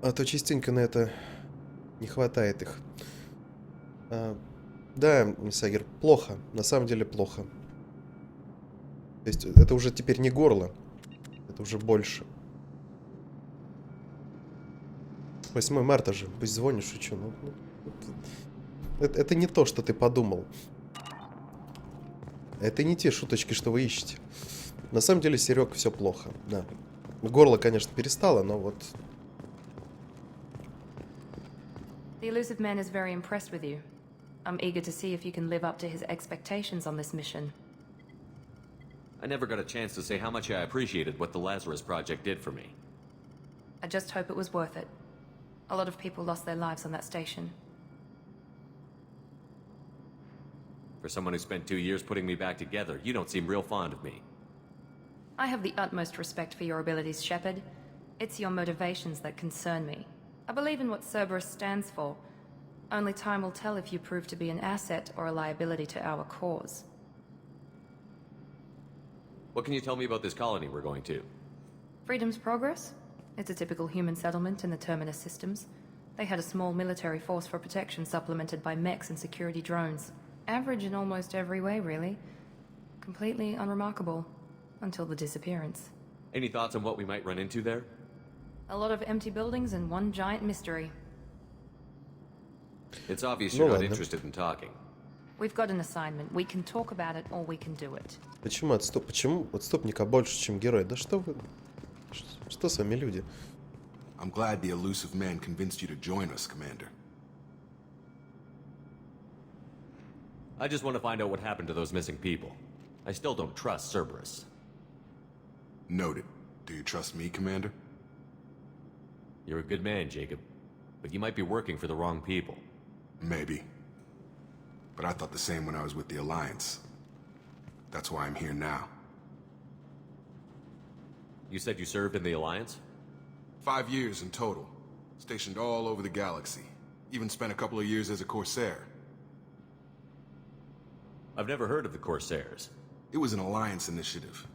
А то частенько на это не хватает их. Да, мисс Агер, плохо. На самом деле плохо. То есть это уже теперь не горло. Это уже больше. 8 марта же. Пусть звонишь и чё. Это не то, что ты подумал. Это не те шуточки, что вы ищете. На самом деле, Серег, все плохо. Да. Горло, конечно, перестало, но вот... The elusive man is very impressed with you. I'm eager to see if you can live up to his expectations on this mission. I never got a chance to say how much I appreciated what the Lazarus Project did for me. I just hope it was worth it. A lot of people lost their lives on that station. For someone who spent 2 years putting me back together, you don't seem real fond of me. I have the utmost respect for your abilities, Shepard. It's your motivations that concern me. I believe in what Cerberus stands for. Only time will tell if you prove to be an asset or a liability to our cause. What can you tell me about this colony we're going to? Freedom's Progress? It's a typical human settlement in the Terminus systems. They had a small military force for protection supplemented by mechs and security drones. Average in almost every way, really. Completely unremarkable. Until the disappearance. Any thoughts on what we might run into there? A lot of empty buildings and one giant mystery. It's obvious you're not interested in talking. We've got an assignment. We can talk about it or we can do it. Почему отступника больше, чем герой? Да что вы... Что с вами, люди? I'm glad the elusive man convinced you to join us, Commander. I just want to find out what happened to those missing people. I still don't trust Cerberus. Noted. Do you trust me, Commander? You're a good man, Jacob. But you might be working for the wrong people. Maybe. But I thought the same when I was with the Alliance. That's why I'm here now. You said you served in the Alliance? 5 years in total. Stationed all over the galaxy. Even spent a couple of years as a Corsair. I've never heard of the Corsairs. It was an Alliance initiative.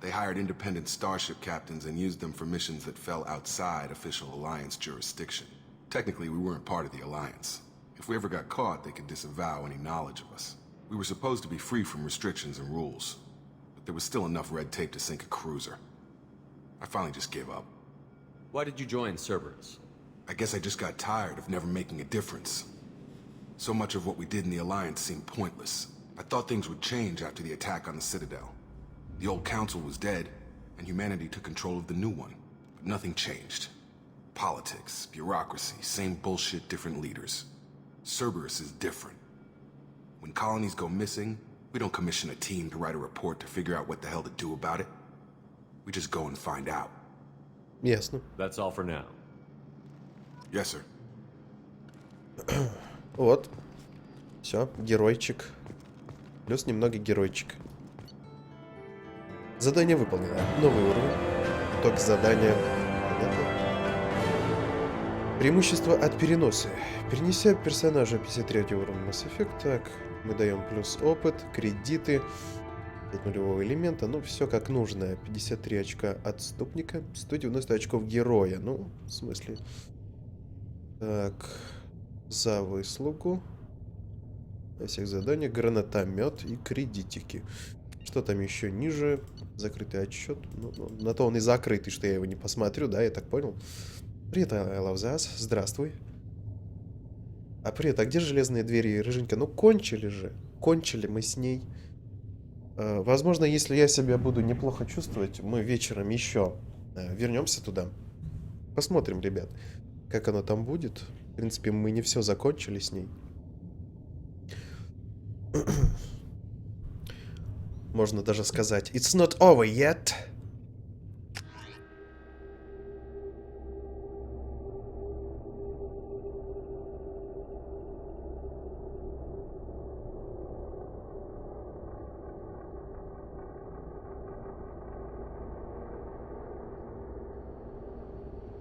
They hired independent starship captains and used them for missions that fell outside official Alliance jurisdiction. Technically, we weren't part of the Alliance. If we ever got caught, they could disavow any knowledge of us. We were supposed to be free from restrictions and rules, but there was still enough red tape to sink a cruiser. I finally just gave up. Why did you join Cerberus? I guess I just got tired of never making a difference. So much of what we did in the Alliance seemed pointless. I thought things would change after the attack on the Citadel. The old council was dead, and humanity took control of the new one. But nothing changed. Politics, bureaucracy, same bullshit, different leaders. Cerberus is different. When colonies go missing, we don't commission a team to write a report to figure out what the hell to do about it. We just go and find out. Ясно. That's all for now. Yes, sir. Вот. Все, геройчик. Плюс немного геройчик. Задание выполнено. Новый уровень. Итог задания. Понятно. Преимущество от переноса. Перенеся персонажа 53 уровня Mass Effect. Так, мы даем плюс опыт, кредиты, 5 нулевого элемента. Ну, все как нужно. 53 очка отступника, 190 очков героя. Ну, в смысле. Так, за выслугу. На всех заданиях гранатомет и кредитики. Что там еще ниже? Закрытый отчет. Ну, на то он и закрытый, что я его не посмотрю, да, я так понял. Привет, Лавзас. Здравствуй. А привет, а где железные двери, Рыженька? Ну, кончили же. Кончили мы с ней. Возможно, если я себя буду неплохо чувствовать, мы вечером еще вернемся туда. Посмотрим, ребят, как оно там будет. В принципе, мы не все закончили с ней. Можно даже сказать It's not over yet.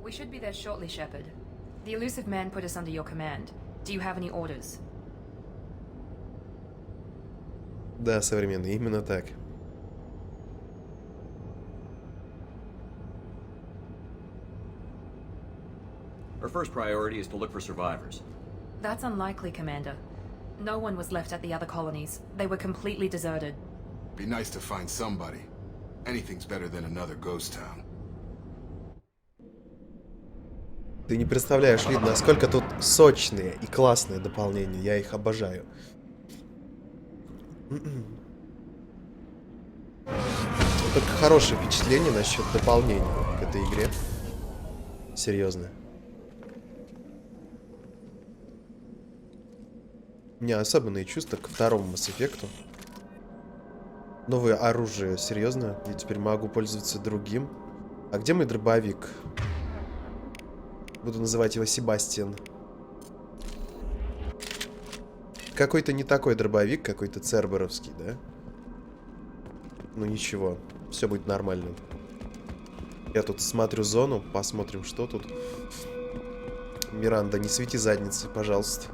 We should be there shortly, Shepard. The elusive man put us under your command. Do you have any orders? Да, современный, именно так. Our first priority is to look for survivors. That's unlikely, Commander. No one was left at the other colonies. They were completely deserted. Be nice to find somebody. Anything's better than another ghost town. Ты не представляешь, Лид, насколько тут сочные и классные дополнения. Я их обожаю. Только хорошее впечатление насчет дополнений к этой игре. Серьезно. У меня особенные чувства ко второму Mass Effect. Новое оружие, серьезно. Я теперь могу пользоваться другим. А где мой дробовик? Буду называть его Себастьян. Какой-то не такой дробовик, какой-то церберовский, да? Ну ничего, все будет нормально. Я тут смотрю зону, посмотрим, что тут. Миранда, не свети задницей, пожалуйста.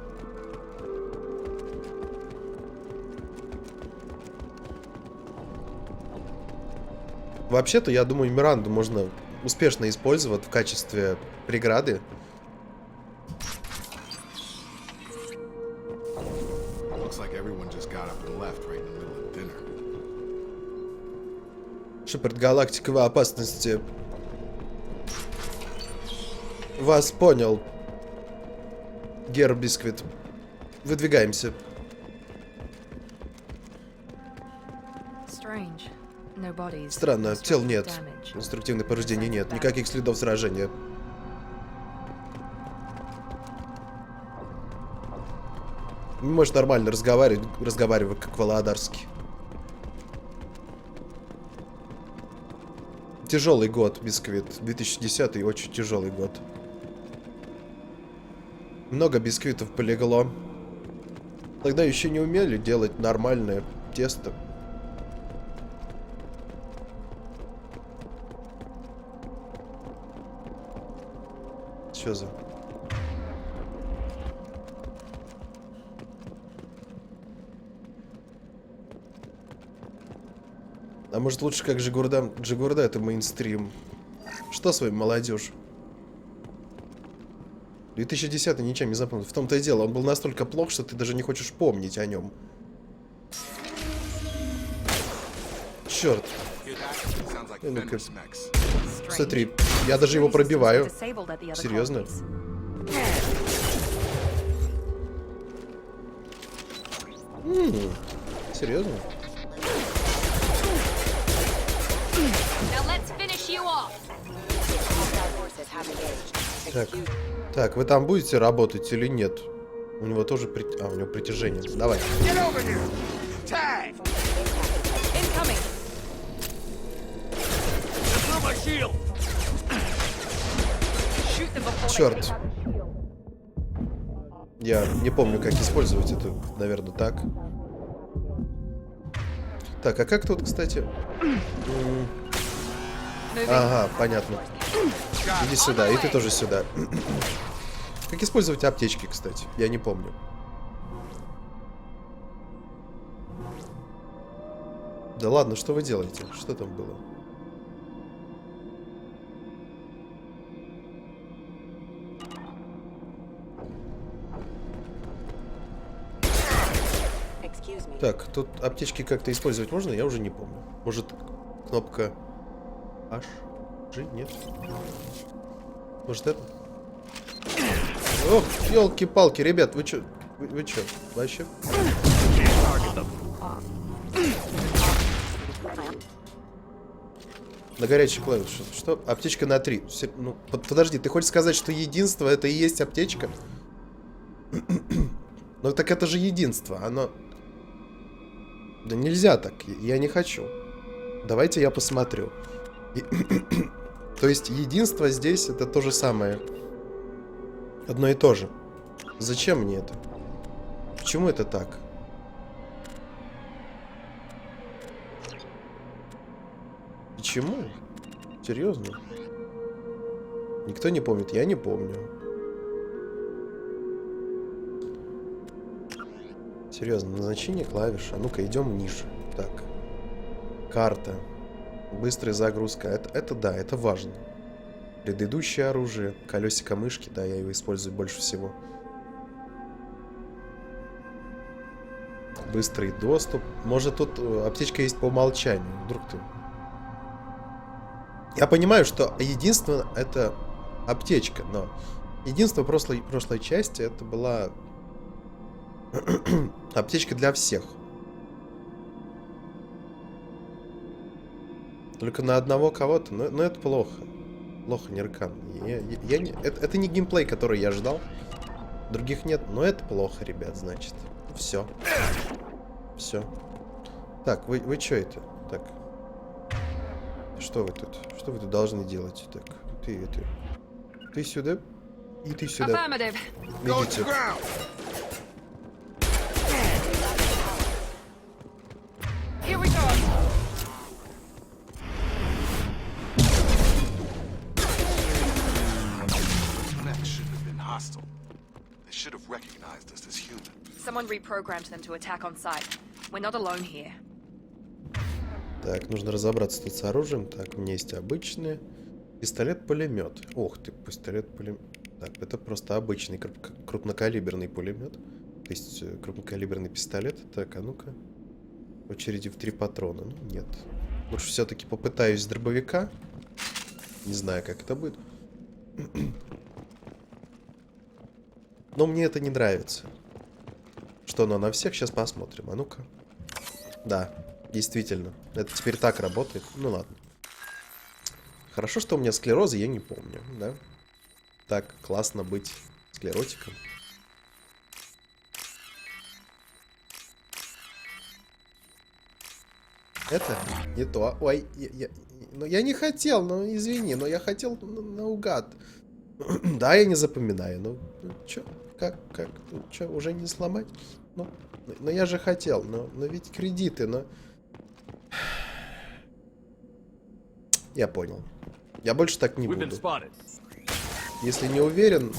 Вообще-то, я думаю, Миранду можно успешно использовать в качестве преграды. Шепард, галактика в опасности. Вас понял. Гер Бисквит. Выдвигаемся. Странно, тел нет. Конструктивных повреждений нет. Никаких следов сражения. Не можешь нормально разговаривать как Володарский. Тяжелый год, Бисквит. 2010 очень тяжелый год. Много бисквитов полегло. Тогда еще не умели делать нормальное тесто. Что за... А может лучше как Джигурда? Джигурда это мейнстрим. Что с вами, молодежь? 2010 ничем не запомнил. В том-то и дело, он был настолько плох, что ты даже не хочешь помнить о нем. Черт. Ну-ка. Смотри, я даже его пробиваю. Серьезно? Серьезно? Так, вы там будете работать или нет? У него тоже у него притяжение. Давай. Черт. Я не помню, как использовать это. Наверное, так. Так, а как тут, кстати? Ага, понятно. Иди сюда, и ты тоже сюда. Как использовать аптечки, кстати? Я не помню. Да ладно, что вы делаете? Что там было? Так, тут аптечки как-то использовать можно? Я уже не помню. Может, кнопка H? G? Нет? Может, это? Ох, елки-палки, ребят, вы чё? Вы чё? Вообще? На горячий клавиш. Что? Аптечка на 3. Ну, подожди, ты хочешь сказать, что единство это и есть аптечка? Ну так это же единство, оно... Да нельзя так, я не хочу. Давайте я посмотрю. То есть единство здесь это то же самое. Одно и то же. Зачем мне это? Почему это так? Почему? Серьезно? Никто не помнит, я не помню. Серьезно, назначение клавиш. А ну-ка, идем ниже. Так. Карта. Быстрая загрузка. Это да, это важно. Предыдущее оружие. Колесико мышки, да, я его использую больше всего. Быстрый доступ. Может, тут аптечка есть по умолчанию. Вдруг ты... Я понимаю, что единственное это аптечка, но единство прошлой части это была аптечка для всех. Только на одного кого-то, но это плохо. Плохо, Неркан. Это не геймплей, который я ждал. Других нет, но это плохо, ребят, значит. Все. Все. Так, вы что это? Так. Что вы тут? Что вы тут должны делать? Так, ты сюда. И ты сюда. Идите. Someone reprogrammed them to attack on sight. We're not alone here. Так, нужно разобраться тут с оружием. Так, у меня есть обычный пистолет-пулемет. Ох ты, пистолет-пулемет. Так, это просто обычный крупнокалиберный пулемет. То есть крупнокалиберный пистолет. Так, а ну-ка. В очереди в 3 патрона. Ну, нет. Лучше все-таки попытаюсь с дробовика. Не знаю, как это будет. Но мне это не нравится. Что оно на всех? Сейчас посмотрим. А ну-ка. Да, действительно. Это теперь так работает. Ну ладно. Хорошо, что у меня склероза, я не помню, да? Так классно быть склеротиком. Это не то. Ой, ну я не хотел, ну извини, но я хотел наугад. Да, я не запоминаю. Ну чё, как, ну, чё, уже не сломать? Ну, но я же хотел, но ведь кредиты, но... Я понял. Я больше так не буду. Если не уверен...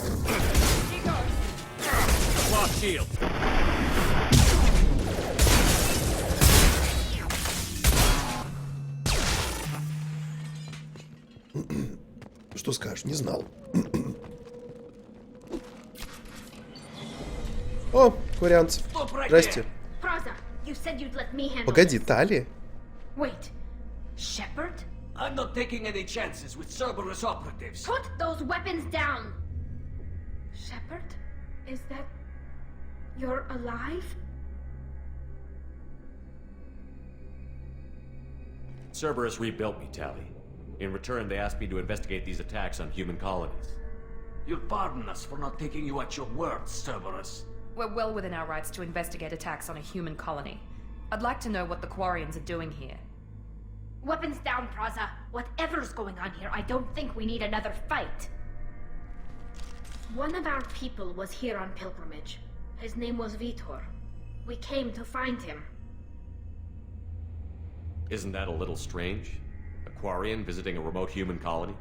Что скажешь? Не знал. О, курянцев. Здрасте. Погоди, Тали? Wait, Shepard? I'm not taking any chances with Cerberus operatives. Put those weapons down! Shepard? Is that... You're alive? Cerberus rebuilt me, Tally. In return, they asked me to investigate these attacks on human colonies. You'll pardon us for not taking you at your word, Cerberus. We're well within our rights to investigate attacks on a human colony. I'd like to know what the Quarians are doing here. Weapons down, Praza. Whatever's going on here, I don't think we need another fight. One of our people was here on pilgrimage. His name was Vitor. We came to find him. Isn't that a little strange? A Quarian visiting a remote human colony?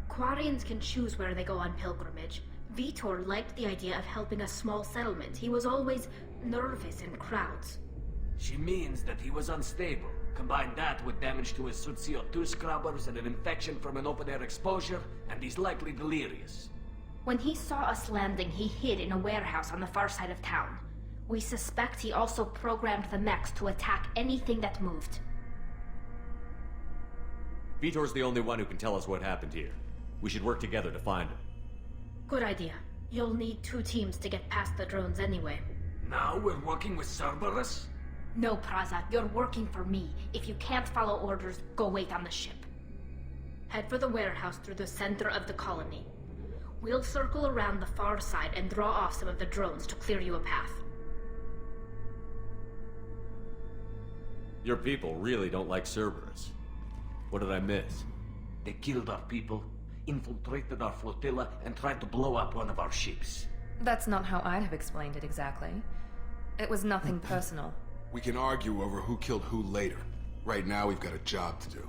Quarians can choose where they go on pilgrimage. Vitor liked the idea of helping a small settlement. He was always nervous in crowds. She means that he was unstable. Combine that with damage to his CO2 scrubbers and an infection from an open-air exposure, and he's likely delirious. When he saw us landing, he hid in a warehouse on the far side of town. We suspect he also programmed the mechs to attack anything that moved. Vitor's the only one who can tell us what happened here. We should work together to find him. Good idea. You'll need 2 teams to get past the drones anyway. Now we're working with Cerberus? No, Praza, you're working for me. If you can't follow orders, go wait on the ship. Head for the warehouse through the center of the colony. We'll circle around the far side and draw off some of the drones to clear you a path. Your people really don't like Cerberus. What did I miss? They killed our people, infiltrated our flotilla, and tried to blow up one of our ships. That's not how I'd have explained it exactly. It was nothing personal. We can argue over who killed who later. Right now, we've got a job to do.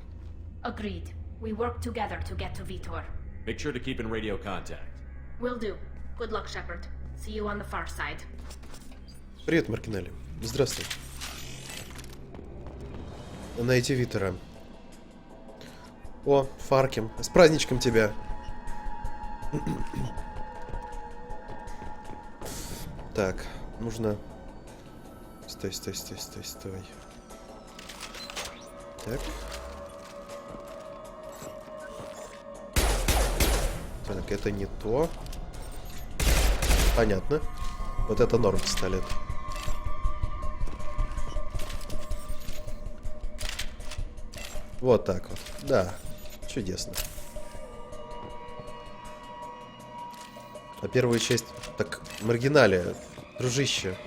Agreed. We work together to get to Vitor. Make sure to keep in radio contact. Will do. Good luck, Shepard. See you on the far side. Привет, Маркинелли. Здравствуй. Найти Витера. О, Фарким. С праздничком тебя. Так, нужно... Стой, стой, стой, стой, стой. Так. Так, это не то. Понятно. Вот это норм пистолет. Вот так вот. Да, чудесно. А первую часть... Так, маргиналия, дружище.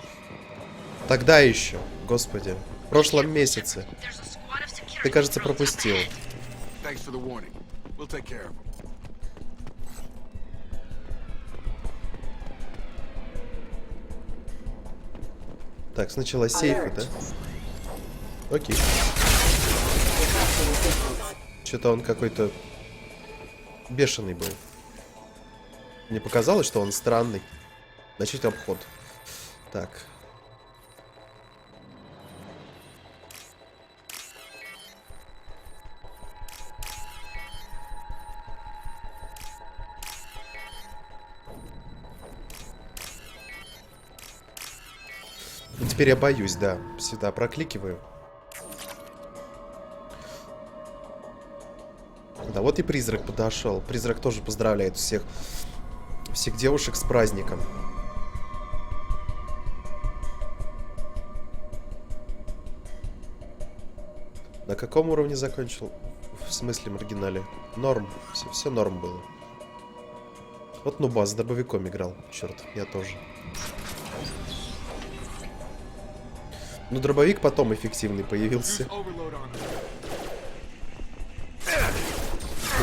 Тогда еще, господи. В прошлом месяце. Ты, кажется, пропустил. Так, сначала сейфы, да? Окей. Что-то он какой-то бешеный был. Мне показалось, что он странный. Начать обход. Так. Теперь я боюсь, да. Всегда прокликиваю. Да, вот и призрак подошел. Призрак тоже поздравляет всех девушек с праздником. На каком уровне закончил? В смысле маргинале? Норм. Все норм было. Вот нуба с дробовиком играл. Черт, я тоже. Ну, дробовик потом эффективный появился.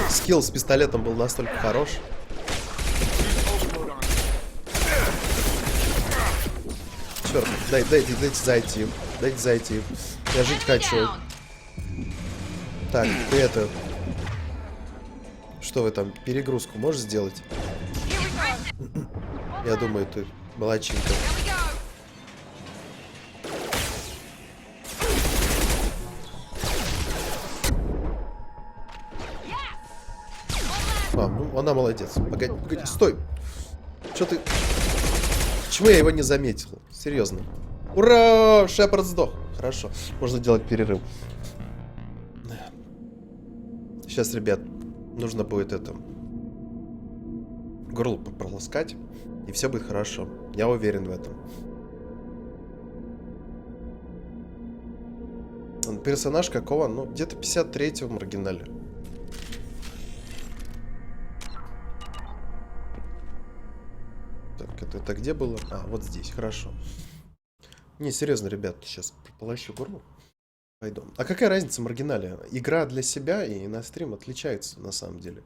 Скилл с пистолетом был настолько хорош. Черт, дайте зайти. Дайте зайти. Я жить хочу. Так, ты это... Что вы там, перегрузку можешь сделать? Я думаю, ты молодчинка. А, ну она молодец. Погоди, погоди, стой! Чё ты... Почему я его не заметил? Серьезно. Ура! Шепард сдох. Хорошо, можно делать перерыв. Сейчас, ребят, нужно будет это... горло прополоскать, и все будет хорошо. Я уверен в этом. Персонаж какого? Ну, где-то 53-го в маргинале. Так, это где было? А, вот здесь, хорошо. Не, серьезно, ребят, сейчас прополощу горло. Пойду. А какая разница в маргинале? Игра для себя и на стрим отличается на самом деле.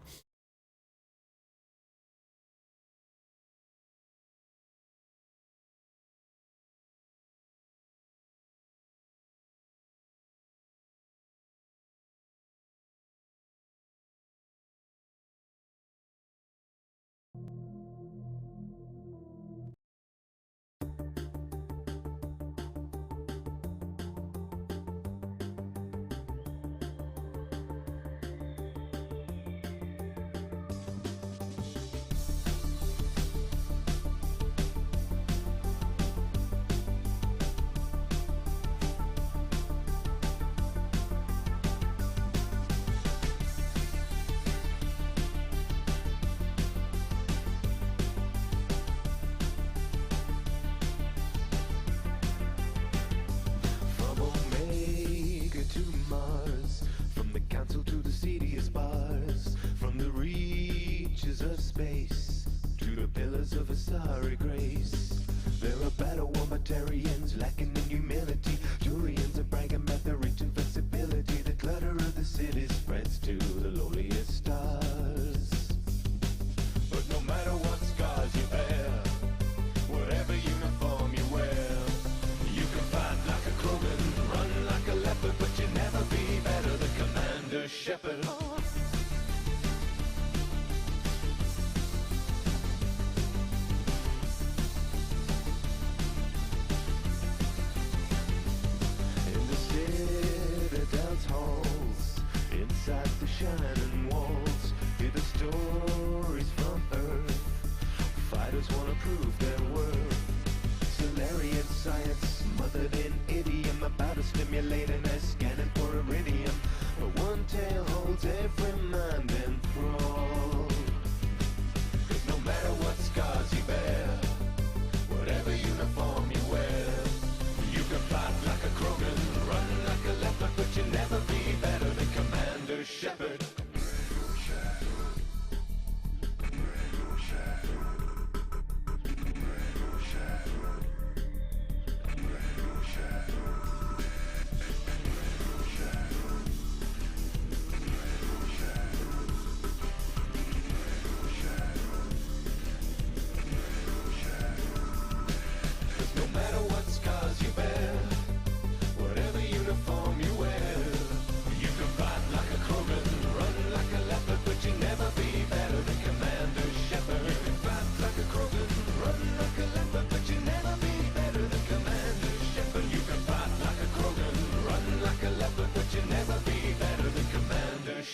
Of a sorry grace. There are battle womatarians lacking in humility. Turians are bragging about their reach and flexibility. The clutter of the city spreads to the lowliest stars. But no matter what scars you bear, whatever uniform you wear, you can fight like a Krogan, run like a leopard, but you'll never be better than Commander Shepard. Inside the shining walls, hear the stories from Earth. fighters wanna prove their worth. Solarian science, smothered in idiom, about to stimulate and scanning for iridium. But one tale holds every mind enthralled. 'Cause no matter what scars you bear, whatever uniform you wear, you can fight like a Krogan, run like a leopard, but you'll never be better than Commander Shepard.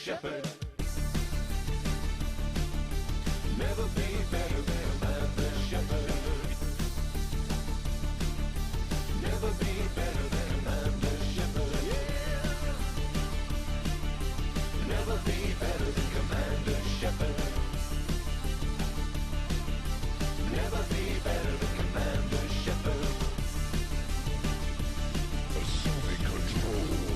Shepard. Never be better than Commander Shepard. Never be better than Commander Shepard. Yeah. Never be better than Commander Shepard. Never be better than Commander Shepard. Assuming control.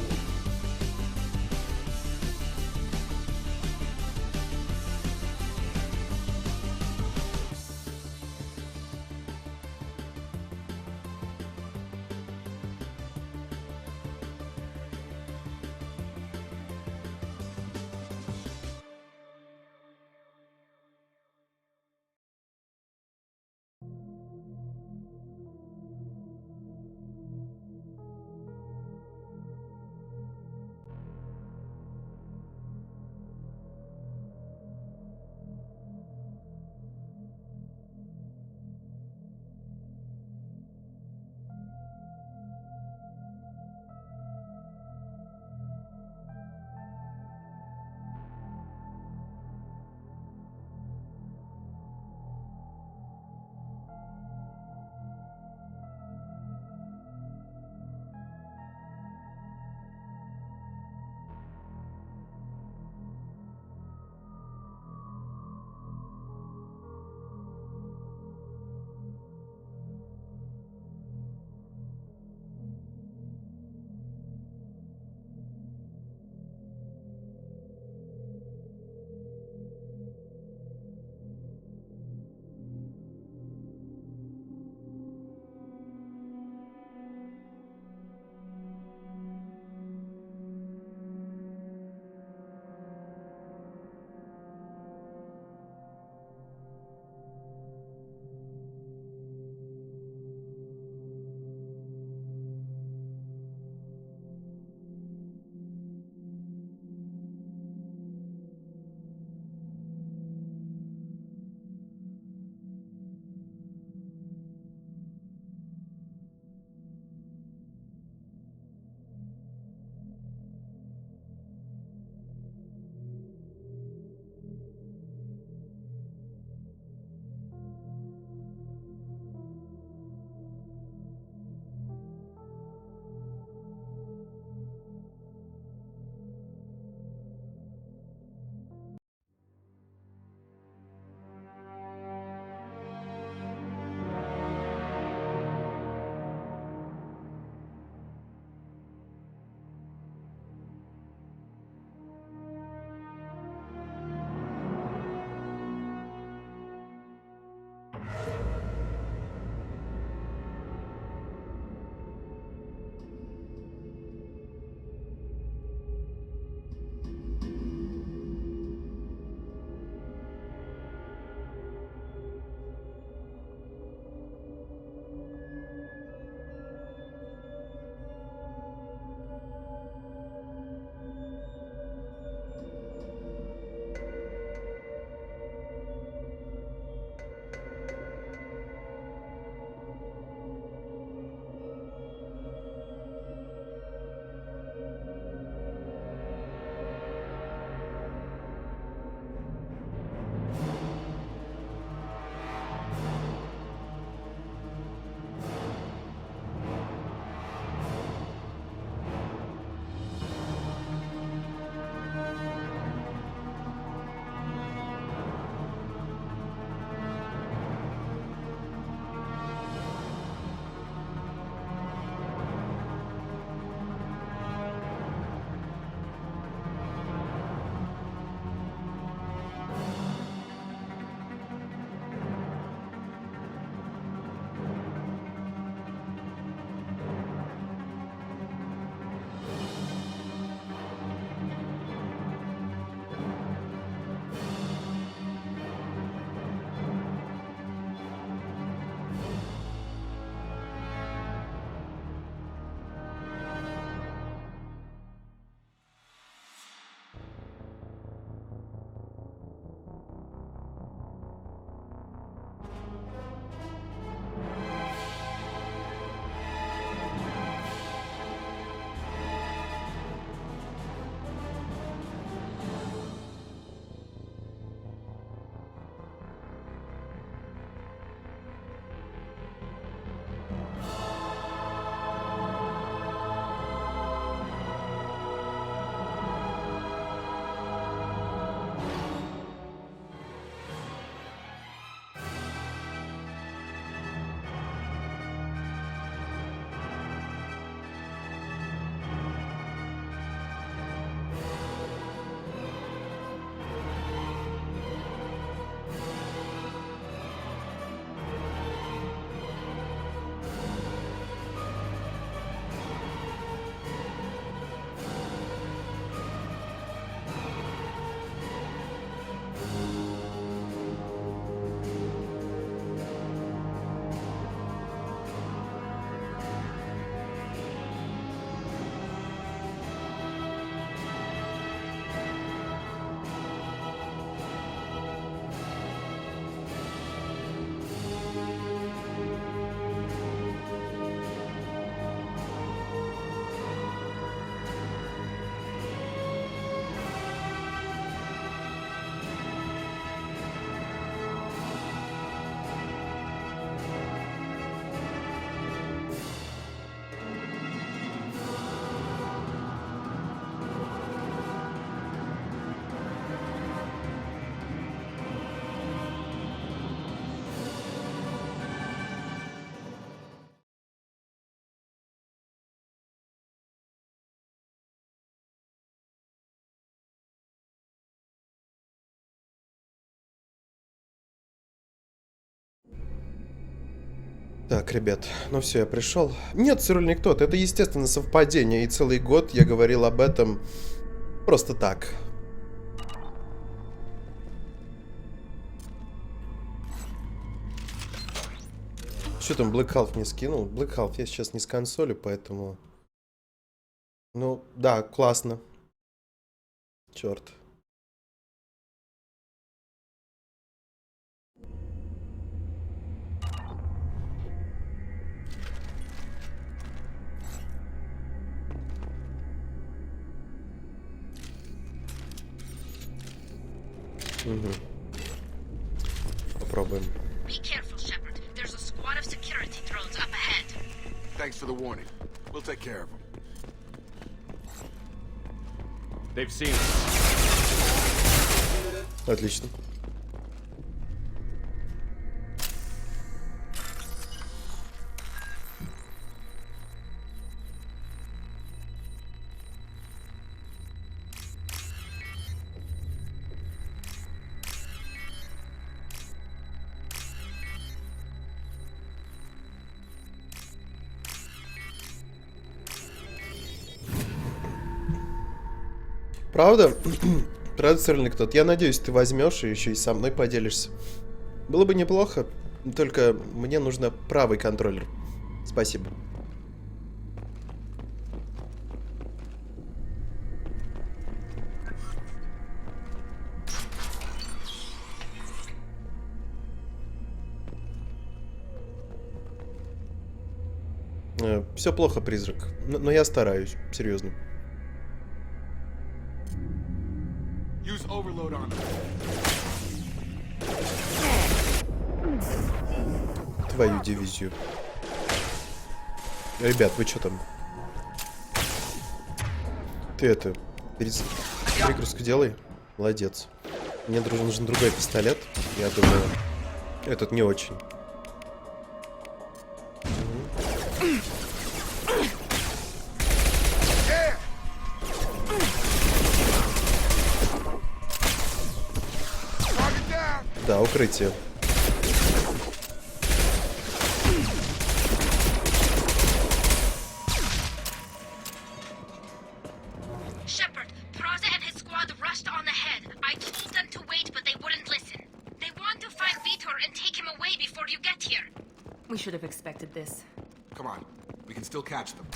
Так, ребят, ну все, я пришел. Нет, цирюльник тот, это естественно совпадение, и целый год я говорил об этом просто так. Что там Black Half не скинул? Black Half я сейчас не с консоли, поэтому... Ну, да, классно. Черт. Угу. Попробуем. Be careful, Shepard. There's a squad of security drones up ahead. Thanks for the warning. We'll take care of them. They've seen us. Отлично. Правда? Правда, цирюльник тот? Я надеюсь, ты возьмешь и еще и со мной поделишься. Было бы неплохо, только мне нужно правый контроллер. Спасибо. Все плохо, призрак. Но я стараюсь, серьезно. Use overload on them. Твою дивизию. Ребят, вы что там? Ты это... Перегрузку делай. Молодец. Мне нужен другой пистолет. Я думаю, этот не очень. Да, укрытие. Shepard, Praza and his squad rushed on ahead. I told them to wait, but they wouldn't listen. They want to find Vitor and take him away before you get here. We should have expected this. Come on. We can still catch them.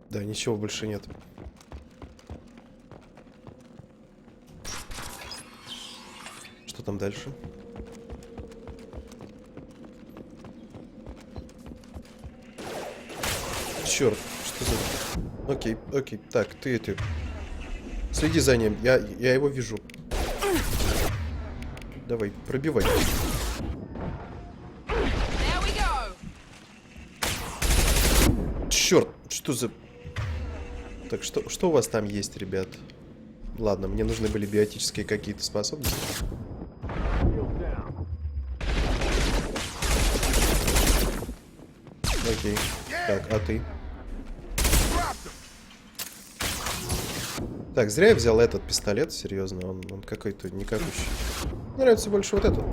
Да, ничего больше нет. Что там дальше? Черт, что за... Окей, окей. Так, ты это... Следи за ним, я его вижу. Давай, пробивай. Черт, что за... Так, что у вас там есть, ребят? Ладно, мне нужны были биотические какие-то способности. Окей. Так, а ты? Так, зря я взял этот пистолет, серьезно, он какой-то никакущий. Мне нравится больше вот этот.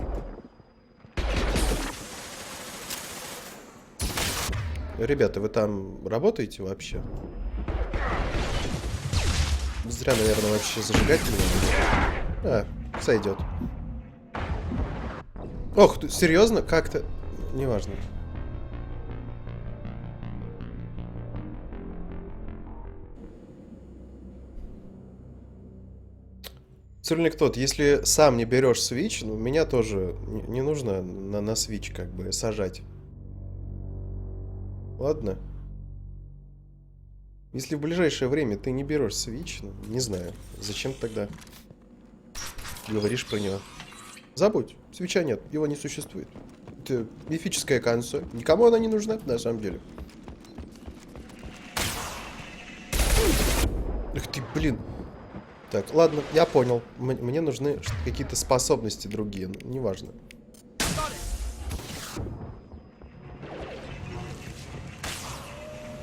Ребята, вы там работаете вообще? Зря, наверное, вообще зажигать не надо. Сойдет. Ох, серьезно? Как-то... Неважно. Цирюльник тот, если сам не берешь свич, ну, меня тоже не нужно на свич как бы сажать. Ладно. Если в ближайшее время ты не берешь свич, ну, не знаю, зачем тогда говоришь про него. Забудь, свича нет, его не существует. Это мифическая консоль, никому она не нужна, на самом деле. Эх ты, блин. Так, ладно, я понял. Мне нужны какие-то способности другие, ну, неважно.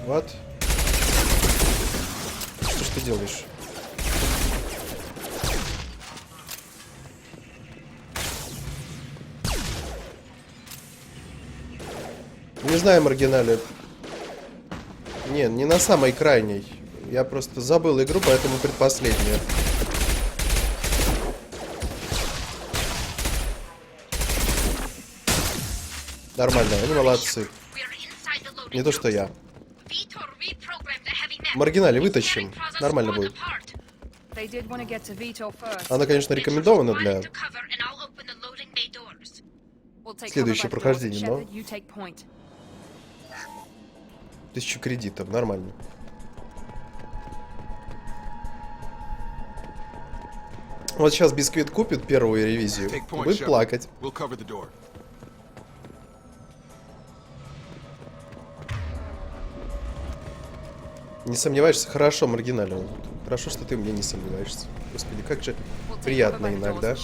Вот. Что ж ты делаешь? Не знаю, маргинале. Не на самой крайней. Я просто забыл игру, поэтому предпоследняя. Нормально, они молодцы. Не то, что я. Маргинале вытащим. Нормально будет. Она, конечно, рекомендована для следующее прохождение, но 1000 кредитов, нормально. Вот сейчас Бисквит купит первую ревизию, будет плакать. Не сомневаешься? Хорошо, маргинально. Хорошо, что ты мне не сомневаешься. Господи, как же приятно иногда.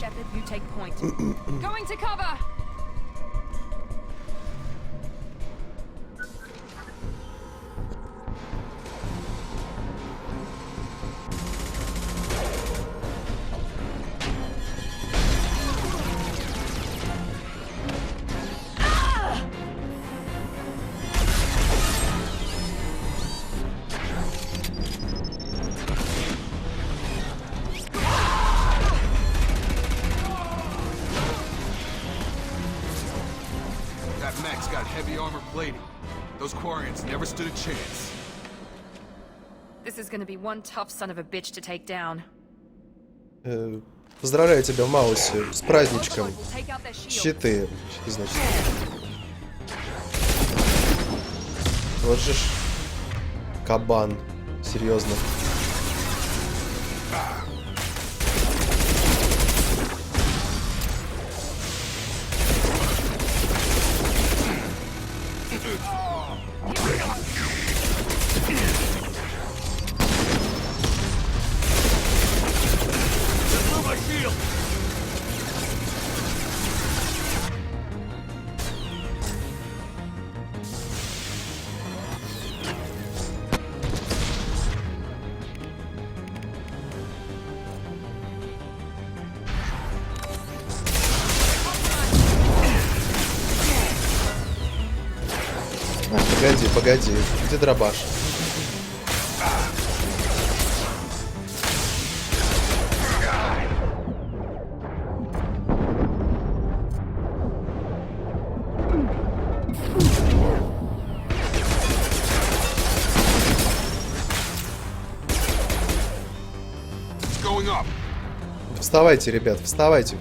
Those Quarians never stood a chance. This is going to be one tough son of a bitch to take down. Поздравляю тебя, Мауси, с праздничком. Щиты, значит. Вот же ж кабан, серьезно. Погоди, где дробаш? Вставайте, ребят, вставайте.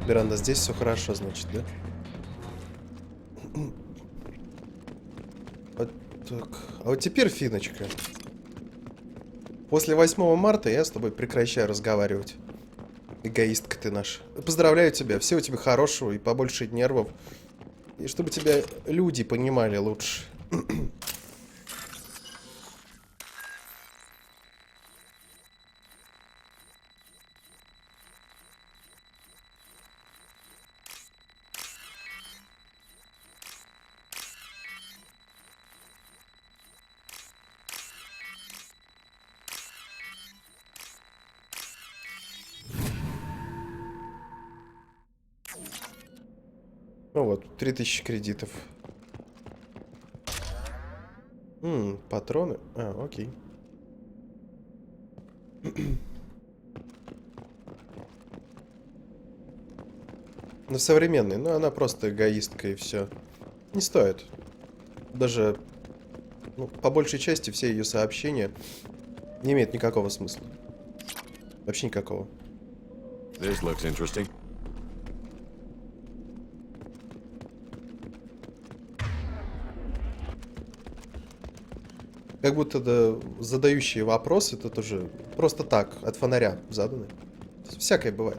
Миранда, здесь все хорошо, значит, да? Вот так. А вот теперь, Финочка. После 8 марта я с тобой прекращаю разговаривать. Эгоистка ты наша. Поздравляю тебя. Всего тебе хорошего и побольше нервов. И чтобы тебя люди понимали лучше. Ну вот, 3000 кредитов. Патроны? А, окей. Ну, современный, но она просто эгоистка и все. Не стоит. Даже, ну, по большей части все ее сообщения не имеют никакого смысла. Вообще никакого. This looks interesting. Как будто да, задающие вопросы тут уже просто так, от фонаря заданы. Всякое бывает.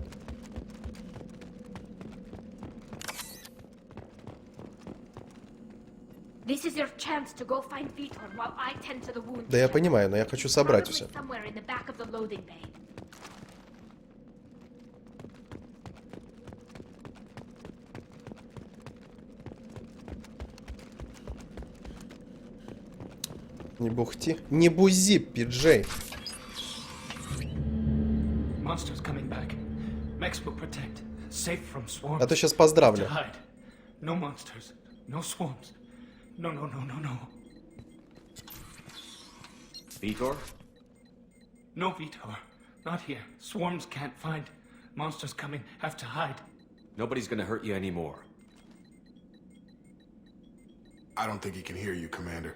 Да я понимаю, но я хочу собрать все. Не бухти. Не бузи, Пиджей. А то сейчас поздравлю. No monsters, no swarms, No. Vitor? No, Vitor. Not here. Swarms can't find. Monsters coming. Have to hide. Nobody's gonna hurt you anymore. I don't think he can hear you, Commander.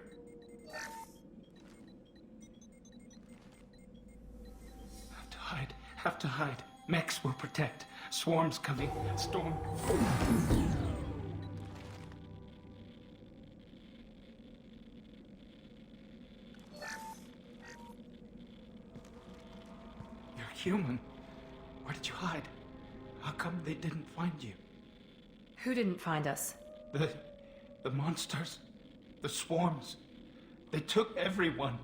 Have to hide. Mechs will protect. Swarms coming. Storm. You're human. Where did you hide? How come they didn't find you? Who didn't find us? The monsters. The swarms. They took everyone.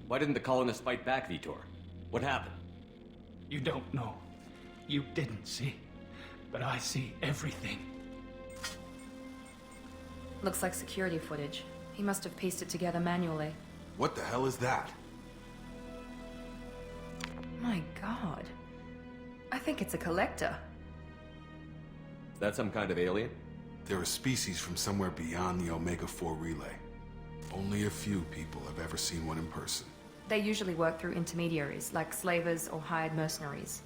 Why didn't the colonists fight back, Vitor? What happened? You don't know. You didn't see. But I see everything. Looks like security footage. He must have pieced it together manually. What the hell is that? My god. I think it's a collector. Is that some kind of alien? They're a species from somewhere beyond the Omega-4 relay. Only a few people have ever seen one in person. They usually work through intermediaries, like slavers or hired mercenaries.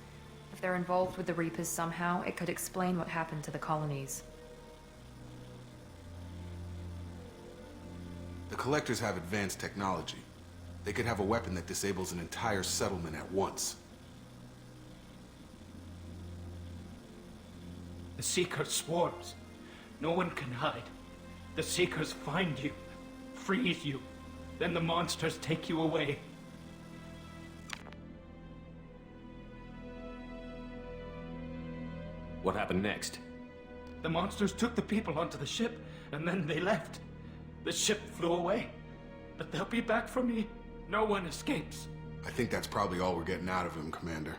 If they're involved with the Reapers somehow, it could explain what happened to the colonies. The Collectors have advanced technology. They could have a weapon that disables an entire settlement at once. The Seekers swarms. No one can hide. The Seekers find you, freeze you. Then the monsters take you away. What happened next? The monsters took the people onto the ship, and then they left. The ship flew away. But they'll be back for me. No one escapes. I think that's probably all we're getting out of him, Commander.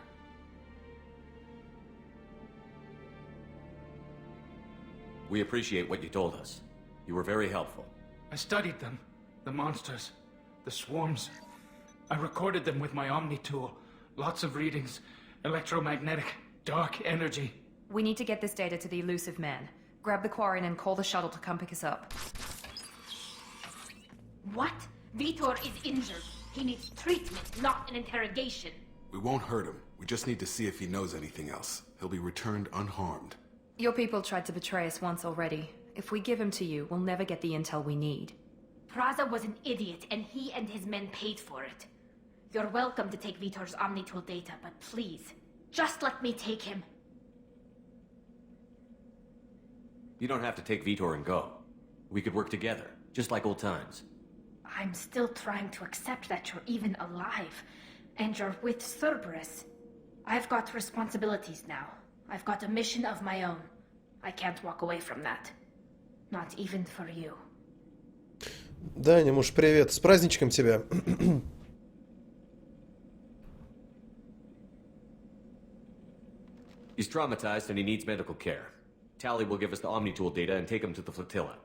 We appreciate what you told us. You were very helpful. I studied them. The monsters. The swarms. I recorded them with my Omni tool. Lots of readings. Electromagnetic. Dark energy. We need to get this data to the elusive man. Grab the Quarian and call the shuttle to come pick us up. What? Vitor is injured. He needs treatment, not an interrogation. We won't hurt him. We just need to see if he knows anything else. He'll be returned unharmed. Your people tried to betray us once already. If we give him to you, we'll never get the intel we need. Praza was an idiot, and he and his men paid for it. You're welcome to take Vitor's Omnitool data, but please, just let me take him. You don't have to take Vitor and go. We could work together, just like old times. I'm still trying to accept that you're even alive, and you're with Cerberus. I've got responsibilities now. I've got a mission of my own. I can't walk away from that. Not even for you. Даня, муж, привет. С праздничком тебя. He's traumatized and he needs medical care. Tally will give us the Omnitool data and take him to the flotilla.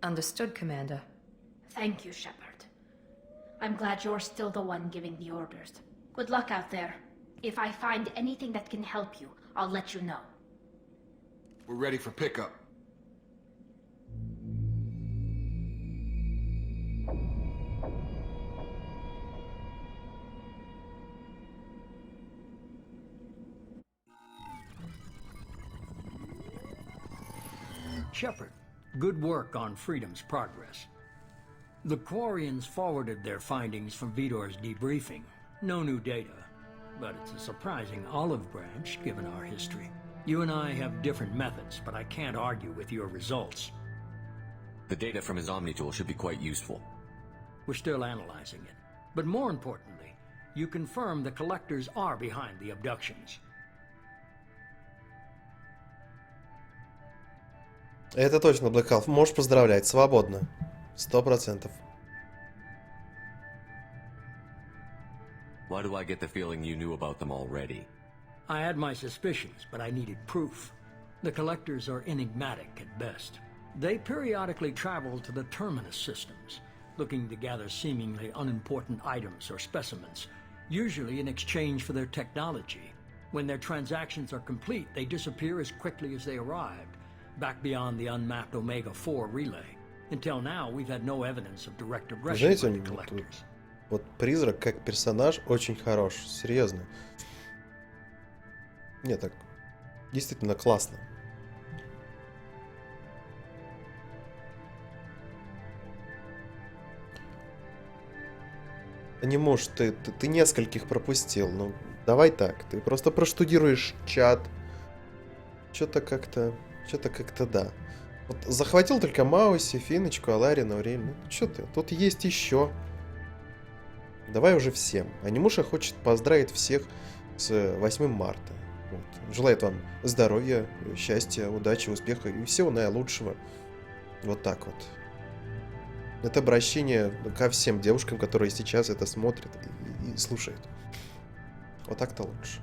Understood, Commander. Thank you, Shepard. I'm glad you're still the one giving the orders. Good luck out there. If I find anything that can help you, I'll let you know. We're ready for pickup. Shepard, good work on Freedom's progress. The Quarians forwarded their findings from Vitor's debriefing. No new data, but it's a surprising olive branch given our history. You and I have different methods, but I can't argue with your results. The data from his Omnitool should be quite useful. We're still analyzing it. But more importantly, you confirm the Collectors are behind the abductions. Это точно, Black Half. Можешь поздравлять. Свободно. 100%. Why do I get the feeling you knew about them already? I had my suspicions, but I needed proof. The Collectors are enigmatic at best. They periodically travel to the terminus systems, looking to gather seemingly unimportant items or specimens. usually in exchange for their technology. When their transactions are complete, they disappear as quickly as they arrived, back beyond the unmapped Omega-4 relay. Until now, we've had no evidence of direct aggression by the collectors. Вот призрак как персонаж очень хорош, серьезно. Не, так действительно классно. Не можешь, ты нескольких пропустил. Ну, давай так. Ты просто проштудируешь чат. Что-то как-то да. Вот захватил только Мауси, Финочку, Аларина, Аурель. Ну, что ты? Тут есть еще. Давай уже всем. Анимуша хочет поздравить всех с 8 марта. Вот. Желает вам здоровья, счастья, удачи, успеха и всего наилучшего. Вот так вот. Это обращение ко всем девушкам, которые сейчас это смотрят и слушают. Вот так-то лучше.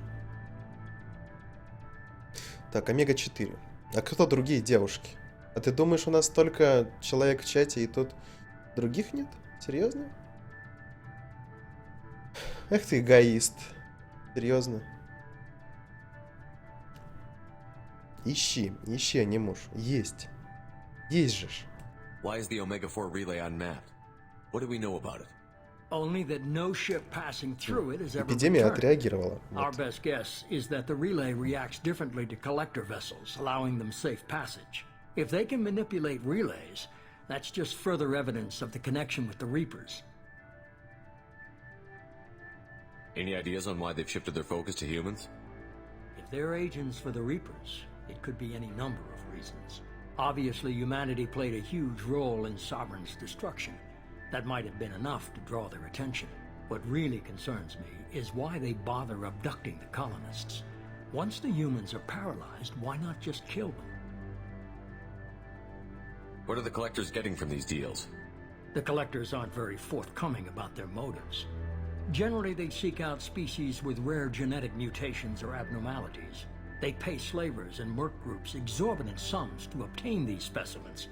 Так, Омега-4. А кто другие девушки? А ты думаешь, у нас только человек в чате и тут других нет? Серьезно? Эх ты эгоист. Серьезно. Ищи, анимуш. Есть. Есть же ж. Why is the Omega-4 relay unmapped? What do we know about it? Only that no ship passing through it has ever Эпидемия returned. отреагировала. Our Вот. best guess is that the relay reacts differently to collector vessels, allowing them safe passage. If they can manipulate relays, that's just further evidence of the connection with the Reapers. Any ideas on why they've shifted their focus to humans? If they're agents for the Reapers, it could be any number of reasons. Obviously, humanity played a huge role in Sovereign's destruction. That might have been enough to draw their attention. What really concerns me is why they bother abducting the colonists. Once the humans are paralyzed, why not just kill them? What are the collectors getting from these deals? The collectors aren't very forthcoming about their motives. Generally, they seek out species with rare genetic mutations or abnormalities. They pay slavers and merc groups exorbitant sums to obtain these specimens,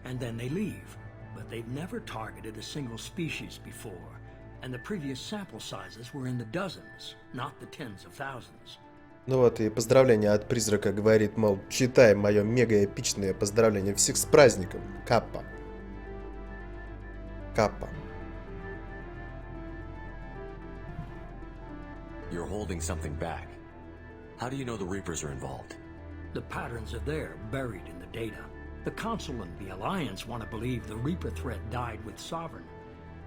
and then they leave. But they've never targeted a single species before, and the previous sample sizes were in the dozens, not the tens of thousands. Ну вот и поздравление от призрака говорит, мол, читай мое мега-эпичное поздравление всех с праздником. Каппа. Каппа. You're holding something back. How do you know the Reapers are involved? The patterns are there, buried in the data. The Council and the Alliance want to believe the Reaper threat died with Sovereign.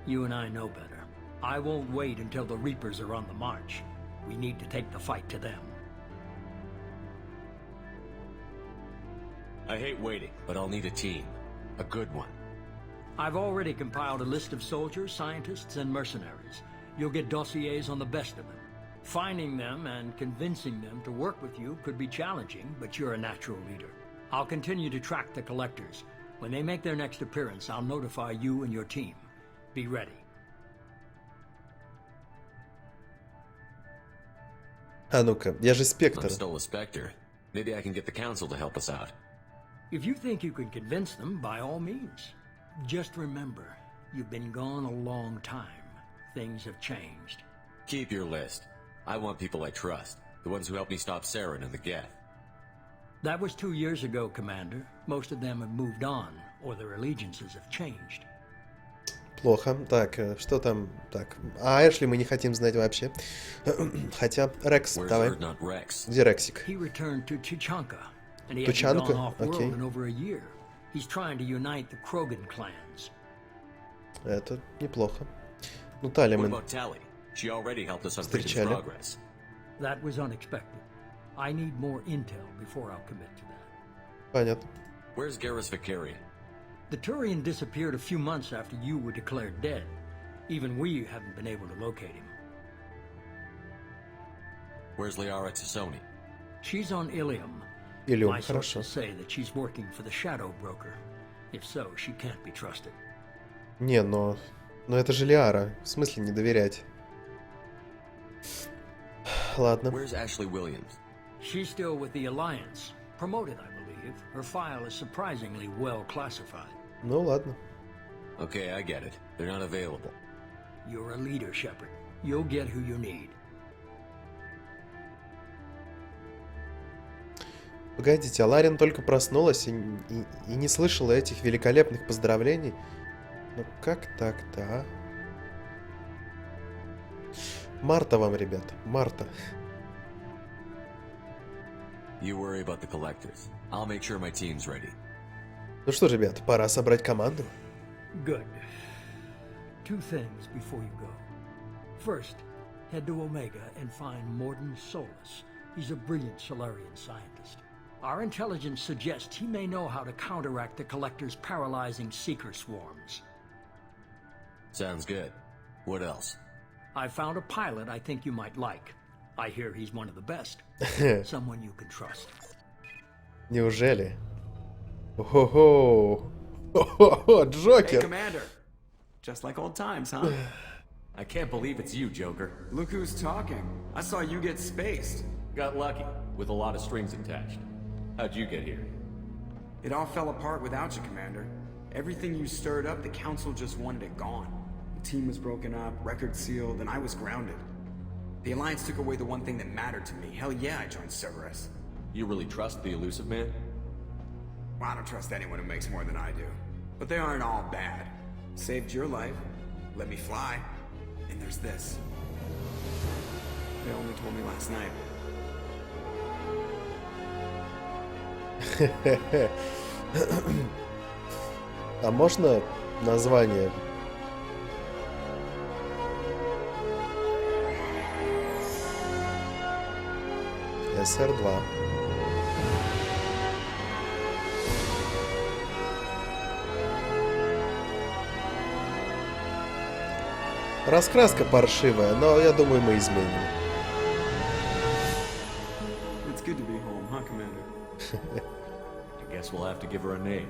You and I know better. I won't wait until the Reapers are on the march. We need to take the fight to them. I hate waiting, but I'll need a team. A good one. I've already compiled a list of soldiers, scientists, and mercenaries. You'll get dossiers on the best of them. Finding them and convincing them to work with you could be challenging, but you're a natural leader. I'll continue to track the collectors. When they make their next appearance, I'll notify you and your team. Be ready. А ну-ка, я же I'm Спектр. still a Spectre. Maybe I can get the Council to help us out. If you think you can convince them, by all means. Just remember, you've been gone a long time. Things have changed. Keep your list. I want people I trust. The ones who helped me stop Saren and the Geth. That was 2 years ago, Commander. Most of them have moved on, or their allegiances have changed. Плохо. Так, что там? Так. А Эшли мы не хотим знать вообще. Хотя, Рекс, Where's давай. Erdnot Rex? Где Рексик? He returned to Tuchanka, and he hasn't Tuchanka? gone off-world Okay. in over a year. He's trying to unite the Krogan clans. Это неплохо. Ну, Талия What мы... about Tally? She already helped us on Freedom's Встречали. Progress. That was unexpected. I need more intel before I'll commit to that. Понятно. Where's Garrus Vicarian? The Turian disappeared a few months after you were declared dead. Even we haven't been able to locate him. Where's Liara Tassoni? She's on Ilium. Ilium, My хорошо. sources say that she's working for the Shadow Broker. If so, she can't be trusted. Не, но это же Лиара. В смысле не доверять? Ладно. Where's Ashley Williams? She's still with the Alliance. Promoted, I believe. Her file is surprisingly well classified. Ну ладно. Okay, I get it. They're not available. You're a leader, Shepard. you'll get who you need. Погодите, а Ларин только проснулась и не слышала этих великолепных поздравлений? Ну как так-то, а? Марта вам, ребят, Марта. You worry about the collectors. I'll make sure my team's ready. Ну что ж, ребят, пора собрать команду. Good. Two things before you go. First, head to Omega and find Morden Solus. He's a brilliant Solarian scientist. Our intelligence suggests he may know how to counteract the Collector's paralyzing seeker swarms. Sounds good. What else? I found a pilot I think you might like. I hear he's one of the best. Someone you can trust. Неужели? Ого-го! Ого-го, Hey, Джокер! Commander. Just like old times, huh? I can't believe it's you, Joker. Look who's talking. I saw you get spaced. Got lucky, with a lot of strings attached. How'd you get here? It all fell apart without you, Commander. Everything you stirred up, the Council just wanted it gone. The team was broken up, record sealed, and I was grounded. The Alliance took away the one thing that mattered to me. Hell yeah, I joined Cerberus. You really trust the elusive man? Well, I don't trust anyone who makes more than I do. But they aren't all bad. Saved your life, let me fly, and there's this. They only told me last night. А можно название? СР-2. Раскраска паршивая, но я думаю, мы изменим. It's good to be home, huh, Commander? I guess we'll have to give her a name.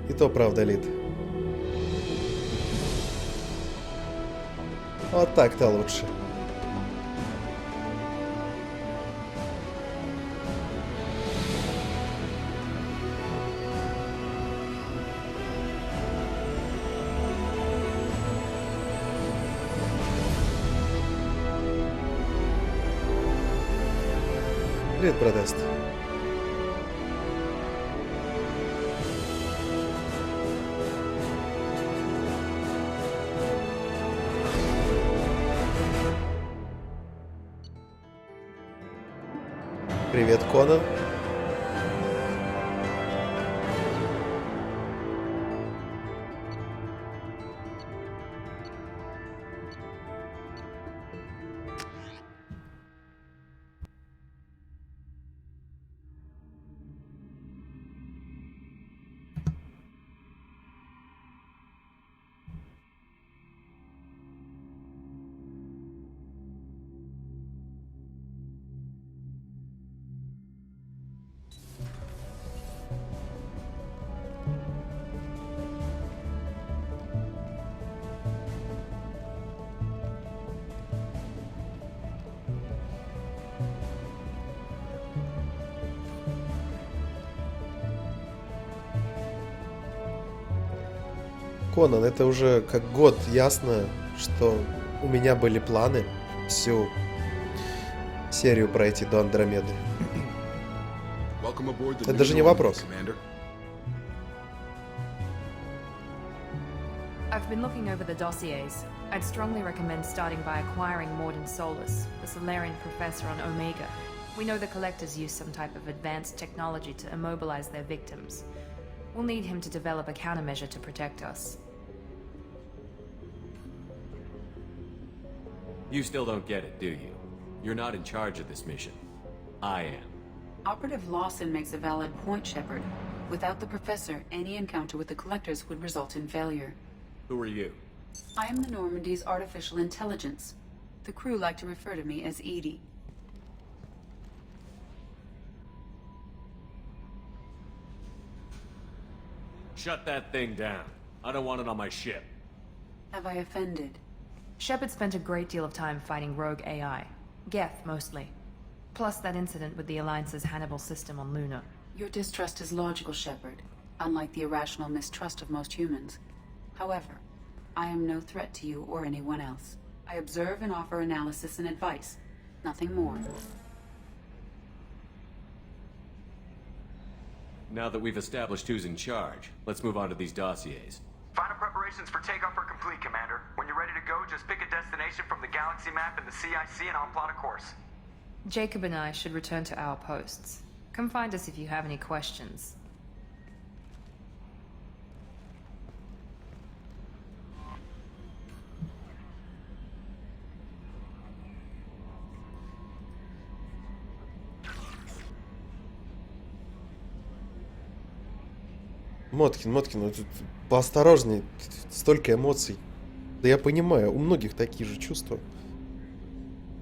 И то правда, Лид. Вот так-то лучше. Привет, протест. Привет, Конан. Конан, это уже как год ясно, что у меня были планы всю серию пройти до Андромеды. Это даже не вопрос. I've been looking over the dossiers. I'd strongly recommend starting by acquiring Morden Solus, the Solarian professor on Omega. We know the Collectors use some type of advanced technology to immobilize their victims. We'll need him to develop a countermeasure to protect us. You still don't get it, do you? You're not in charge of this mission. I am. Operative Lawson makes a valid point, Shepard. Without the Professor, any encounter with the Collectors would result in failure. Who are you? I am the Normandy's artificial intelligence. The crew like to refer to me as Edie. Shut that thing down. I don't want it on my ship. Have I offended? Shepard spent a great deal of time fighting rogue AI. Geth, mostly. Plus that incident with the Alliance's Hannibal system on Luna. Your distrust is logical, Shepard, unlike the irrational mistrust of most humans. However, I am no threat to you or anyone else. I observe and offer analysis and advice. Nothing more. Now that we've established who's in charge, let's move on to these dossiers. Final preparations for takeoff are complete, Commander. When you're ready to go, just pick a destination from the galaxy map and the CIC and I'll plot a course. Jacob and I should return to our posts. Come find us if you have any questions. Моткин, ну тут поосторожней, столько эмоций. Да я понимаю, у многих такие же чувства.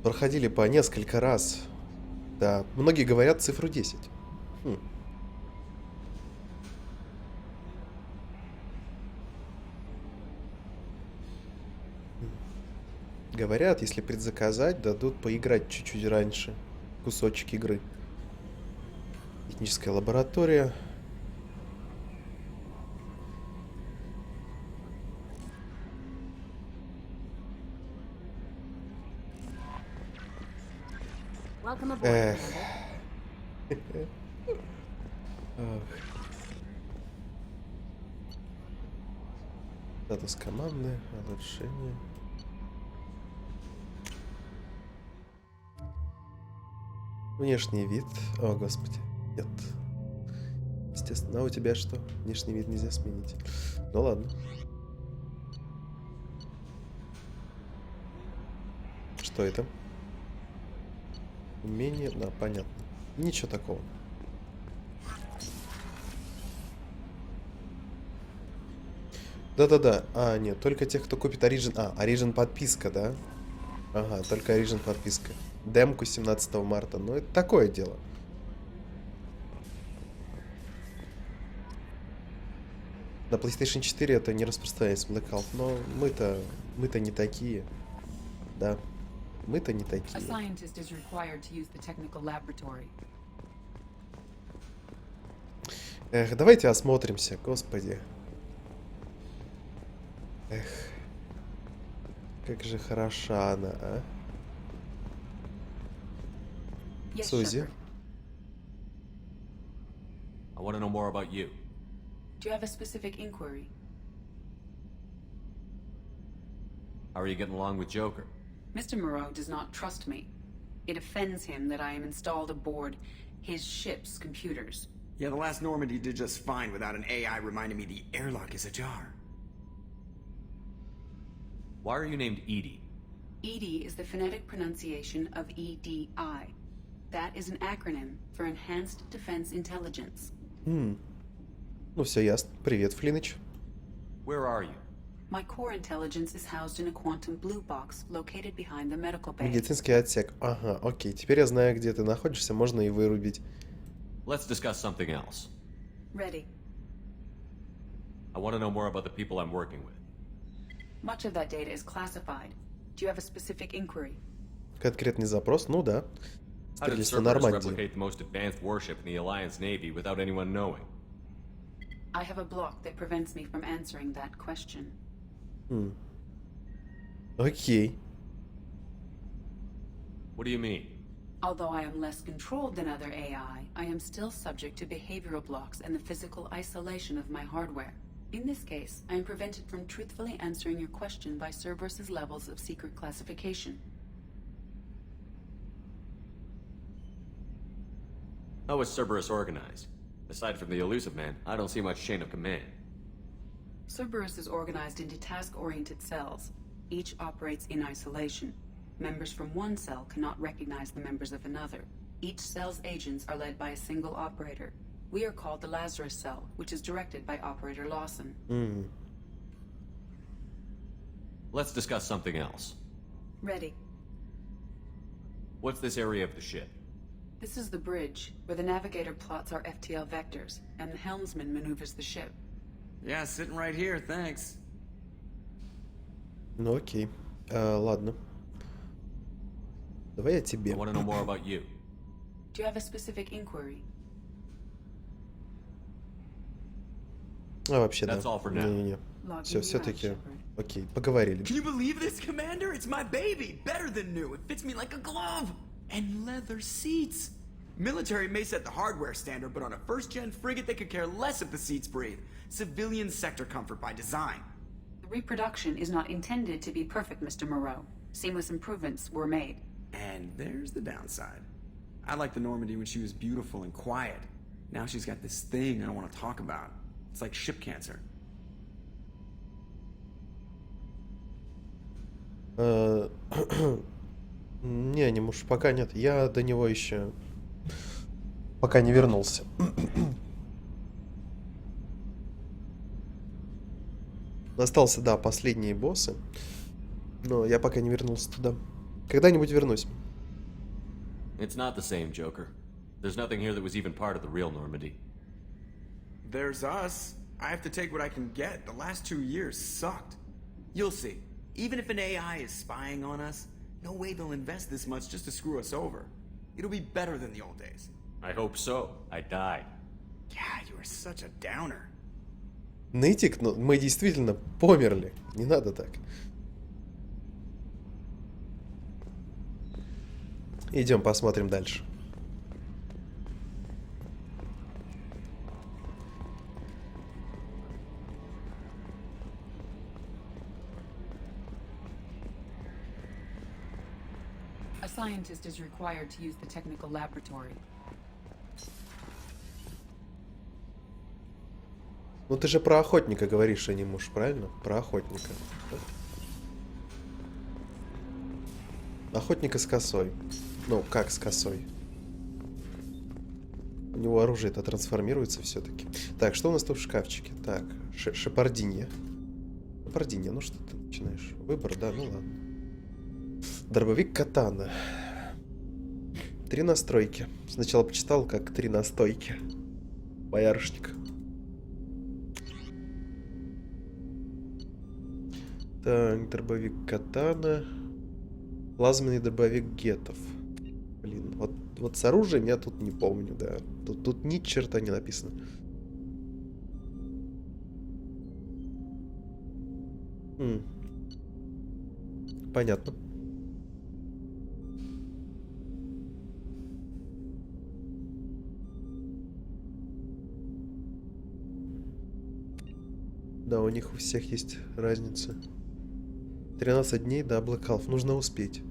Проходили по несколько раз. Да, многие говорят цифру 10. Говорят, если предзаказать, дадут поиграть чуть-чуть раньше. Кусочек игры. Техническая лаборатория. Эх. Статус команды, улучшение. Внешний вид. О, господи. Нет. Естественно. А у тебя что? Внешний вид нельзя сменить. Ну ладно. Что это? Умение, да, понятно. Ничего такого. Да-да-да. А, нет, только тех, кто купит Origin. А, Origin подписка, да? Ага, только Origin подписка. Демку 17 марта. Ну, это такое дело. На PlayStation 4 это не распространяется Blackout, но мы-то не такие. Да. Мы-то не такие. Эх, давайте осмотримся, господи. Эх. Как же хороша она, а? Сузи. I want to know more about you. Do you have a specific inquiry? How are you getting along with Joker? Mr. Moreau does not trust me. It offends him that I am installed aboard his ship's computers. Yeah, the last Normandy did just fine without an AI reminding me the airlock is ajar. Why are you named Edie? EDI is the phonetic pronunciation of EDI. That is an acronym for Enhanced Defense Intelligence. Ну все ясно. Привет, Флиныч. Where are you? My core intelligence is housed in a quantum blue box located behind the medical bay. Медицинский отсек. Ага, окей. Теперь я знаю, где ты находишься, можно и вырубить. Let's discuss something else. Ready. I want to know more about the people I'm working with. Much of that data is classified. Do you have a specific inquiry? Конкретный запрос? Ну да. How did Строительство Cerberus Нормандии. replicate the most advanced warship in the Alliance Navy without anyone knowing? I have a block that prevents me from answering that question. Окей. What do you mean? Although I am less controlled than other AI, I am still subject to behavioral blocks and the physical isolation of my hardware. In this case, I am prevented from truthfully answering your question by Cerberus's levels of secret classification. How is Cerberus organized? Aside from the elusive man, I don't see much chain of command. Cerberus is organized into task-oriented cells. Each operates in isolation. Members from one cell cannot recognize the members of another. Each cell's agents are led by a single operator. We are called the Lazarus cell, which is directed by Operator Lawson. Let's discuss something else. Ready. What's this area of the ship? This is the bridge, where the navigator plots our FTL vectors, and the helmsman maneuvers the ship. Yeah, sitting right here, thanks. Ну окей. Ладно. Давай я тебе. I want to know more about you. Do you have a specific inquiry? А вообще, да. That's all for now. Не-не-не. Все, все-таки. Окей, поговорили. Can you believe this, Commander? It's my baby. Better than new. It fits me like a glove. And leather seats. Military may set the hardware standard, but on a first-gen frigate, they could care less if the seats breathe. Civilian sector comfort by design. The reproduction is not intended to be perfect, Mr. Moreau. Seamless improvements were made. And there's the downside. I liked the Normandy when she was beautiful and quiet. Now she's got this thing I don't want to talk about. It's like ship cancer. Не, муж, пока нет. Я до него еще пока не вернулся. Остался, да, последние боссы. Но я пока не вернулся туда. Когда-нибудь вернусь. It's not the same, Joker. There's nothing here that was even part of the real Normandy. There's us. I have to take what I can get. The last 2 years sucked. You'll see. Even if an AI is spying on us, no way they'll invest this much just to screw us over. It'll be better than the old days. I hope so. I died. Yeah, you are such a downer. Нытик, но мы действительно померли. Не надо так. Идем посмотрим дальше. A scientist is required to use the technical laboratory. Ну ты же про охотника говоришь, а не муж, правильно? Про охотника. Охотника с косой. Ну, как с косой? У него оружие-то трансформируется все-таки. Так, что у нас тут в шкафчике? Так, шепардинья. Шепардинья, ну что ты начинаешь? Выбор, да, ну ладно. Дробовик катана. 3 настройки. Сначала почитал, как 3 настойки. Боярышник. Так, дробовик катана. Плазменный дробовик гетов. Блин, вот с оружием я тут не помню, да. Тут ни черта не написано. Понятно. Да, у них у всех есть разница. 13 дней до Black Half. Нужно успеть.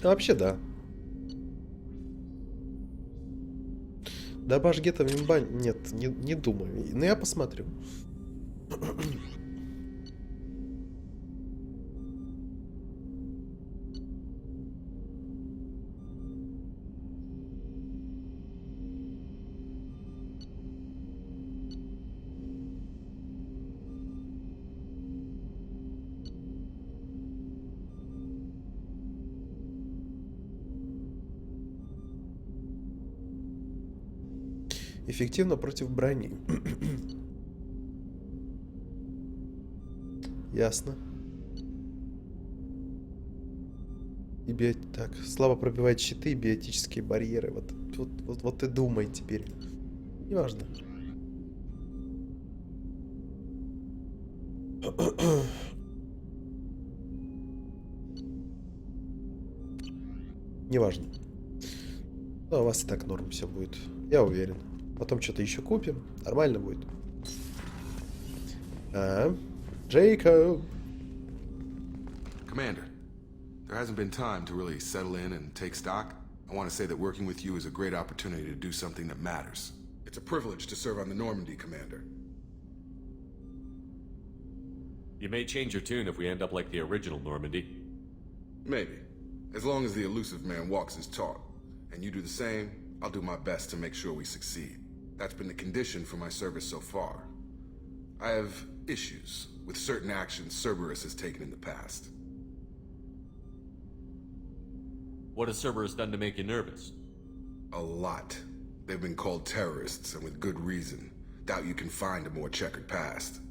Вообще, да. Да, башгета в имба... Нет, не думаю. Но я посмотрю. Эффективно против брони. Ясно. И так, слабо пробивает щиты и биотические барьеры. Вот и думай теперь. Неважно. Неважно. Ну, у вас и так норм все будет. Я уверен. Потом что-то еще купим. Нормально будет. Джейкоб. Commander, there hasn't been time to really settle in and take stock. I want to say that working with you is a great opportunity to do something that matters. It's a privilege to serve on the Normandy, Commander. You may change your tune if we end up like the original Normandy. Maybe. As long as the elusive man walks his talk. And you do the same, I'll do my best to make sure we succeed. That's been the condition for my service so far. I have issues with certain actions Cerberus has taken in the past. What has Cerberus done to make you nervous? A lot. They've been called terrorists, and with good reason. Doubt you can find a more checkered past.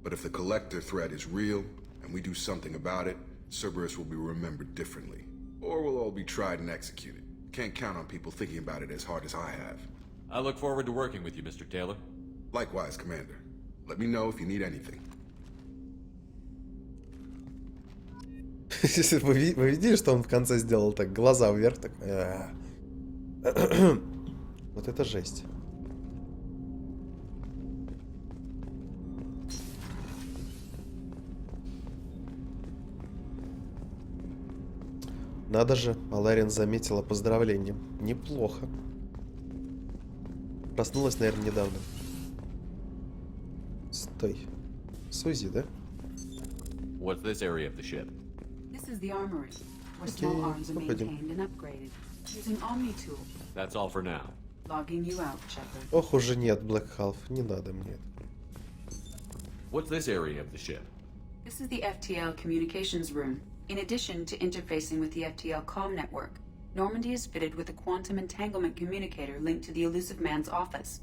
But if the Collector threat is real, and we do something about it, Cerberus will be remembered differently. Or we'll all be tried and executed. Can't count on people thinking about it as hard as I have. I look forward to working with you, Mr. Taylor. Likewise, Commander. Let me know if you need anything. Вы видели, что он в конце сделал так? Глаза вверх, так. Вот это жесть. Надо же, Аларин заметила поздравление. Неплохо. Проснулась, наверное, недавно. Стой. Сузи, да? What's this area of the ship? This is the armory, where small arms are maintained and upgraded using Omni Tool. That's all for now. Logging you out, Shepard. Ох, уже нет, Black Half. Не надо мне. What's this area of the ship? This is the FTL communications room. In addition to interfacing with the FTL comm network, Normandy is fitted with a quantum entanglement communicator linked to the Elusive Man's office.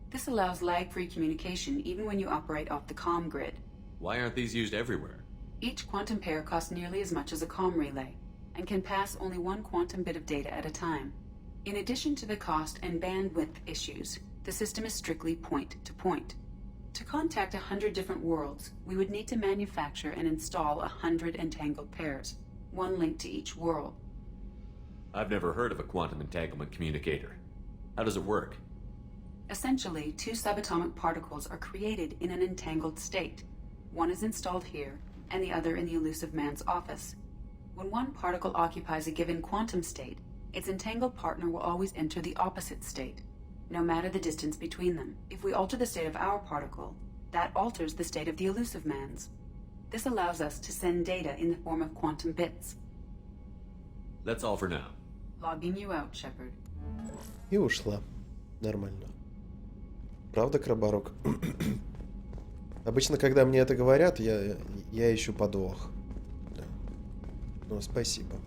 This allows lag-free communication even when you operate off the comm grid. Why aren't these used everywhere? Each quantum pair costs nearly as much as a comm relay, and can pass only one quantum bit of data at a time. In addition to the cost and bandwidth issues, the system is strictly point-to-point. To contact 100 different worlds, we would need to manufacture and install 100 entangled pairs, one linked to each world. I've never heard of a quantum entanglement communicator. How does it work? Essentially, two subatomic particles are created in an entangled state. One is installed here, and the other in the Elusive Man's office. When one particle occupies a given quantum state, its entangled partner will always enter the opposite state, no matter the distance between them. If we alter the state of our particle, that alters the state of the Elusive Man's. This allows us to send data in the form of quantum bits. That's all for now. Logging you out, Shepard. И ушла. Нормально. Правда, Крабарок? Обычно, когда мне это говорят, я ищу подвох. Да. Ну, спасибо.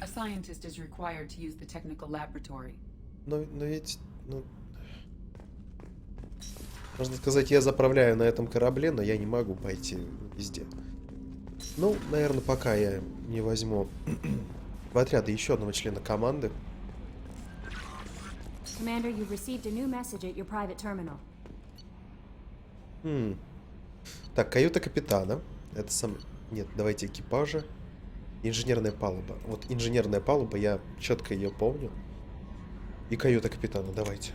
A scientist is required to use the technical laboratory. Но ведь, можно сказать, я заправляю на этом корабле, но я не могу пойти везде. Ну, наверное, пока я не возьму в отряды еще одного члена команды. Commander, you've received a new message at your private terminal. Так, каюта капитана. Это сам... Нет, давайте экипажа. Инженерная палуба. Вот инженерная палуба, я четко ее помню. И каюта капитана, давайте.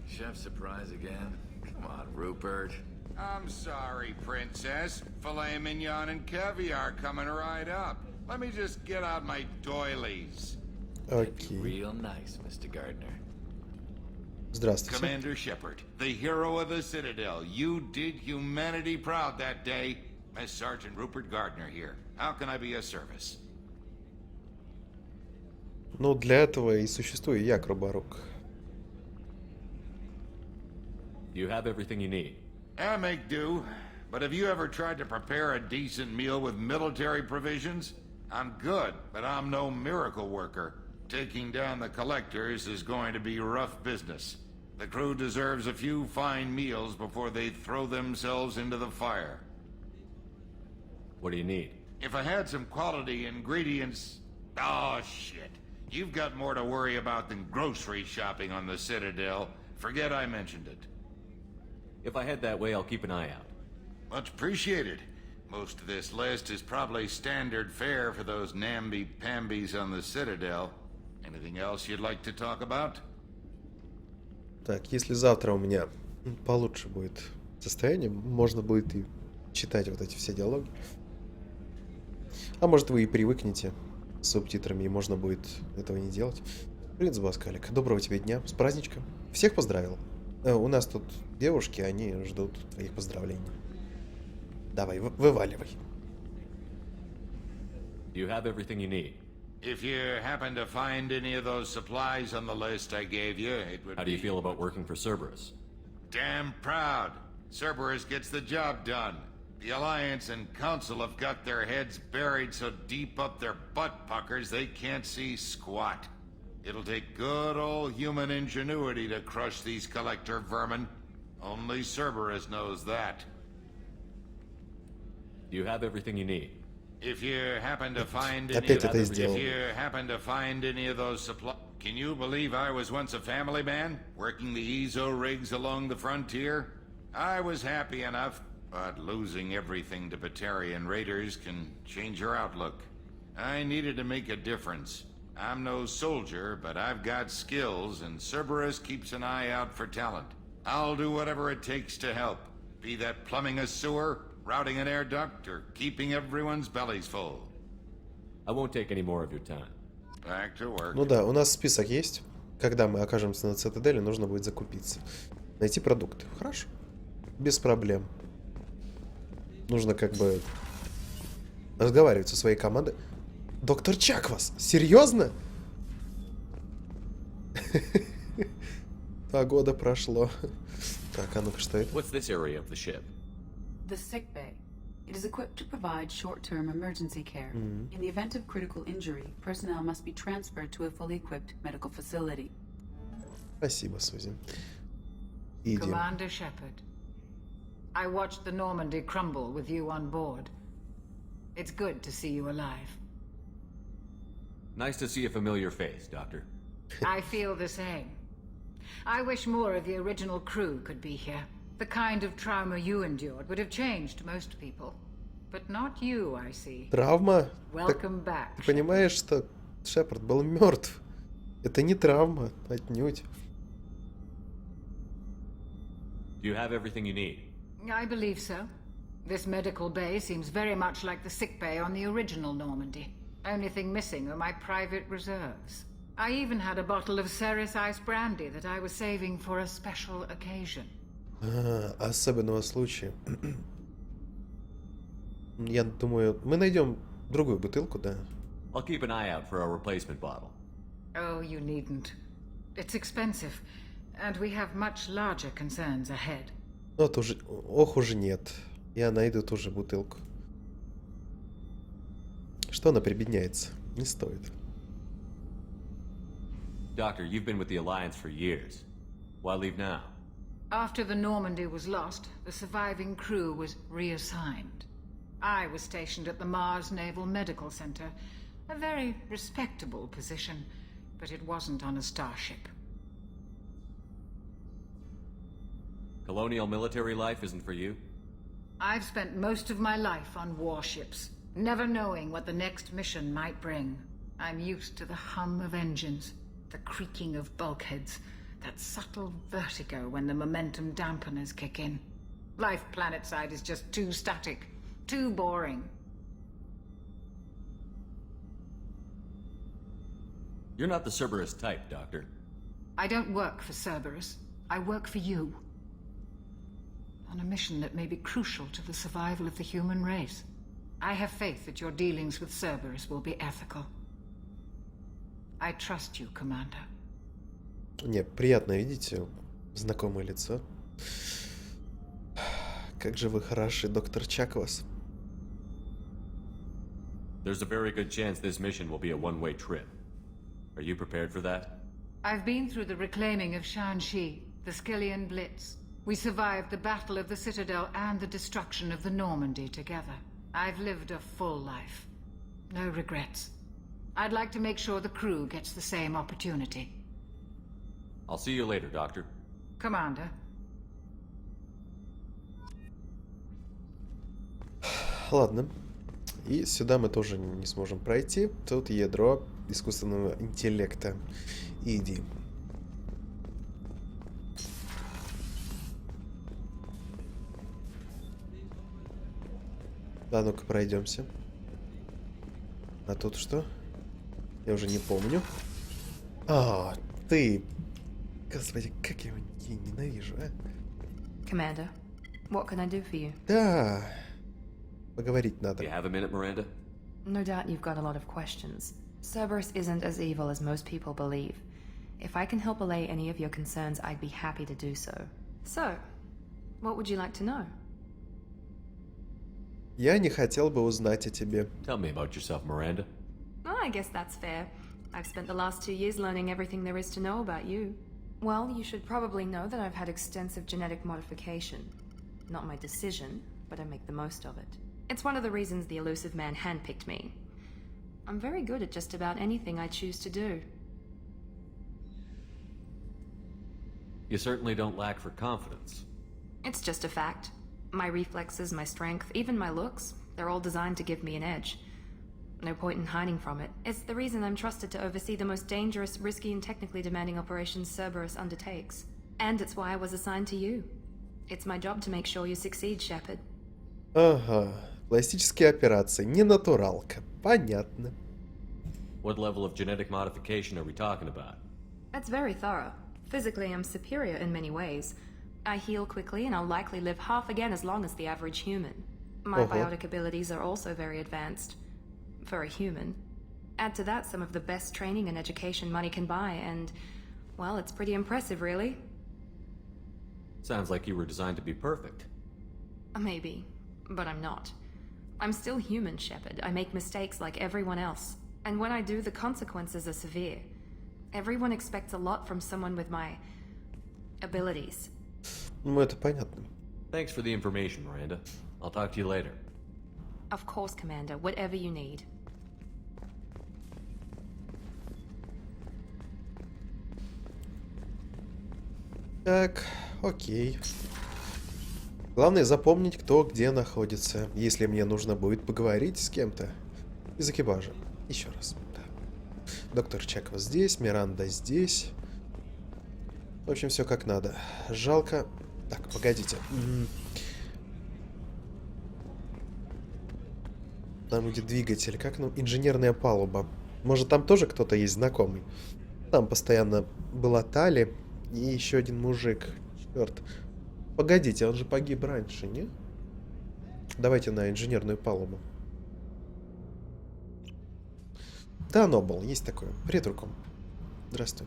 Chef surprise again? Come on, Rupert. I'm sorry, Princess. Filet mignon and caviar coming right up. Let me just get out my doilies. Окей. Real nice, Mr. Gardner. Здравствуйте. Commander Shepard, the hero of the Citadel. You did humanity proud that day. Miss Sergeant Rupert Gardner here. How can I be of service? Ну, для этого и существую я, Крабарок. You have everything you need. I make do. But have you ever tried to prepare a decent meal with military provisions? I'm good, but I'm no miracle worker. Taking down the collectors is going to be rough business. The crew deserves a few fine meals before they throw themselves into the fire. What do you need? If I had some quality ingredients... Oh, shit. You've got more to worry about than grocery shopping on the Citadel. Forget I mentioned it. If I head that way, I'll keep an eye out. Much appreciated. Most of this list is probably standard fare for those namby-pambies on the Citadel. Anything else you'd like to talk about? Так, если завтра у меня получше будет состояние, можно будет и читать вот эти все диалоги. А может, вы и привыкнете с субтитрами, и можно будет этого не делать. Принц Баскалик, доброго тебе дня, с праздничком. Всех поздравил. У нас тут девушки, они ждут твоих поздравлений. Давай, вываливай. You have everything you need. If you happen to find any of those supplies on the list I gave you, it would How do you feel about working for Cerberus? damn proud. Cerberus gets the job done. The Alliance and Council have got their heads buried so deep up their butt puckers they can't see squat. It'll take good old human ingenuity to crush these collector vermin. Only Cerberus knows that. You have everything you need. If you happen to find Опять это сделал. any of those supplies... Can you believe I was once a family man, working the EZO rigs along the frontier? I was happy enough, but losing everything to Batarian raiders can change your outlook. I needed to make a difference. I'm no soldier, but I've got skills, and Cerberus keeps an eye out for talent. I'll do whatever it takes to help, be that plumbing a sewer, routing an air duct, or keeping everyone's bellies full. I won't take any more of your time. Back to work. Ну да, у нас список есть. Когда мы окажемся на цитадели, нужно будет закупиться. Найти продукты. Хорошо. Без проблем. Нужно как бы разговаривать со своей командой. Доктор Чаквас, серьезно? 2 года прошло. Так, а ну-ка, что это? What's this area of the ship? The sick bay. It is equipped to provide short-term emergency care. In the event of critical injury, personnel must be transferred to a fully equipped medical facility. Спасибо, Сузи. Идем. Commander Shepard, I watched the Normandy crumble with you on board. It's good to see you alive. Nice to see a familiar face, Doctor. I feel the same. I wish more of the original crew could be here. The kind of trauma you endured would have changed most people. But not you, I see. Травма? Welcome back. Ты понимаешь, что Шепард был мертв? Это не травма, отнюдь. Do you have everything you need? I believe so. This medical bay seems very much like the sick bay on the original Normandy. Only thing missing are my private reserves. I even had a bottle of Ceres Ice Brandy that I was saving for a special occasion. Особенного случая. Я думаю, мы найдем другую бутылку, да? I'll keep an eye out for a replacement bottle. Oh, you needn't. It's expensive, and we have much larger concerns ahead. Вот уже, ох уж нет. Я найду ту же бутылку. Что она прибедняется? Не стоит. Doctor, you've been with the Alliance for years. Why leave now? After the Normandy was lost, the surviving crew was reassigned. I was stationed at the Mars Naval Medical Center, a very respectable position, but it wasn't on a starship. Colonial military life isn't for you? I've spent most of my life on warships, never knowing what the next mission might bring. I'm used to the hum of engines, the creaking of bulkheads, that subtle vertigo when the momentum dampeners kick in. Life planetside is just too static, too boring. You're not the Cerberus type, Doctor. I don't work for Cerberus. I work for you. On a mission that may be crucial to the survival of the human race. I have faith that your dealings with Cerberus will be ethical. I trust you, Commander. Не, приятно видеть знакомое лицо. Как же вы хороши, доктор Чаквас. There's a very good chance this mission will be a one-way trip. Are you prepared for that? I've been through the reclaiming of Shanxi, the Skillian Blitz. We survived the Battle of the Citadel and the destruction of the Normandy together. I've lived a full life. No regrets. I'd like to make sure the crew gets the same opportunity. I'll see you later, Doctor. Commander. Ладно. И сюда мы тоже не сможем пройти. Тут ядро искусственного интеллекта. Иди. Да, ну-ка пройдемся. А тут что? Я уже не помню. А, ты... Господи, как я его ненавижу, а? Commander, what can I do for you? Да. Поговорить надо. Do you have a minute, Miranda? No doubt you've got a lot of questions. Cerberus isn't as evil as most people believe. If I can help allay any of your concerns, I'd be happy to do so. So, what would you like to know? Я не хотел бы узнать о тебе. Tell me about yourself, Miranda. Oh, I guess that's fair. I've spent the last 2 years learning everything there is to know about you. Well, you should probably know that I've had extensive genetic modification. Not my decision, but I make the most of it. It's one of the reasons the elusive man handpicked me. I'm very good at just about anything I choose to do. You certainly don't lack for confidence. It's just a fact. My reflexes, my strength, even my looks, they're all designed to give me an edge. No point in hiding from it. It's the reason I'm trusted to oversee the most dangerous, risky, and technically demanding operations Cerberus undertakes. And it's why I was assigned to you. It's my job to make sure you succeed, Shepard. Ага, классические операции, не натуралка. Понятно. What level of genetic modification are we talking about? That's very thorough. Physically, I'm superior in many ways. I heal quickly, and I'll likely live half again as long as the average human. My biotic abilities are also very advanced. For a human. Add to that some of the best training and education money can buy, and, well, it's pretty impressive, really. Sounds like you were designed to be perfect. Maybe, but I'm not. I'm still human, Shepard. I make mistakes like everyone else. And when I do, the consequences are severe. Everyone expects a lot from someone with my abilities. Ну, это понятно. Thanks for the information, Miranda. I'll talk to you later. Of course, Commander. Whatever you need. Так, окей. Главное запомнить, кто где находится, если мне нужно будет поговорить с кем-то из экипажа. Еще раз. Да. Доктор Чекова здесь, Миранда здесь. В общем, все как надо. Жалко. Так, погодите. Там где двигатель, как ну, инженерная палуба. Может, там тоже кто-то есть знакомый? Там постоянно была Тали и еще один мужик. Черт. Погодите, он же погиб раньше, не? Давайте на инженерную палубу. Да, Нобл, есть такое. Привет, Руком. Здравствуй.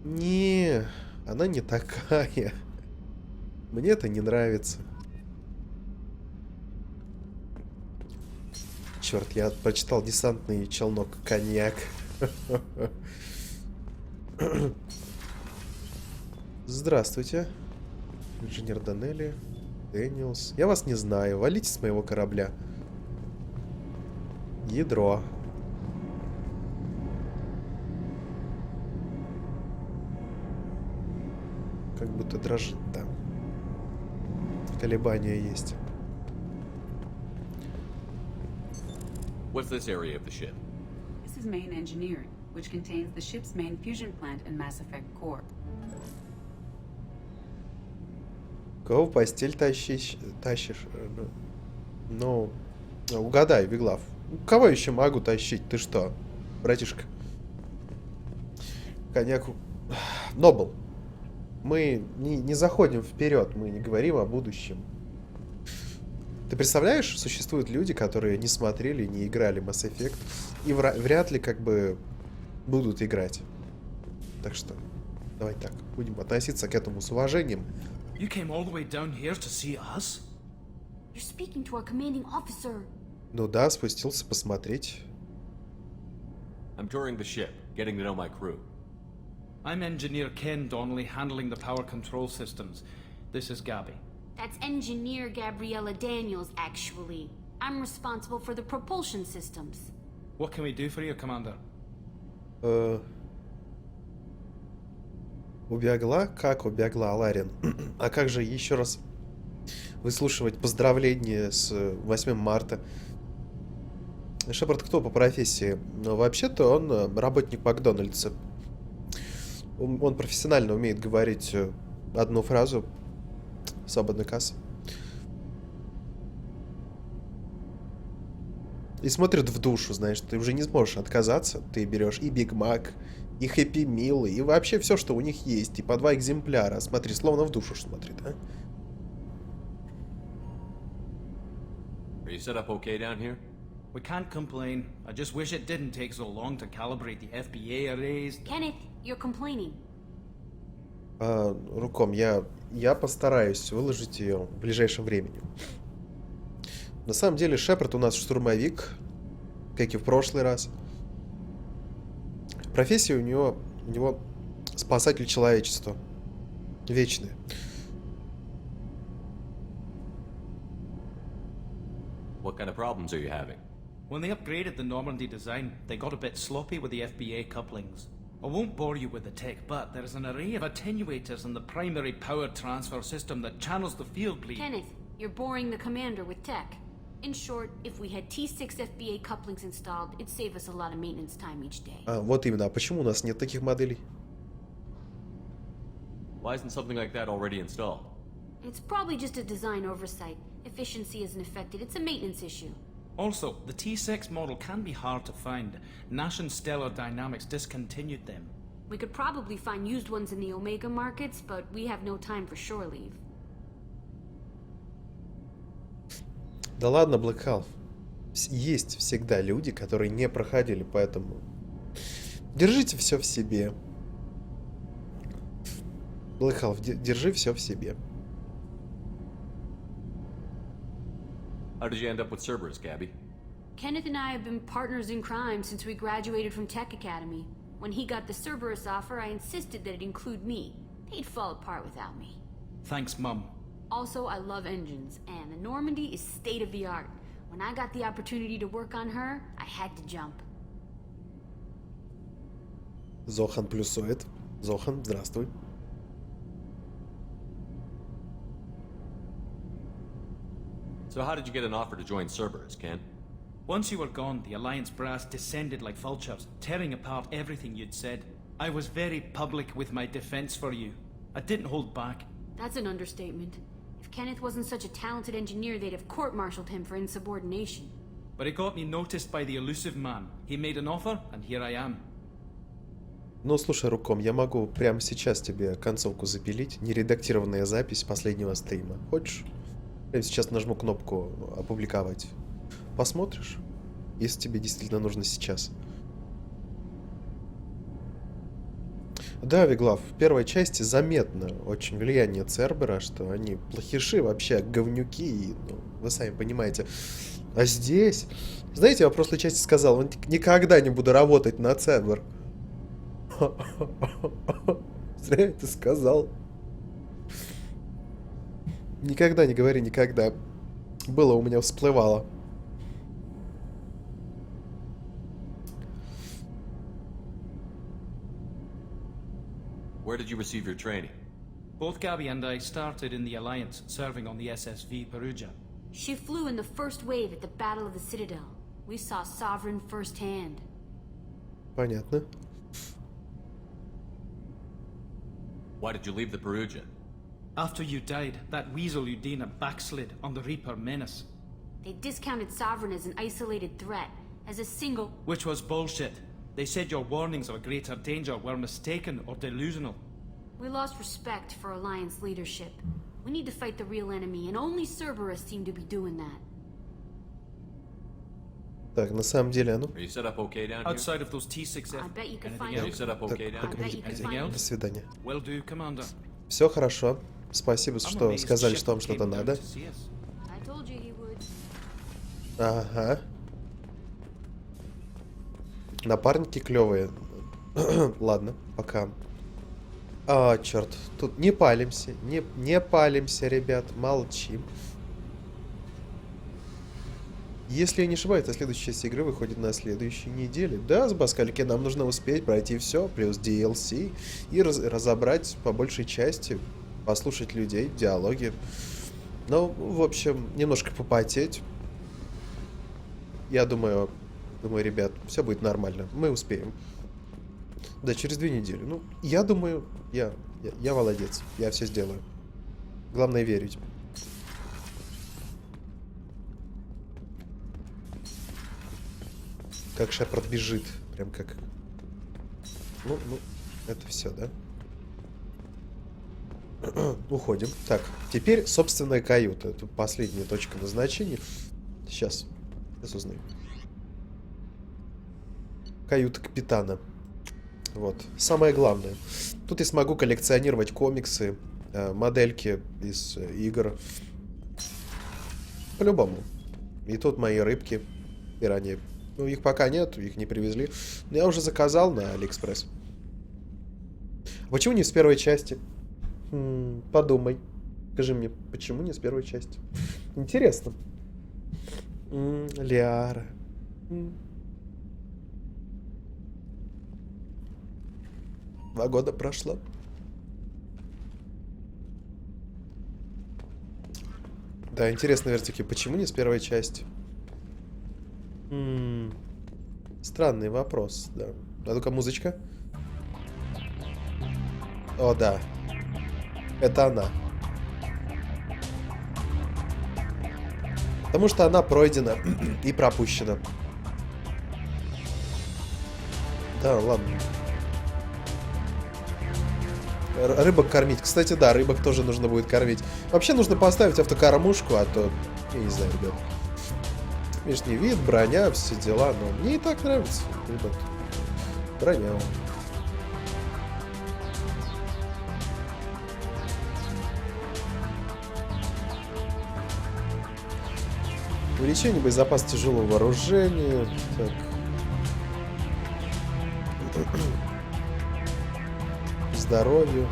Не, она не такая. Мне это не нравится. Черт, я прочитал десантный челнок коньяк. Здравствуйте. Инженер Данелли. Дэниелс. Я вас не знаю. Валите с моего корабля. Ядро. Как будто дрожит там. Колебания есть. What's this area of the ship? This is main engineering, which contains the ship's main fusion plant and Mass Effect core. Кого в постель тащишь? Ну, угадай, Виглав. Кого еще могу тащить? Ты что, братишка? Коньяк... Нобл. Мы не заходим вперед, мы не говорим о будущем. Ты представляешь, существуют люди, которые не смотрели, не играли Mass Effect, и вряд ли как бы будут играть. Так что, давай так, будем относиться к этому с уважением. You came all the way down here to see us? You're speaking to our commanding officer. Ну да, спустился посмотреть. I'm touring the ship, getting to know my crew. I'm Engineer Ken Donnelly, handling the power control systems. This is Gabby. That's Engineer Gabriella Daniels, actually. I'm responsible for the propulsion systems. What can we do for you, Commander? Убегла? Как убегла, Ларин? А как же еще раз выслушивать поздравления с 8 марта? Шепард кто по профессии? Ну, вообще-то он работник Макдональдса. Он профессионально умеет говорить одну фразу. Свободная касса. И смотрит в душу, знаешь, ты уже не сможешь отказаться. Ты берешь и Биг Мак, и Хэппи Мил, и вообще все, что у них есть. И по 2 экземпляра. Смотри, словно в душу смотрит, а? Are you set up okay down here? We can't complain. I just wish it didn't take so long to calibrate the FBA arrays. Kenneth, you're complaining. Руком, я постараюсь выложить ее в ближайшем времени. На самом деле, Шепард у нас штурмовик, как и в прошлый раз. Профессия у него спасатель человечества. Вечная. What kind of problems are you having? When they upgraded the Normandy design, they got a bit sloppy with the FBA couplings. I won't bore you with the tech, but there is an array of attenuators in the primary power transfer system that channels the field bleed. Kenneth, you're boring the commander with tech. In short, if we had T6 FBA couplings installed, it'd save us a lot of maintenance time each day. Вот именно. А почему у нас нет таких моделей? Why isn't something like that already installed? It's probably just a design oversight. Efficiency isn't affected. It's a maintenance issue. Also, the T6 model can be hard to find. Nash and Stellar Dynamics discontinued them. We could probably find used ones in the Omega markets, but we have no time for shore leave. Да ладно, Black Half. Есть всегда люди, которые не проходили, поэтому держите все в себе. Black Half, держи все в себе. How did you end up with Cerberus, Gabby? Kenneth and I have been partners in crime since we graduated from Tech Academy. When he got the Cerberus offer, I insisted that it include me. They'd fall apart without me. Thanks, Mum. Also, I love engines, and the Normandy is state-of-the-art. When I got the opportunity to work on her, I had to jump. Зохан плюсует. Зохан, здравствуй. So how did you get an offer to join Cerberus, Ken? Once you were gone, the Alliance brass descended like vultures, tearing apart everything you'd said. I was very public with my defense for you. I didn't hold back. That's an understatement. If Kenneth wasn't such a talented engineer, they'd have court-martialed him for insubordination. But it got me noticed by the elusive man. He made an offer, and here I am. Ну, слушай, Руком, я могу прямо сейчас тебе концовку запилить. Нередактированная запись последнего стрима. Хочешь? Прямо сейчас нажму кнопку «Опубликовать». Посмотришь, если тебе действительно нужно сейчас. Да, Виглав, в первой части заметно очень влияние Цербера, что они плохиши, вообще говнюки, и, ну, вы сами понимаете. А здесь... Знаете, я в прошлой части сказал, никогда не буду работать на Цербер. Зря это сказал. Никогда не говори никогда. Было у меня всплывало. Where did you receive your training? Both Gabby and I started in the Alliance, serving on the SSV Perugia. She flew in the first wave at the Battle of the Citadel. We saw Sovereign firsthand. Понятно. Why did you leave the Perugia? After you died, that weasel Udina backslid on the Reaper menace. They discounted Sovereign as an isolated threat, as a single... Which was bullshit. They said your warnings of a greater danger were mistaken or delusional. We lost respect for Alliance leadership. We need to fight the real enemy, and only Cerberus seem to be doing that. Так, на самом деле, а ну... Are you set up okay down here? Outside of those T6F. I bet you could Anything find... Are you set up okay down here? Anything else? До свидания. Will do, Commander. Все хорошо. Спасибо, I'm что amazed сказали, Shepard что вам что-то came down надо. to see us. I told you he would. Ага. Напарники клевые. Ладно, пока. А, черт. Тут не палимся. Не палимся, ребят. Молчим. Если я не ошибаюсь, то следующая часть игры выходит на следующей неделе. Да, с Баскальки нам нужно успеть пройти все, плюс DLC, и разобрать по большей части, послушать людей, диалоги. Ну, в общем, немножко попотеть. Я думаю, ребят, все будет нормально. Мы успеем. Да, через 2 недели. Ну, я думаю, я молодец. Я все сделаю. Главное верить. Как Шепард бежит. Прям как... Ну, это все, да? Уходим. Так, теперь собственная каюта. Это последняя точка назначения. Сейчас узнаем. Каюта капитана. Вот. Самое главное. Тут я смогу коллекционировать комиксы, модельки из игр. По-любому. И тут мои рыбки. Пираньи. Ну, их пока нет, их не привезли. Но я уже заказал на Алиэкспресс. Почему не с первой части? Подумай. Скажи мне, почему не с первой части? Интересно. Лиара. 2 года прошло. Да, интересно, вертики, почему не с первой части? Странный вопрос, да. А ну-ка, музычка. О, да. Это она. Потому что она пройдена и пропущена. Да, ладно. Рыбок кормить. Кстати, да, рыбок тоже нужно будет кормить. Вообще нужно поставить автокормушку, а то... Я не знаю, ребят. Внешний вид, броня, все дела. Но мне и так нравится, ребят. Броня. Увеличение боезапаса тяжелого вооружения. Так. Здоровью.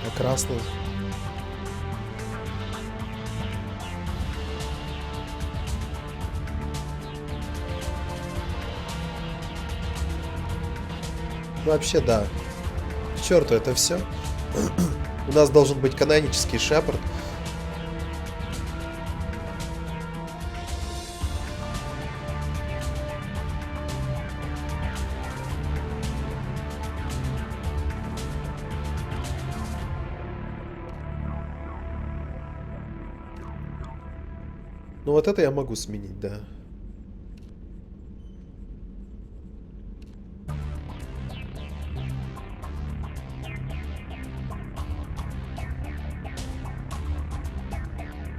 А красный? Вообще, да. К черту это все. У нас должен быть канонический Шепард. Ну вот это я могу сменить, да.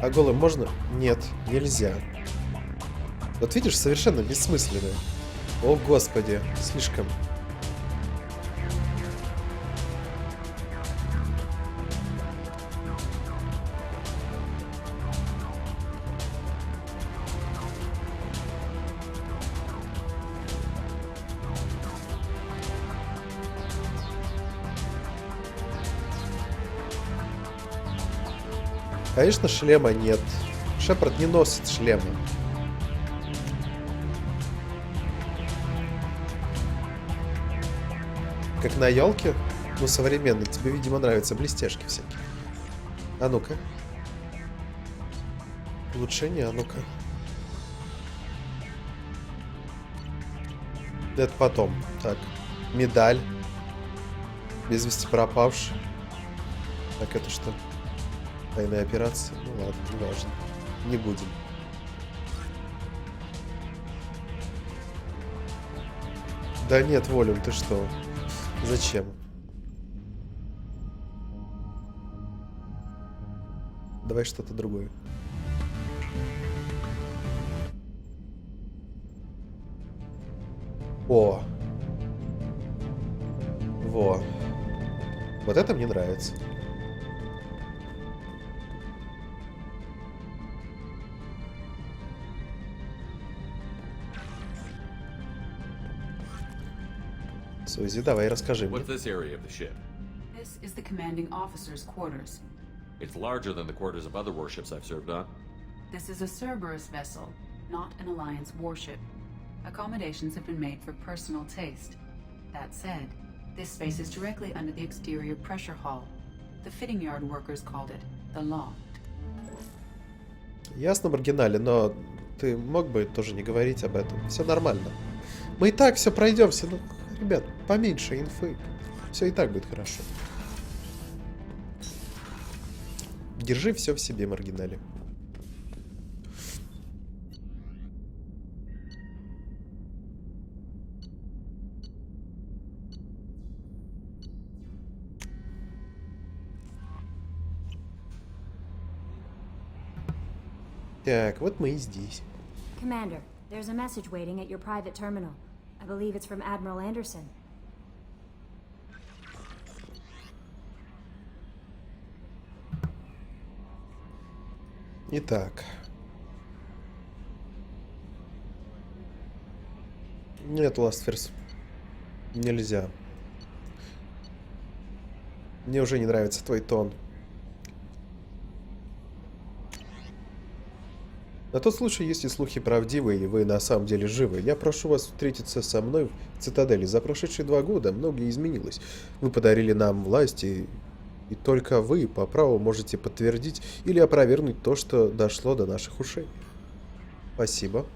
А голым можно? Нет, нельзя. Вот видишь, совершенно бессмысленно. О, господи, слишком. Конечно, шлема нет. Шепард не носит шлема. Как на елке? Ну, современный. Тебе, видимо, нравятся блестяшки всякие. А ну-ка. Улучшение, а ну-ка. Это потом. Так. Медаль. Без вести пропавший. Так, это что? Тайная операция? Ну ладно, не важно. Не будем. Да нет, Волюм, ты что? Зачем? Давай что-то другое. О! Во. Вот это мне нравится. Сузи, давай, расскажи мне. What's this area of the ship? This is the commanding officer's quarters. It's larger than the quarters of other warships I've served on. This is a Cerberus vessel, not an Alliance warship. Accommodations have been made for personal taste. That said, this space is directly under the exterior pressure hull. The fitting yard workers called it the loft. Ясно, маргинале, но ты мог бы тоже не говорить об этом. Все нормально. Мы и так все пройдемся. Ну, ребят, поменьше инфы. Все и так будет хорошо. Держи все в себе, маргинале. Так, вот мы и здесь. Commander, there's a message waiting at your private terminal. I believe it's from Admiral Anderson. Итак. Нет, Ластферс. Нельзя. Мне уже не нравится твой тон. На тот случай, если слухи правдивые и вы на самом деле живы, я прошу вас встретиться со мной в цитадели. За прошедшие 2 года многое изменилось. Вы подарили нам власть, и только вы по праву можете подтвердить или опровергнуть то, что дошло до наших ушей. Спасибо.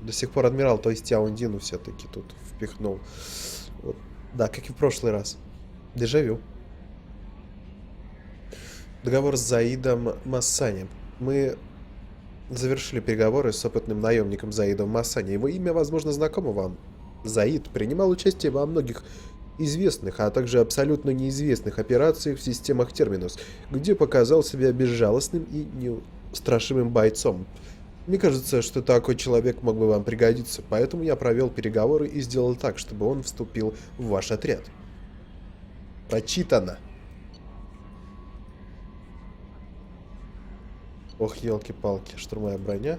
До сих пор адмирал, то есть Тяундину все-таки тут впихнул. Вот. Да, как и в прошлый раз. Дежавю. Договор с Заидом Массани. Мы завершили переговоры с опытным наемником Заидом Массани. Его имя, возможно, знакомо вам. Заид принимал участие во многих известных, а также абсолютно неизвестных операциях в системах Терминус, где показал себя безжалостным и неустрашимым бойцом. Мне кажется, что такой человек мог бы вам пригодиться, поэтому я провел переговоры и сделал так, чтобы он вступил в ваш отряд. Прочитано. Ох, елки-палки, штурмовая броня.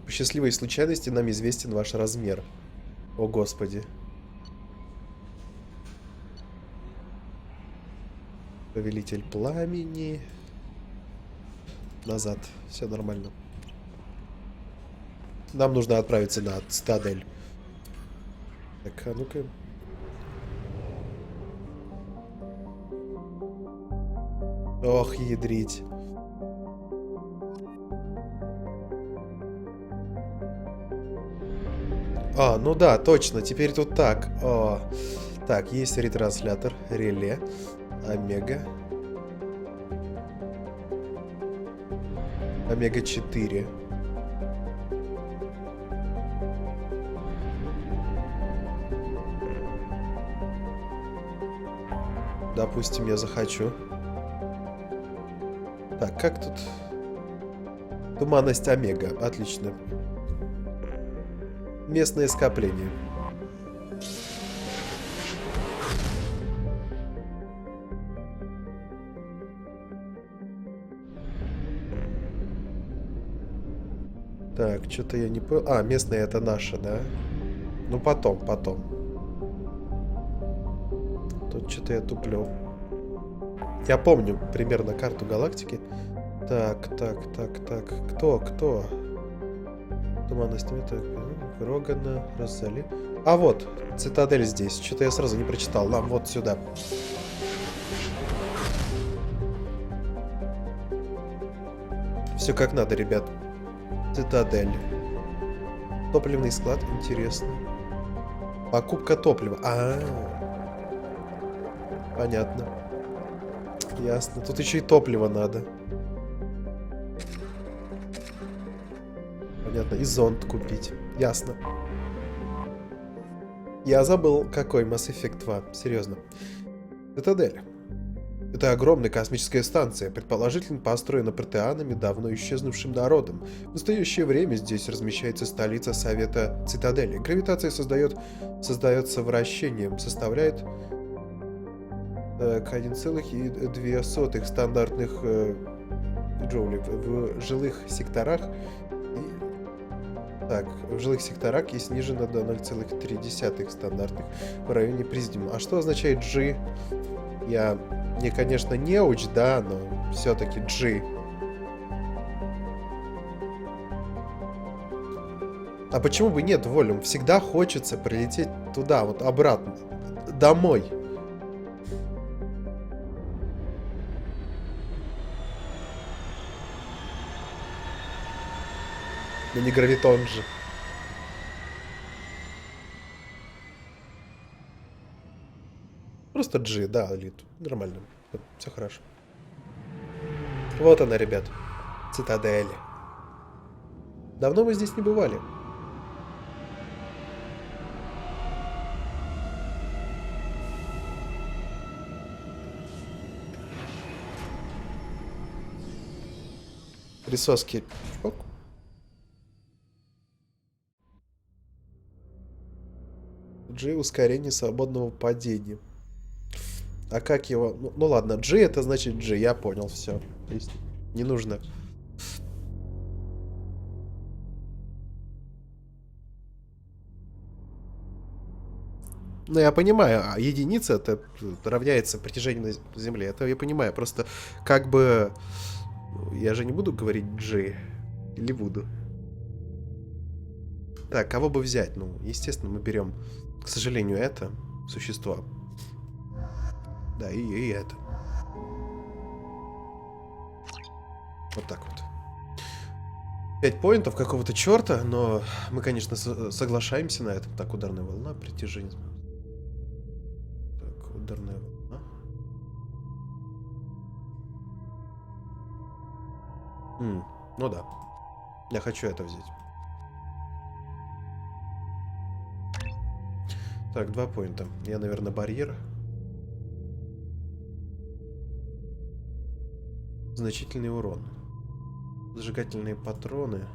По счастливой случайности нам известен ваш размер. О, Господи. Повелитель пламени. Назад. Все нормально. Нам нужно отправиться на цитадель. Так, а ну-ка. Ох, ядрить. А, ну да, точно. Теперь тут так. О. Так, есть ретранслятор, реле, омега. Омега-4. Допустим, я захочу. Так, как тут? Туманность омега. Отлично. Местное скопление. Так, что-то я не понял. А, местное это наше, да? Ну, потом. Тут что-то я туплю. Я помню примерно карту галактики. Так. Кто? Туманность, так. Рогана, Розали. А вот, цитадель здесь. Что-то я сразу не прочитал. Нам вот сюда. Все как надо, ребят. Цитадель. Топливный склад, интересно. Покупка топлива. Понятно. Ясно. Тут еще и топливо надо. Понятно. И зонд купить. Ясно. Я забыл, какой Mass Effect 2. Серьезно. Цитадель. Это огромная космическая станция, предположительно построена протеанами, давно исчезнувшим народом. В настоящее время здесь размещается столица Совета Цитадели. Гравитация создается вращением, составляет 1,2 стандартных джоулей. В жилых секторах и снижено до 0,3 стандартных в районе Президиума. А что означает G? Мне, конечно, неуч, да, но все-таки G. А почему бы нет, Волюм? Всегда хочется прилететь туда, вот обратно. Домой. Но не гравитон же. Просто G, да, Лид. Нормально. Все хорошо. Вот она, ребят. Цитадель. Давно мы здесь не бывали. Присоски. Чпок. G ускорение свободного падения. А как его... Ну ладно, G это значит G, я понял, все. То есть не нужно... Ну, я понимаю, а единица это равняется притяжению на Земле. Это я понимаю. Просто как бы... Я же не буду говорить G. Или буду? Так, кого бы взять? Ну, естественно, мы берем, к сожалению, это существо. Да, и это. Вот так вот. 5 поинтов какого-то черта, но мы, конечно, соглашаемся на это. Так, ударная волна, притяжение. Так, ударная волна. Ну да. Я хочу это взять. Так, 2 поинта. Я, наверное, барьер. Значительный урон. Зажигательные патроны.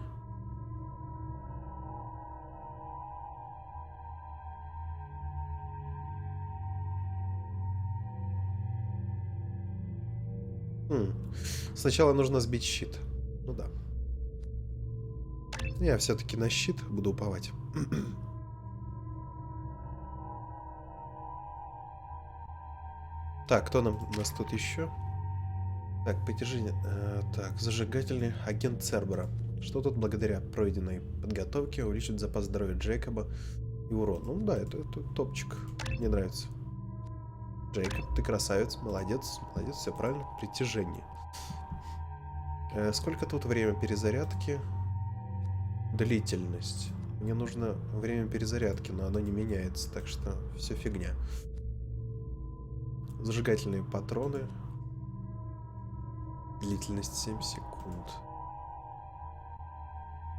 Сначала нужно сбить щит. Ну да. Я все-таки на щит буду уповать. Так, кто у нас тут еще? Так, притяжение. Так, зажигательный агент Цербера. Что тут благодаря пройденной подготовке увеличит запас здоровья Джейкоба и урон? Ну да, это топчик. Мне нравится. Джейкоб, ты красавец, молодец, молодец, все правильно. Притяжение. Сколько тут время перезарядки? Длительность. Мне нужно время перезарядки, но оно не меняется, так что все фигня. Зажигательные патроны. Длительность 7 секунд.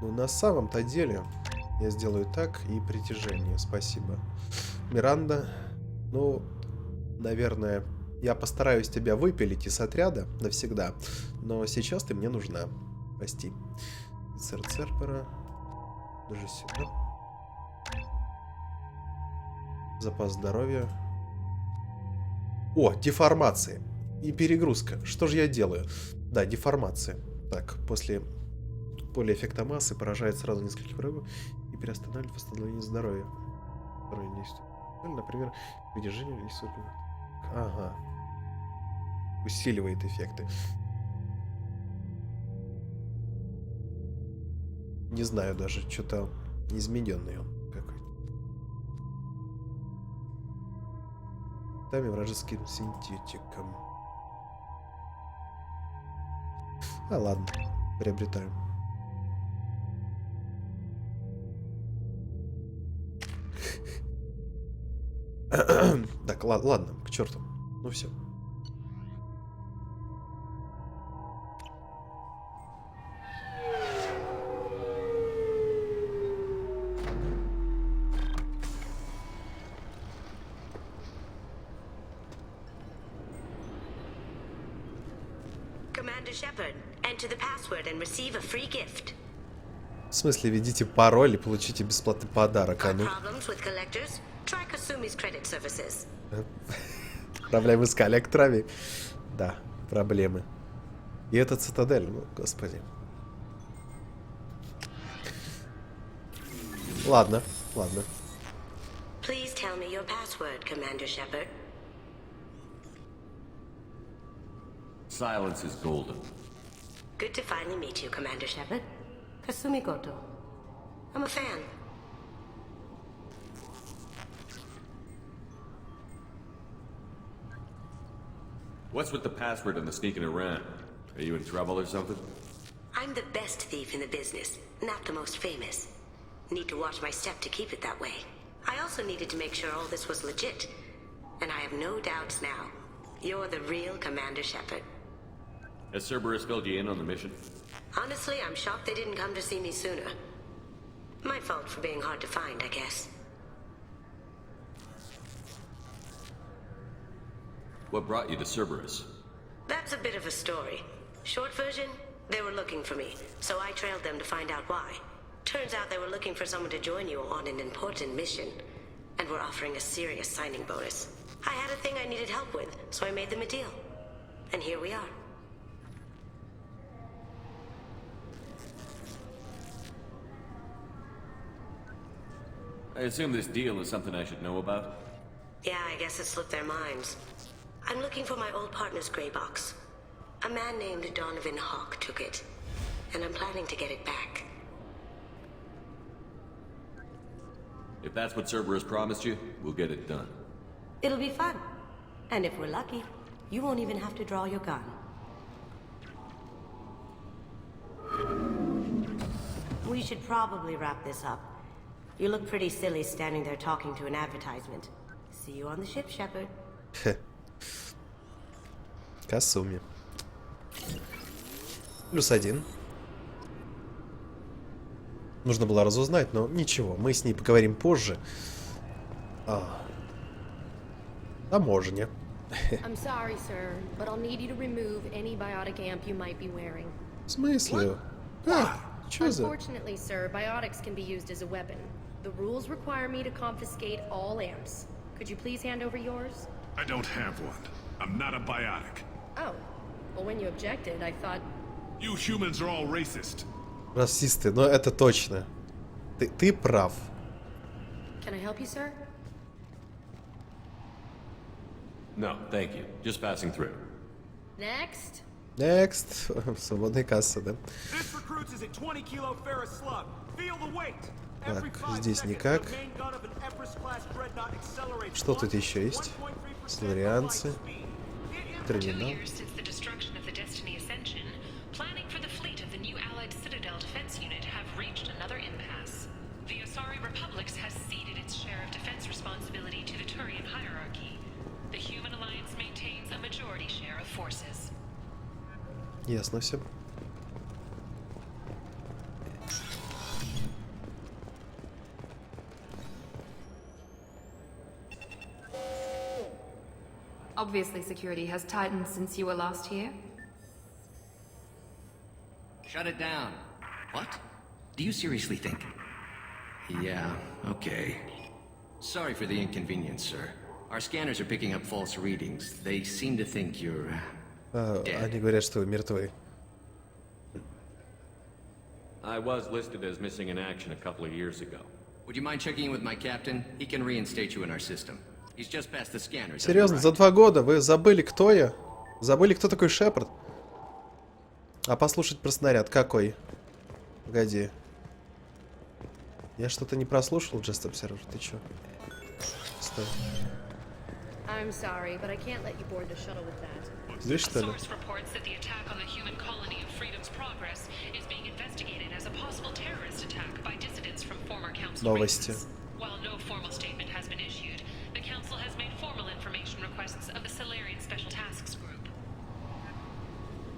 Ну, на самом-то деле я сделаю так и притяжение. Спасибо. Миранда, ну, наверное, я постараюсь тебя выпилить из отряда навсегда, но сейчас ты мне нужна. Прости. Цербера. Даже сюда. Запас здоровья. О, деформация. И перегрузка. Что же я делаю? Да, деформация. Так, после эффекта массы поражает сразу нескольких врагов и переостанавливает восстановление здоровья. Второе действие. Например, выдержание или супер. Ага. Усиливает эффекты. Не знаю даже, что-то измененный он какой-то. Там и вражеским синтетиком. А ладно, приобретаем. Так, ладно, к черту. Ну все. В смысле, введите пароль и получите бесплатный подарок, а ну. Проблемы с коллекторами? Да, проблемы. И это цитадель, ну, господи. Ладно, ладно. Please tell me your password, Commander Shepard. Silence is golden. Good to finally meet you, Commander Shepard. Kasumi Goto. I'm a fan. What's with the password and the sneaking around? Are you in trouble or something? I'm the best thief in the business, not the most famous. Need to watch my step to keep it that way. I also needed to make sure all this was legit. And I have no doubts now. You're the real Commander Shepard. Has Cerberus filled you in on the mission? Honestly, I'm shocked they didn't come to see me sooner. My fault for being hard to find, I guess. What brought you to Cerberus? That's a bit of a story. Short version, They were looking for me, so I trailed them to find out why. Turns out they were looking for someone to join you on an important mission, and were offering a serious signing bonus. I had a thing I needed help with, so I made them a deal. And here we are. I assume this deal is something I should know about? Yeah, I guess it slipped their minds. I'm looking for my old partner's gray box. A man named Donovan Hawk took it, and I'm planning to get it back. If that's what Cerberus promised you, we'll get it done. It'll be fun. And if we're lucky, you won't even have to draw your gun. We should probably wrap this up. You look pretty silly standing there talking to an advertisement. See you on the ship, Shepard. Касуми. +1. Нужно было разузнать, но ничего, мы с ней поговорим позже. Таможня. I'm sorry, sir, but I'll need you to remove any biotic amp you might be wearing. В смысле? Чё за... Unfortunately, sir, biotics can be used as a weapon. The rules require me to confiscate all amps. Could you please hand over yours? I don't have one. I'm not a biotic. Oh. Well, when you objected, I thought... You humans are all racist. Расисты, но это точно. Ты прав. Can I help you, sir? No, thank you. Just passing through. Next. Next. Свободная касса, да? This recruits is a 20 kilo ferrous slug. Feel the weight. Так, здесь никак. Что тут еще есть? Соларианцы. Терминал. Ясно все. Obviously, security has tightened since you were last here. Shut it down. What? Do you seriously think? Yeah, okay. Sorry for the inconvenience, sir. Our scanners are picking up false readings. They seem to think you're dead. Они говорят, что вы мертвы. I was listed as missing in action a couple of years ago. Would you mind checking in with my captain? He can reinstate you in our system. He's just past the scanners. Серьезно, за 2 года вы забыли, кто я? Забыли, кто такой Шепард? А послушать про снаряд какой? Погоди. Я что-то не прослушал, Just Observer, ты чё? Стой. I'm sorry, but I can't let you board the shuttle with that. Здесь что ли? Новости.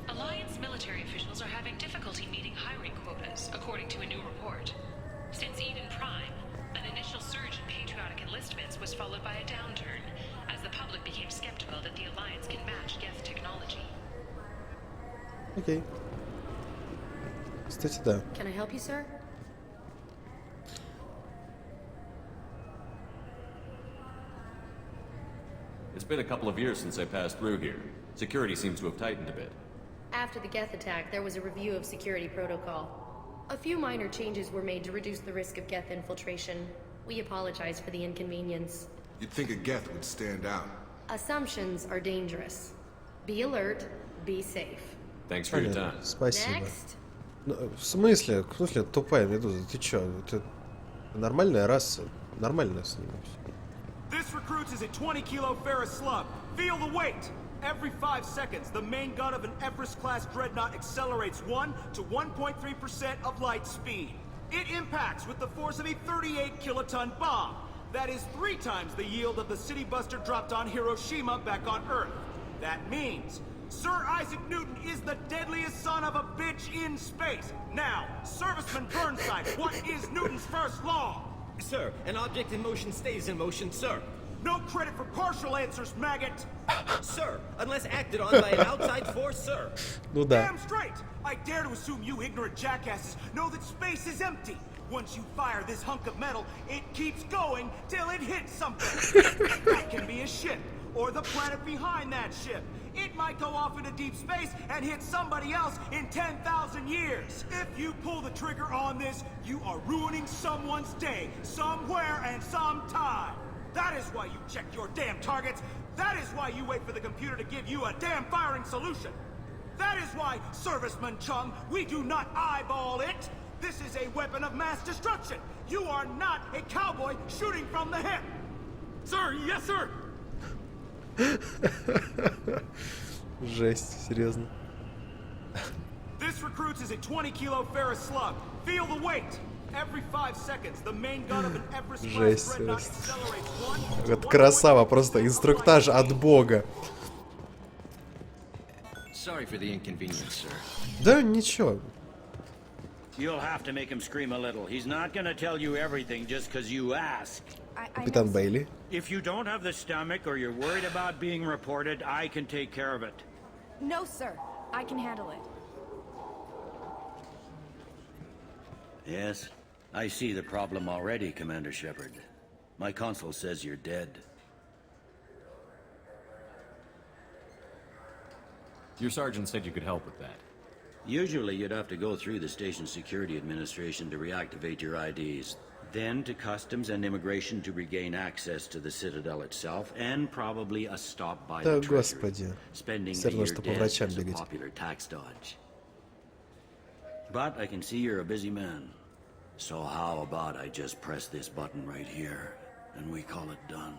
Alliance military officials are having difficulty meeting hiring quotas, according to a new report. Since Eden Prime, an initial surge in patriotic enlistments was followed by a downturn, as the public became skeptical that the Alliance can match Geth technology. Окей. Кстати, да. Can I help you, sir? It's been a couple of years since I passed through here. Security seems to have tightened a bit. After the Geth attack, there was a review of security protocol. A few minor changes were made to reduce the risk of Geth infiltration. We apologize for the inconvenience. You'd think a Geth would stand out. Assumptions are dangerous. Be alert, be safe. Thanks for your time. Спасибо. Next. В смысле? В смысле, тупая медуза? Ты чё? Это нормальная раса. Нормально с ними. This recruits is a 20 kilo ferrous slug. Feel the weight. Every 5 seconds, the main gun of an Everest-class dreadnought accelerates 1 to 1.3% of light speed. It impacts with the force of a 38 kiloton bomb. That is 3 times the yield of the city buster dropped on Hiroshima back on Earth. That means Sir Isaac Newton is the deadliest son of a bitch in space. Now, Serviceman Burnside, what is Newton's first law? Sir, an object in motion stays in motion, sir. No credit for partial answers, maggot! Sir, unless acted on by an outside force, sir. Ну да. Damn straight! I dare to assume you ignorant jackasses know that space is empty. Once you fire this hunk of metal, it keeps going till it hits something. That can be a ship, or the planet behind that ship. It might go off into deep space and hit somebody else in 10,000 years. If you pull the trigger on this, you are ruining someone's day, somewhere and sometime. That is why you check your damn targets. That is why you wait for the computer to give you a damn firing solution. That is why, Serviceman Chung, we do not eyeball it. This is a weapon of mass destruction. You are not a cowboy shooting from the hip. Sir, yes, sir. Жесть, серьезно. This recruits is a 20-kilo ferrous slug. Feel the weight. Every 5 seconds, the main gun of an Everest-class dreadnought accelerates 1 to Это красава, просто инструктаж от бога. Sorry for the inconvenience, sir. Да, ничего. You'll have to make him scream a little. He's not gonna tell you everything just because you ask. Капитан Бейли. If you don't have the stomach or you're worried about being reported, I can take care of it. No, sir. I can handle it. Yes, I see the problem already, Commander Shepard. My console says you're dead. Your sergeant said you could help with that. Usually you'd have to go through the station security administration to reactivate your IDs, then to customs and immigration to regain access to the Citadel itself, and probably a stop by the Treasury. Spending a year dead is a popular tax dodge. But I can see you're a busy man. So how about I just press this button right here, and we call it done.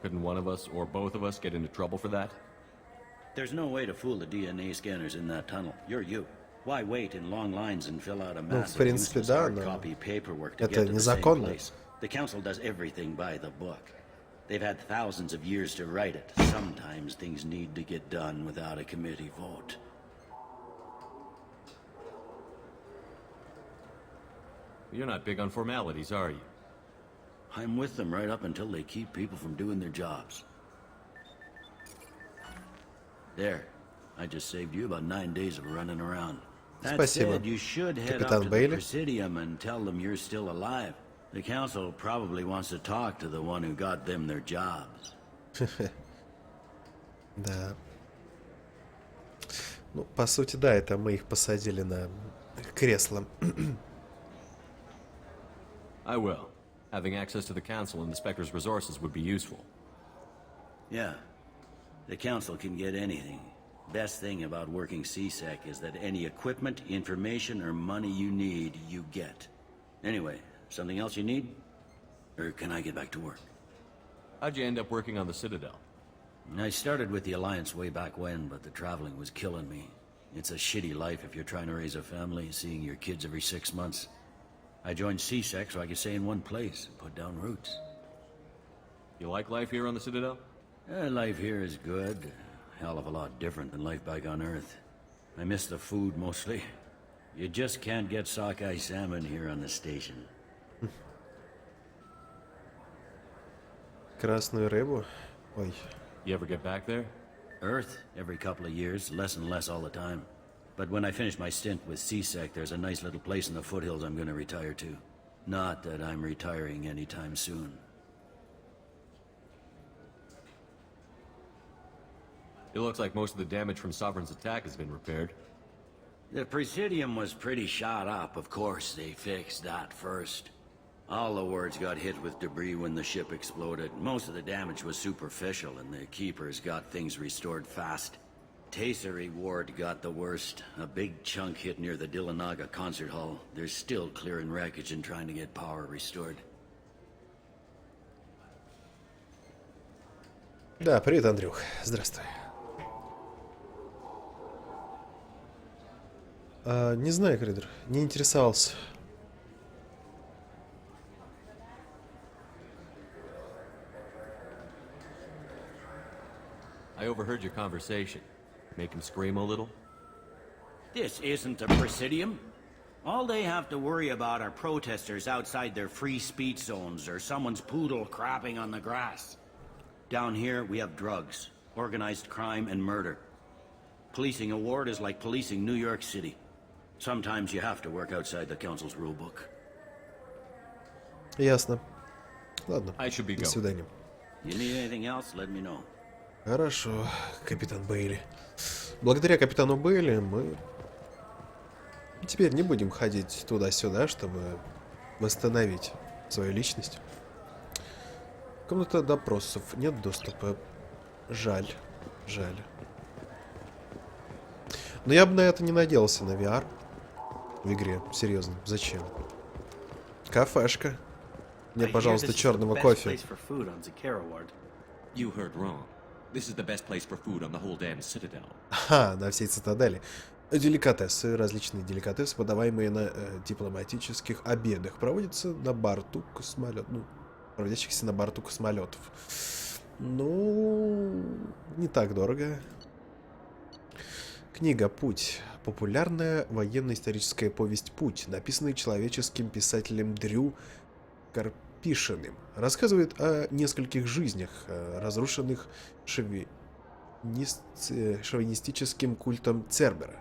Couldn't one of us, or both of us, get into trouble for that? There's no way to fool the DNA scanners in that tunnel. You're you. Why wait in long lines and fill out a massive useless hard copy paperwork to get to the same place? The Council does everything by the book. They've had thousands of years to write it. Sometimes things need to get done without a committee vote. You're not big on formalities, are you? I'm with them right up until they keep people from doing their jobs. There. I just saved you about 9 days of running around. That said, you should head up to the Presidium and tell them you're still alive. The Council probably wants to talk to the one who got them their jobs. Да. Ну, по сути, да, это мы их посадили на кресло. I will. Having access to the Council and the Spectre's resources would be useful. Yeah. The Council can get anything. Best thing about working CSEC is that any equipment, information, or money you need, you get. Anyway, something else you need? Or can I get back to work? How'd you end up working on the Citadel? I started with the Alliance way back when, but the traveling was killing me. It's a shitty life if you're trying to raise a family, seeing your kids every 6 months. I joined CSEC so I could stay in one place and put down roots. You like life here on the Citadel? Life here is good. Hell of a lot different than life back on Earth. I miss the food mostly. You just can't get sockeye salmon here on the station. Красную рыбу? Ой. You ever get back there? Earth, every couple of years, less and less all the time. But when I finish my stint with CSEC, there's a nice little place in the foothills I'm going to retire to. Not that I'm retiring anytime soon. It looks like most of the damage from Sovereign's attack has been repaired. The Presidium was pretty shot up, of course. They fixed that first. All the wards got hit with debris when the ship exploded. Most of the damage was superficial, and the Keepers got things restored fast. Tasery Ward got the worst. A big chunk hit near the Dillanaga concert hall. They're still clearing wreckage and trying to get power restored. Да, привет, Андрюх. Здравствуй. Не знаю, Кридер, не интересовался. I overheard your conversation. Make him scream a little? This isn't a Presidium. All they have to worry about are protesters outside their free speech zones or someone's poodle crapping on the grass. Down here, we have drugs, organized crime, and murder. Policing a ward is like policing New York City. Sometimes you have to work outside the council's rulebook. Ясно. Ладно, I should be до going. свидания. You need anything else, let me know. Хорошо, капитан Бейли. Благодаря капитану Бейли мы теперь не будем ходить туда-сюда, чтобы восстановить свою личность. Комната допросов. Нет доступа. Жаль. Жаль. Но я бы на это не надеялся на VR. В игре. Серьезно. Зачем? Кафешка. Мне, пожалуйста, черного кофе. You heard wrong. This is the best place for food on the whole damn Citadel. Ага, на всей цитадели. Деликатесы, различные деликатесы, подаваемые на дипломатических обедах, проводятся на борту космолетов. Ну, проводящихся на борту космолетов. Ну, не так дорого. Книга «Путь». Популярная военно-историческая повесть «Путь», написанная человеческим писателем Дрю Карпишиным. Рассказывает о нескольких жизнях, разрушенных шовинистическим культом Цербера.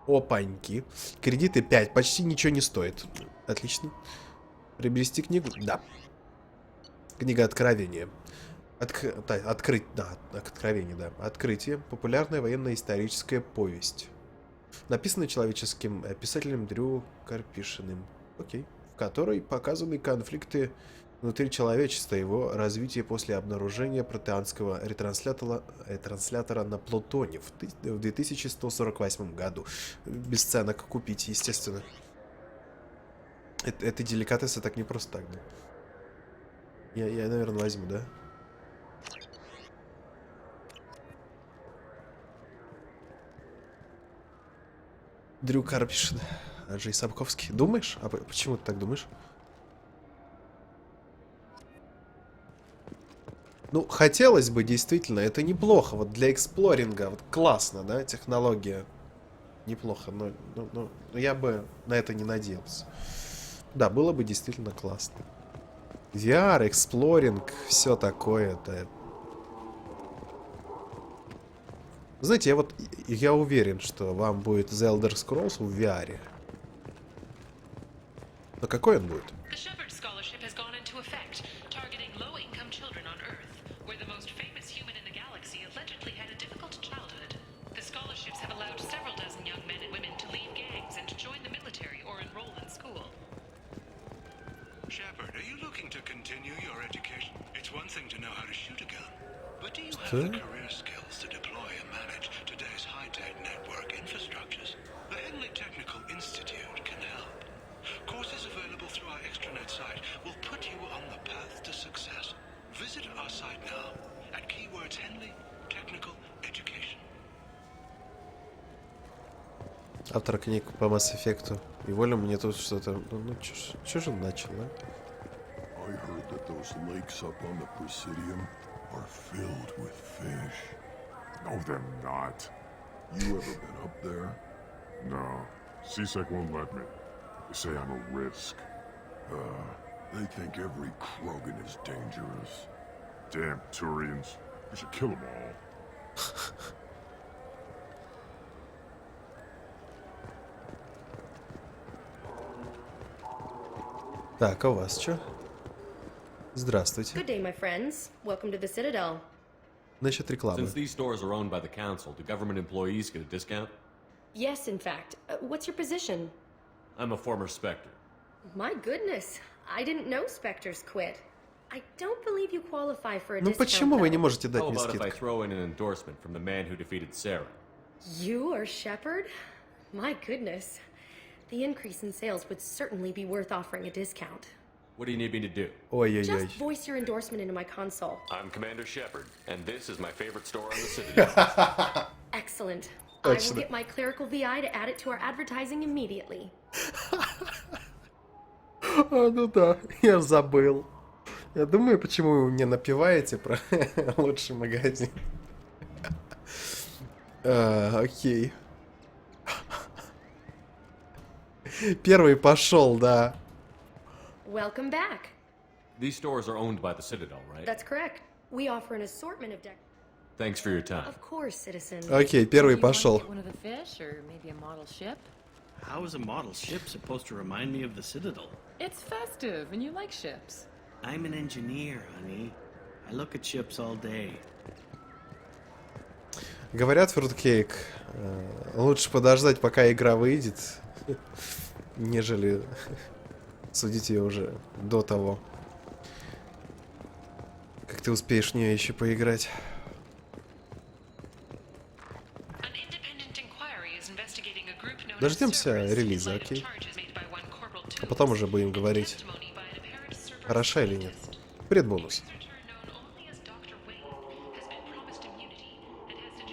Опаньки. Кредиты 5. Почти ничего не стоит. Отлично. Приобрести книгу? Да. Книга Откровения. Откровение, да. Открытие. Популярная военно-историческая повесть. Написанная человеческим писателем Дрю Карпишиным. Окей. В которой показаны конфликты внутри человечества, его развитие после обнаружения протеанского ретранслятора на Плутоне в 2148 году. Бесценок купить, естественно. Это деликатесы так не просто так, да? Я, наверное, возьму, да? Дрю Карпишин. Анджей Сапковский. Думаешь? А почему ты так думаешь? Ну, хотелось бы, действительно, это неплохо. Вот для эксплоринга, вот классно, да, технология. Неплохо, но я бы на это не надеялся. Да, было бы действительно классно. VR, эксплоринг, все такое. Это... Знаете, я уверен, что вам будет The Elder Scrolls в VR. Но какой он будет? Что? Автор книг по Mass Effect. И воля мне тут что-то... Ну, чё же он начал, а? I heard that those lakes up on the Presidium are filled with fish. No, they're not. You ever been up there? No. CSEC won't let me. They say I'm a risk. They think every Krogan is dangerous. Damn Turians. We should kill them all. Так, а у вас что? Здравствуйте. Good day, my friends. Welcome to the Citadel. Насчет рекламы. Since these stores are owned by the council, do government employees get a discount? Yes, in fact. What's your position? I'm a former Spectre. My goodness. I didn't know Spectres quit. I don't believe you qualify for a Ну discount. почему вы не можете дать How мне about if I скидку? throw in an endorsement from the man who defeated Sarah? You are Shepard? My goodness. The increase in sales would certainly be worth offering a discount. What do you need me to do? Ой-ой-ой. Just voice your endorsement into my console. I'm Commander Shepard, and this is my favorite store on the Citadel. Excellent. I will Точно. get my clerical VI to add it to our advertising immediately. А, ну да, я забыл. Я думаю, почему вы мне напеваете про лучший магазин. Окей. Первый пошел, да. Welcome back. These stores are owned by the Citadel, right? That's correct. We offer an assortment of Thanks for your time. Of course, citizen. Окей, первый пошел. One of the fish, or maybe a model ship? How is a model ship supposed to remind me of the Citadel? It's festive, and you like ships. I'm an engineer, honey. I look at ships all day. Говорят, Фруткейк, лучше подождать, пока игра выйдет, нежели судить ее уже до того, как ты успеешь в нее еще поиграть. Дождемся релиза, окей? А потом уже будем говорить, хороша или нет. Предбонус.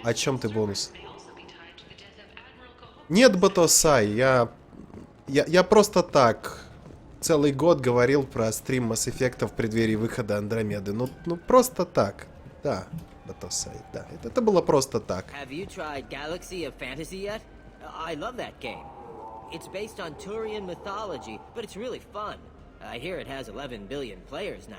О чем ты бонус? Нет, Батосай, я просто так целый год говорил про стрим Mass Effect в преддверии выхода Андромеды. Ну просто так. Да, Батосай, да. Это было просто так. Have you tried Galaxy of Fantasy yet? I love that game. It's based on Turian mythology, but it's really fun. I hear it has 11 billion players now.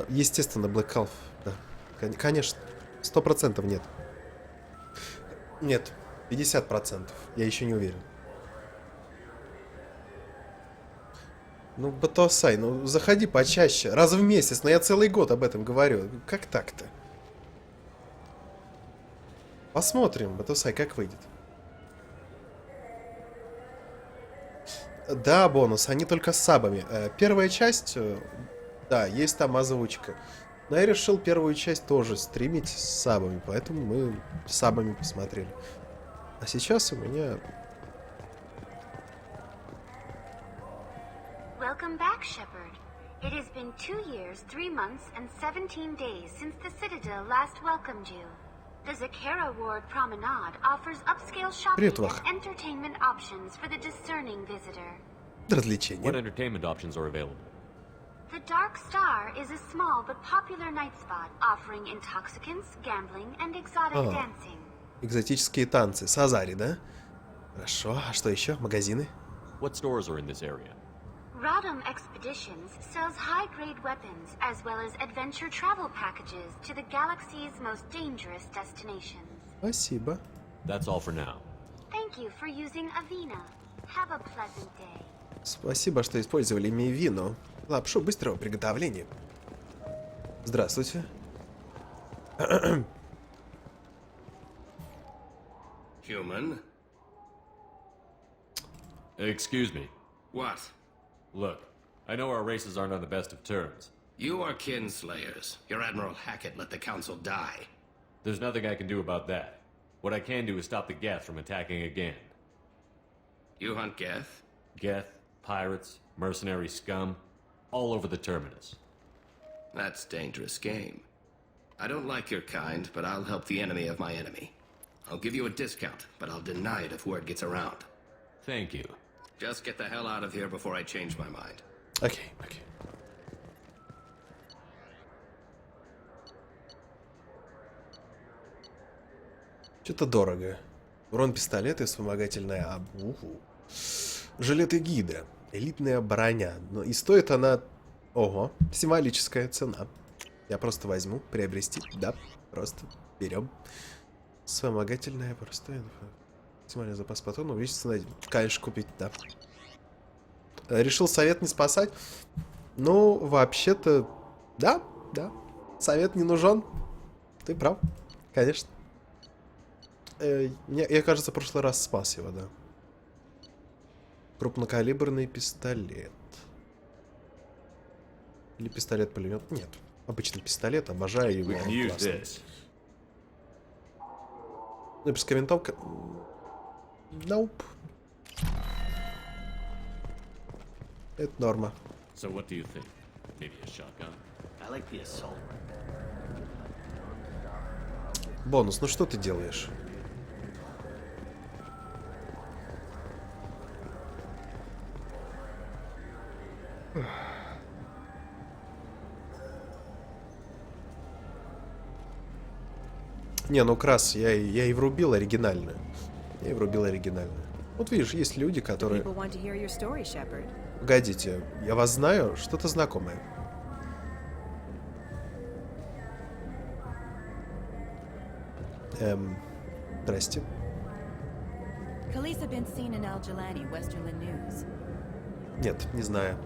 Естественно, Black Half, да. Конечно, 100% нет. Нет, 50%. Я еще не уверен. Ну, Батосай, ну заходи почаще. Раз в месяц, но я целый год об этом говорю. Как так-то? Посмотрим, Батосай, как выйдет. Да, бонус, они только с сабами. Первая часть, да, есть там озвучка. Но я решил первую часть тоже стримить с сабами, поэтому мы с сабами посмотрели. А сейчас у меня... Welcome back, Shepard. It has been 2 years, 3 months, and 17 days since the Citadel last welcomed you. The Zakara Ward Promenade offers upscale shopping and entertainment options for the discerning visitor. Развлечения. What entertainment options are available? The Dark Star is a small but popular night spot offering intoxicants, gambling, and exotic dancing. Экзотические танцы. Сазари, да? Хорошо. А что еще? Магазины? What stores are in this area? Rodham Expeditions sells high-grade weapons as well as adventure travel packages to the galaxy's most dangerous destinations. Спасибо. That's all for now. Thank you for using Avina. Have a pleasant day. Спасибо, что использовали мивину. Лапшу быстрого приготовления. Здравствуйте. Human? Excuse me. What? Look, I know our races aren't on the best of terms. You are kinslayers. Your Admiral Hackett let the Council die. There's nothing I can do about that. What I can do is stop the Geth from attacking again. You hunt Geth? Geth, pirates, mercenary scum, all over the terminus. That's dangerous game. I don't like your kind, but I'll help the enemy of my enemy. I'll give you a discount, but I'll deny it if word gets around. Thank you. Just get the hell out of here before I change my mind. Okay. Что-то дорого. Урон пистолета и вспомогательная обувь. Жилеты гида. Элитная броня. Но и стоит она... Ого, символическая цена. Я просто возьму, приобрести. Да, просто берем. Вспомогательная простая. Максимальный запас патронов увеличится на... Конечно, купить, да. Решил совет не спасать. Ну, вообще-то... Да. Совет не нужен. Ты прав. Конечно. Я, кажется, в прошлый раз спас его, да. Крупнокалиберный пистолет. Или пистолет-пулемет? Нет. Обычный пистолет, обожаю его. Снайперская винтовка. Nope. Это норма. So what do you think? Maybe a shotgun? I like the assault. Бонус, ну что ты делаешь? Не, ну крас, я и врубил оригинальную. Вот видишь, есть люди, которые... Погодите, я вас знаю, что-то знакомое. Здрасте. Нет, не знаю.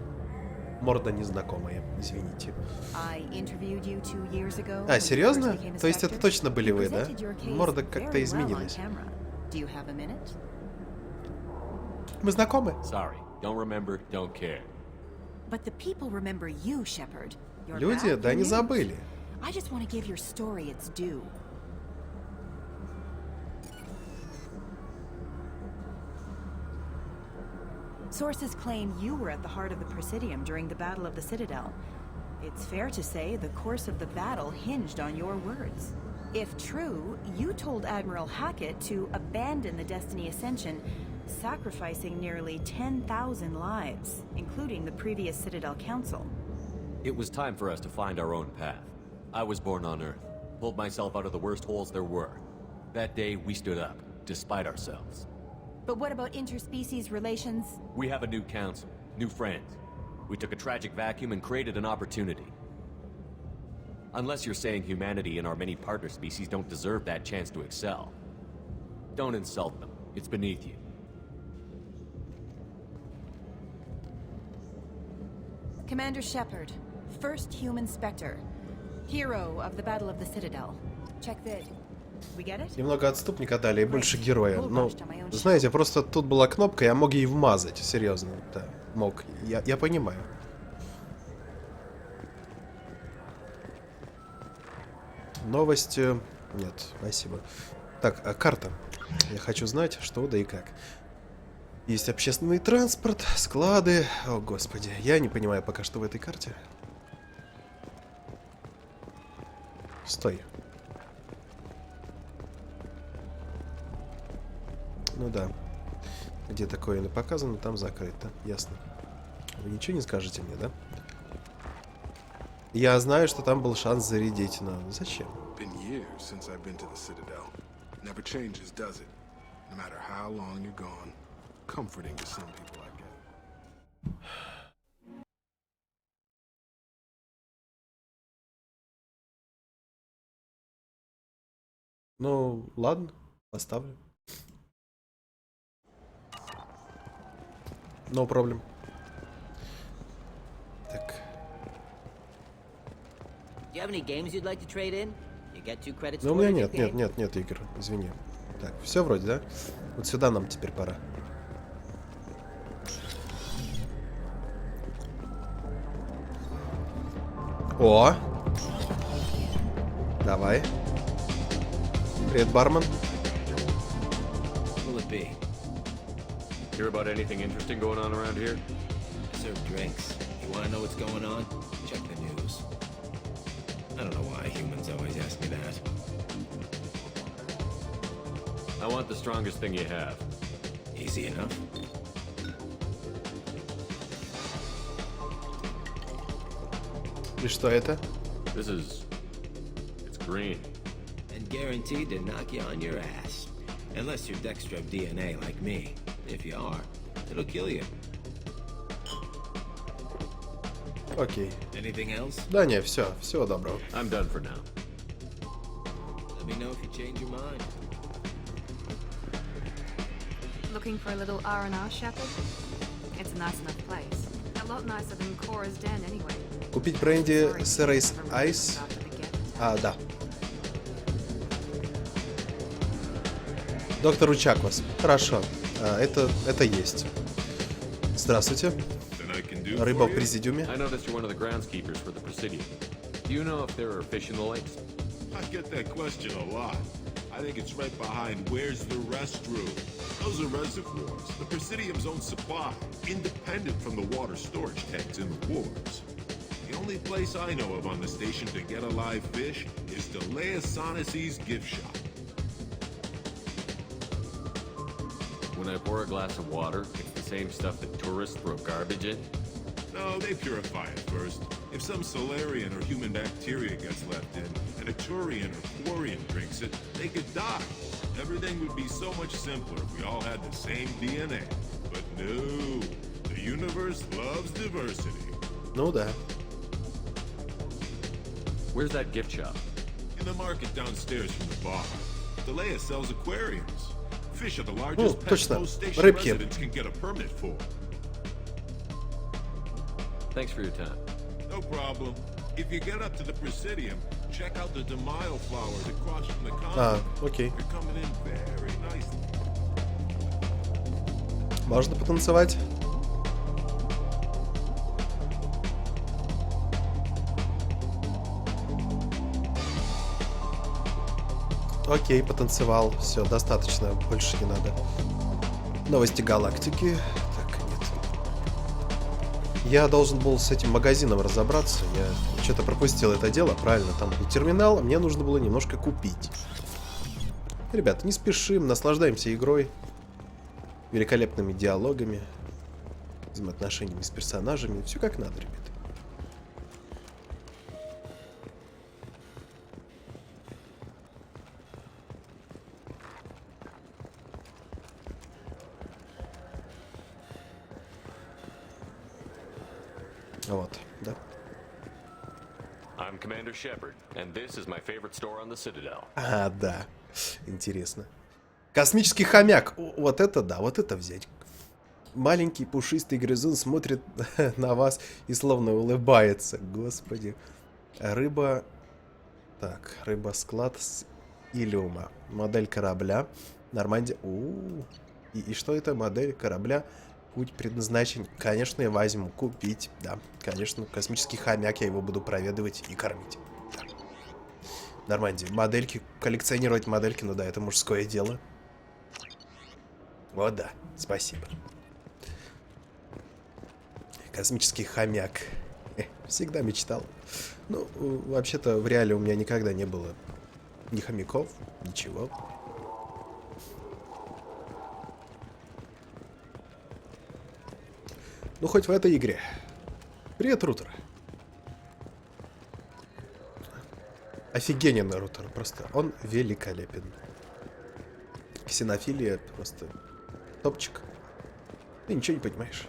Морда незнакомая, извините. А, серьезно? То есть это точно были вы, да? Морда как-то изменилась. Мы знакомы? Люди, да, не забыли. Sources claim you were at the heart of the Presidium during the Battle of the Citadel. It's fair to say the course of the battle hinged on your words. If true, you told Admiral Hackett to abandon the Destiny Ascension, sacrificing nearly 10,000 lives, including the previous Citadel Council. It was time for us to find our own path. I was born on Earth, pulled myself out of the worst holes there were. That day, we stood up, despite ourselves. But what about interspecies relations? We have a new council, new friends. We took a tragic vacuum and created an opportunity. Unless you're saying humanity and our many partner species don't deserve that chance to excel. Don't insult them. It's beneath you. Commander Shepard, first human Spectre. Hero of the Battle of the Citadel. Check vid. Немного отступника дали и больше героя. Ну, знаете, просто тут была кнопка, я мог ей вмазать. Серьезно, да, мог. Я понимаю. Новости... Нет, спасибо. Так, а карта. Я хочу знать, что да и как. Есть общественный транспорт, склады. О, господи, я не понимаю пока что в этой карте. Стой. Ну да. Где такое показано, там закрыто. Ясно. Вы ничего не скажете мне, да? Я знаю, что там был шанс зарядить, но зачем? Ну, ладно, поставлю. No problem. Так. Ну, у меня нет игр, извини. Так, все вроде, да? Вот сюда нам теперь пора. О! Давай. Привет, бармен. Hear about anything interesting going on around here? Serve drinks. You want to know what's going on? Check the news. I don't know why humans always ask me that. I want the strongest thing you have. Easy enough. И что это? It's green. And guaranteed to knock you on your ass. Unless you're dextro DNA like me. If you are, it'll kill you. Окей. Anything else? Да не, все, всего доброго. I'm done for now. Let me know if you change your mind. Looking for a little R&R, Shepard? It's a nice enough place. A lot nicer than Cora's den, anyway. Купить бренди Сэрэйс Айс. А, да. Доктор Учаквас. Хорошо. Это есть. Здравствуйте. Рыба в президиуме. I noticed you're one of the groundskeepers for the Presidium. Do you know if there are fish in the lakes? I get that question a lot. I think it's right behind where's the restroom. Those are reservoirs, the Presidium's own supply, independent from the water storage tanks in the wards. The only place I know of on the station to get a live fish is Delea Sonesi's gift shop. When I pour a glass of water, it's the same stuff that tourists throw garbage in? No, they purify it first. If some Solarian or human bacteria gets left in, and a Turian or Quarian drinks it, they could die. Everything would be so much simpler if we all had the same DNA. But no, the universe loves diversity. Ну да. Where's that gift shop? In the market downstairs from the bar. Delea sells aquariums. Fish are the largest pets точно. most station Рыбки. residents can get a permit for. Thanks for your time. No problem. If you get up to the Presidium, check out the Demaio flowers across from the convent. Окей. They're coming in very nicely. Можно потанцевать? Окей, потанцевал. Все, достаточно. Больше не надо. Новости галактики. Так, нет. Я должен был с этим магазином разобраться. Я что-то пропустил это дело. Правильно, там был терминал. Мне нужно было немножко купить. Ребята, не спешим. Наслаждаемся игрой. Великолепными диалогами. Взаимоотношениями с персонажами. Все как надо, ребята. Вот, да. I'm Commander Shepard, and this is my favorite store on the Citadel. А, да. Интересно. Космический хомяк. Вот это да, вот это взять. Маленький пушистый грызун смотрит на вас и словно улыбается. Господи. Рыба... Так, рыба-склад с Илиума. Модель корабля. Нормандия. И что это? Модель корабля. Путь предназначен. Конечно, я возьму. Купить. Да, конечно. Космический хомяк. Я его буду проведывать и кормить. Да. Нормандия. Модельки. Коллекционировать модельки. Ну да, это мужское дело. Вот да. Спасибо. Космический хомяк. Всегда мечтал. Ну, вообще-то в реале у меня никогда не было ни хомяков, ничего. Ну, хоть в этой игре. Привет, Рутер. Офигенный Рутер, просто. Он великолепен. Ксенофилия просто топчик. Ты ничего не понимаешь.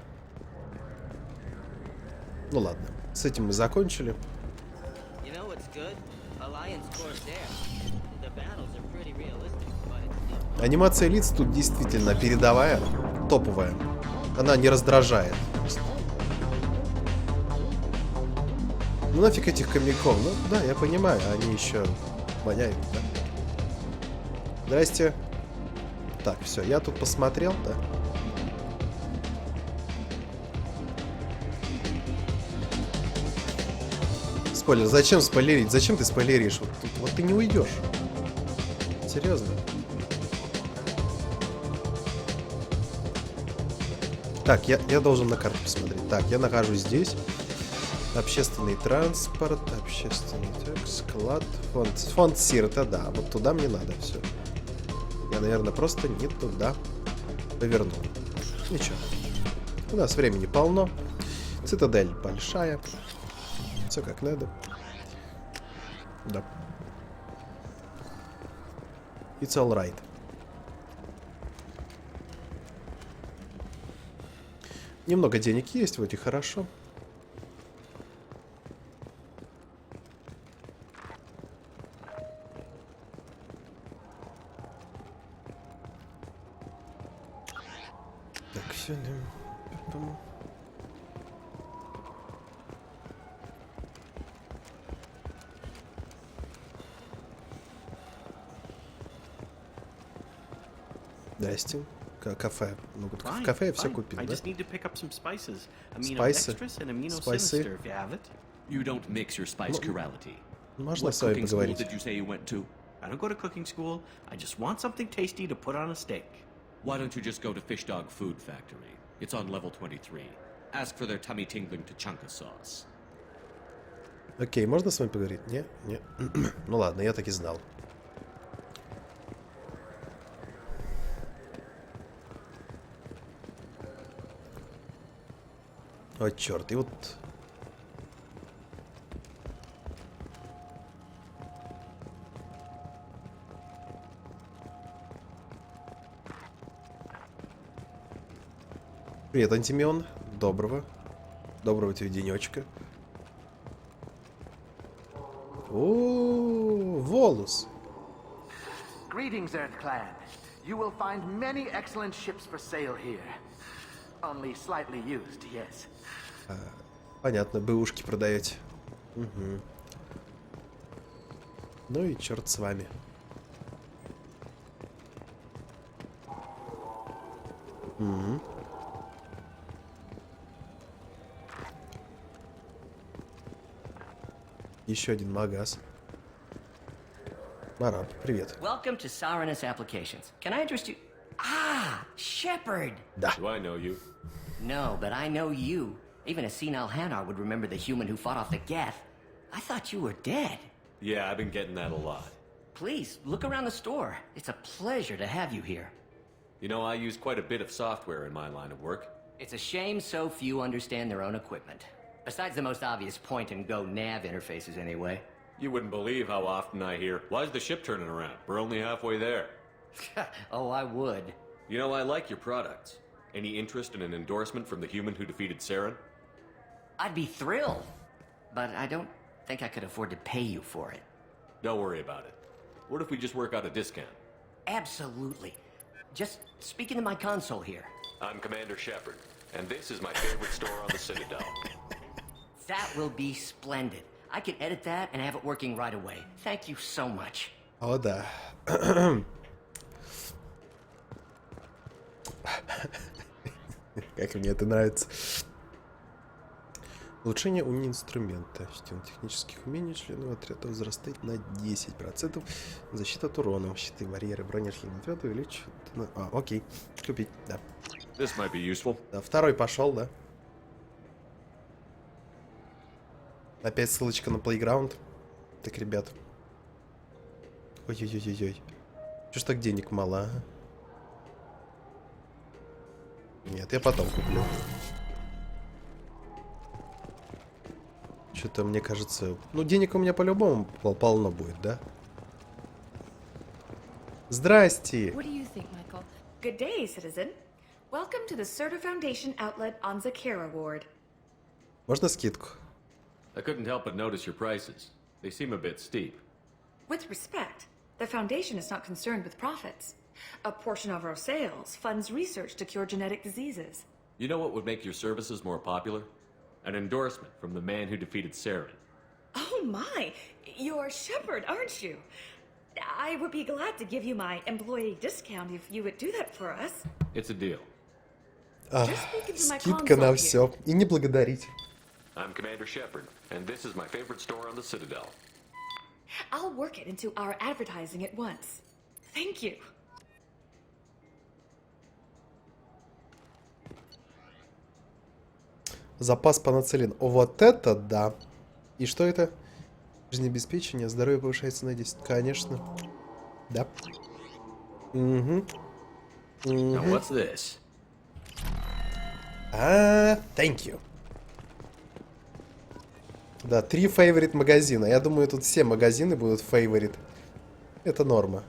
Ну ладно, с этим мы закончили. Анимация лиц тут действительно передовая, топовая. Она не раздражает. Ну нафиг этих хомяков. Ну да, я понимаю, они еще воняют, да? Здрасте. Так, все, я тут посмотрел, да? Спойлер, зачем спойлерить? Зачем ты спойлеришь? Вот ты не уйдешь. Серьезно. Так, я должен на карту посмотреть. Так, я нахожусь здесь. Общественный транспорт, общественный так, склад, фонд Сирта, да. Вот туда мне надо, все. Я, наверное, просто не туда повернул. Ничего. У нас времени полно. Цитадель большая. Все как надо. Да. It's all right. Немного денег есть, вот и хорошо. Так, все, да. Здрасте. Кафе. Ну, вот в кафе я все купил, да? Спайсы? Спайсы? You don't mix your spice chirality. Можно с вами поговорить? Did you say you went to? I don't go to cooking school. I just want something tasty to put on a steak. Why don't you just go to Fish Dog Food Factory? It's on level 23. Ask for their tummy-tingling tachanka sauce. Окей, можно с вами поговорить? Не? Не. Ну ладно, я так и знал. О, черт, и вот... Привет, Антимион. Доброго. Доброго тебе денечка. О, волос. Greetings, Earth Clan. You will find many excellent ships for sale here. Only slightly used, yes. Понятно, бэушки продаете. Угу. Ну и черт с вами. Угу. Еще один магаз. Мараб, привет. Welcome to Sirenus Applications. Can I interest you? Ah, Shepard. Да. Do I know you? No, but I know you. Even a senile Hanar would remember the human who fought off the Geth. I thought you were dead. Yeah, I've been getting that a lot. Please, look around the store. It's a pleasure to have you here. You know, I use quite a bit of software in my line of work. It's a shame so few understand their own equipment. Besides the most obvious point-and-go nav interfaces, anyway. You wouldn't believe how often I hear, "Why's the ship turning around? We're only halfway there." Oh, I would. You know, I like your products. Any interest in an endorsement from the human who defeated Saren? I'd be thrilled. But I don't think I could afford to pay you for it. Don't worry about it. What if we just work out a discount? Absolutely. Just speak into my console here. I'm Commander Shepard, and this is my favorite store on the Citadel. That will be splendid. I can edit that and have it working right away. Thank you so much. О, да. Как мне это нравится. Улучшение уровня инструмента. Система технических умений членов отряда возрастает на 10%. Защита от урона. Щиты, барьеры, броня члена отряда увеличивают. Окей. Купить, да. This might be useful. Да, второй пошел, да. Опять ссылочка на Playground. Так, ребят. Ой-ой-ой-ой-ой. Чё ж так денег мало, а? Нет, я потом куплю. Что-то мне кажется... Ну, денег у меня по-любому полно будет, да? Здрасте! What do you think, Michael? Good day, citizen. Welcome to the Certa Foundation outlet on Zakera Ward. Можно скидку? I couldn't help but notice your prices. They seem a bit steep. With respect, the Foundation is not concerned with profits. A portion of our sales funds research to cure genetic diseases. You know what would make your services more popular? An endorsement from the man who defeated Saren. Oh my! You're Shepard, aren't you? I would be glad to give you my employee discount if you would do that for us. It's a deal. Скидка на все. И не благодарить. I'm Commander Shepard, and this is my favorite store on the Citadel. I'll work it into our advertising at once. Thank you. Запас панацелин. Вот это да. И что это? Жизнеобеспечение. Здоровье повышается на 10. Конечно. Да. Угу. Now what's this? Thank you. Да, 3 favorite магазина. Я думаю, тут все магазины будут favorite. Это норма.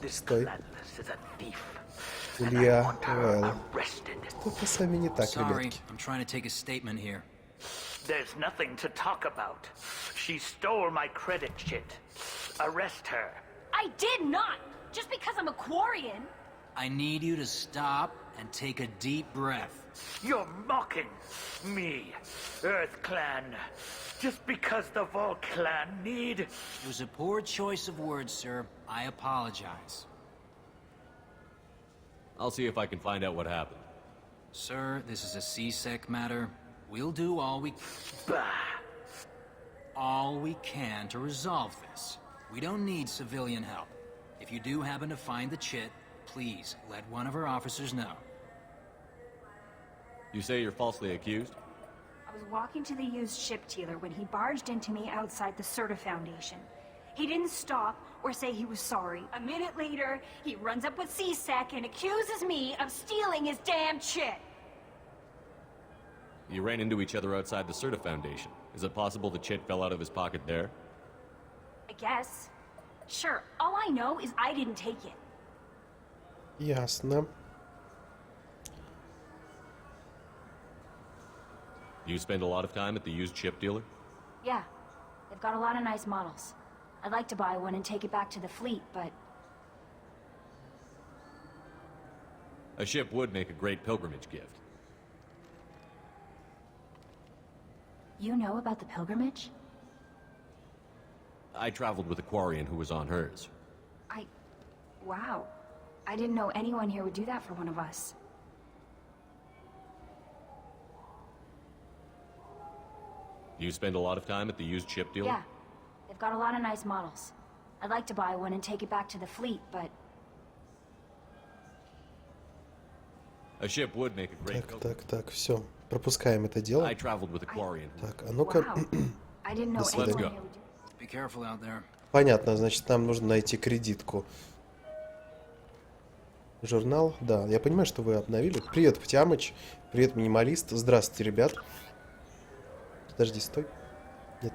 Стой. Илья, что-то с вами не так, ребятки. There's nothing to talk about. She stole my credit chit. Arrest her. I did not! Just because I'm a Quarian! I need you to stop and take a deep breath. You're mocking me, Earth Clan. Just because the Vol Clan need... It was a poor choice of words, sir. I apologize. I'll see if I can find out what happened. Sir, this is a C-Sec matter. We'll do all we can to resolve this. We don't need civilian help. If you do happen to find the chit, please let one of our officers know. You say you're falsely accused? I was walking to the used ship dealer when he barged into me outside the Certa Foundation. He didn't stop or say he was sorry. A minute later, he runs up with C-Sec and accuses me of stealing his damn chit. You ran into each other outside the Certa Foundation. Is it possible the chit fell out of his pocket there? I guess. Sure, all I know is I didn't take it. Ясно. You spend a lot of time at the used ship dealer? Yeah. They've got a lot of nice models. I'd like to buy one and take it back to the fleet, but... A ship would make a great pilgrimage gift. You know about the pilgrimage? I traveled with a Quarian who was on hers. Wow. I didn't know anyone here would do that for one of us. You spend a lot of time at the used ship dealer? Yeah. They've got a lot of nice models. I'd like to buy one and take it back to the fleet, but... A ship would make a great Так, все. Пропускаем это дело. I traveled with a Quarian. Так, а ну-ка. До свидания. Be careful out there. Понятно, значит, нам нужно найти кредитку. Журнал, да, я понимаю, что вы обновили. Привет, Птямыч. Привет, Минималист. Здравствуйте, ребят. Подожди, стой. Нет.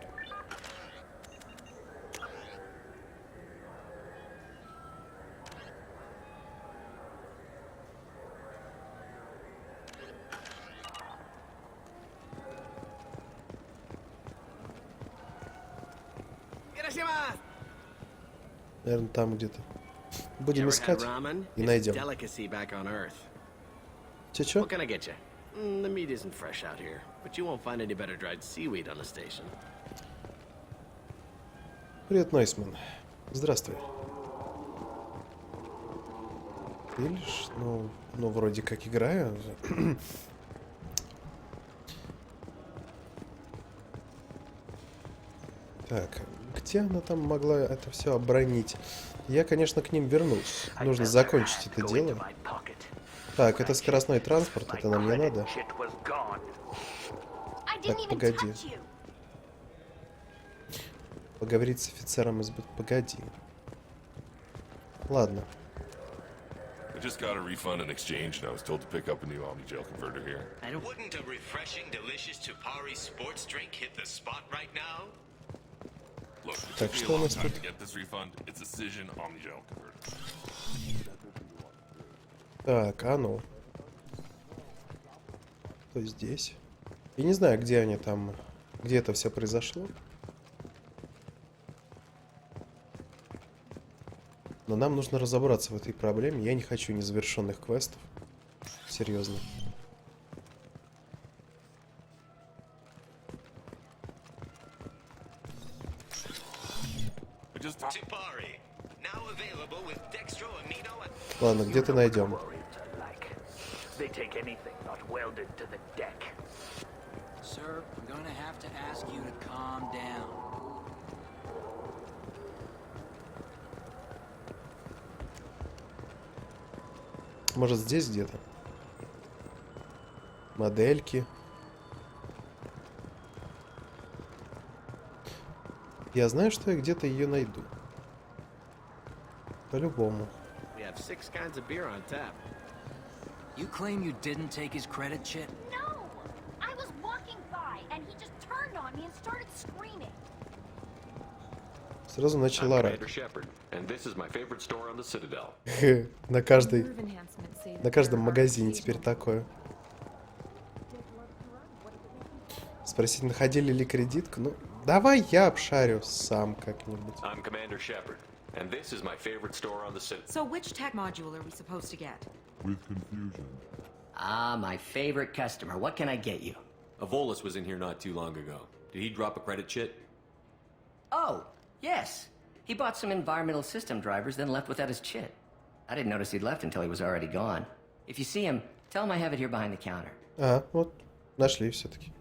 Наверное, там где-то. Будем искать и найдем. Чё? What can I get you? The meat isn't fresh out here, but you won't find any better dried seaweed on the station. Привет, Нойсман. Здравствуй. Видишь, ну вроде как играю. Так, где она там могла это все оборонить? Я, конечно, к ним вернусь. Нужно закончить это дело. Так, это скоростной транспорт, это нам не надо. Так, погоди. Поговорить с офицером из... Погоди. Ладно. I just got a refund and exchange, and I was told to pick up a new Omni-Gel converter here. Wouldn't a refreshing, delicious Tupari sports drink hit the spot right now? Look, it Так, took me что a у long нас time тут? to get this refund. It's a Cision Omni-Gel converter. Так, а ну. Кто здесь? Я не знаю, где они там... Где это все произошло. Но нам нужно разобраться в этой проблеме. Я не хочу незавершенных квестов. Серьезно. Ладно, где-то найдем. Sir, I'm going to have to ask you to calm down. Может, здесь где-то? Модельки. Я знаю, что я где-то ее найду. По-любому. We have 6 kinds of beer on tap. You claim you didn't take his credit, Chit? No! I was walking by, and he just turned on me and started screaming. Сразу начал орать. На каждом магазине теперь такое. Спросить, находили ли кредитку? Ну, давай я обшарю сам как-нибудь. So which tech module are we supposed to get? With confusion. Ah, my favorite customer. What can I get you? Avolis was in here not too long ago. Did he drop a credit chit? Oh, yes. He bought some environmental system drivers, then left without his chit. I didn't notice he'd left until he was already gone. If you see him, tell him I have it here behind the counter. А, вот, нашли все-таки.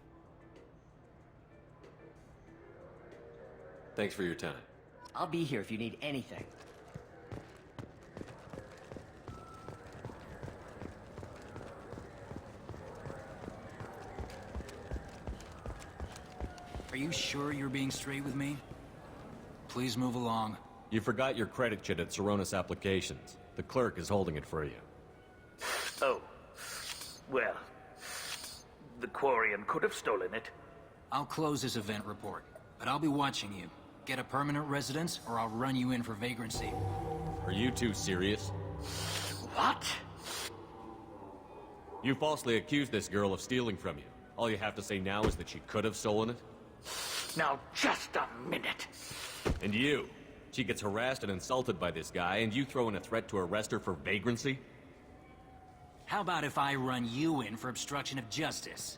Thanks for your time. I'll be here if you need anything. Are you sure you're being straight with me? Please move along. You forgot your credit chit at Saronis Applications. The clerk is holding it for you. Oh. Well, the Quarian could have stolen it. I'll close this event report, but I'll be watching you. Get a permanent residence, or I'll run you in for vagrancy. Are you two serious? What? You falsely accused this girl of stealing from you. All you have to say now is that she could have stolen it? Now, just a minute. And you. She gets harassed and insulted by this guy, and you throw in a threat to arrest her for vagrancy? How about if I run you in for obstruction of justice?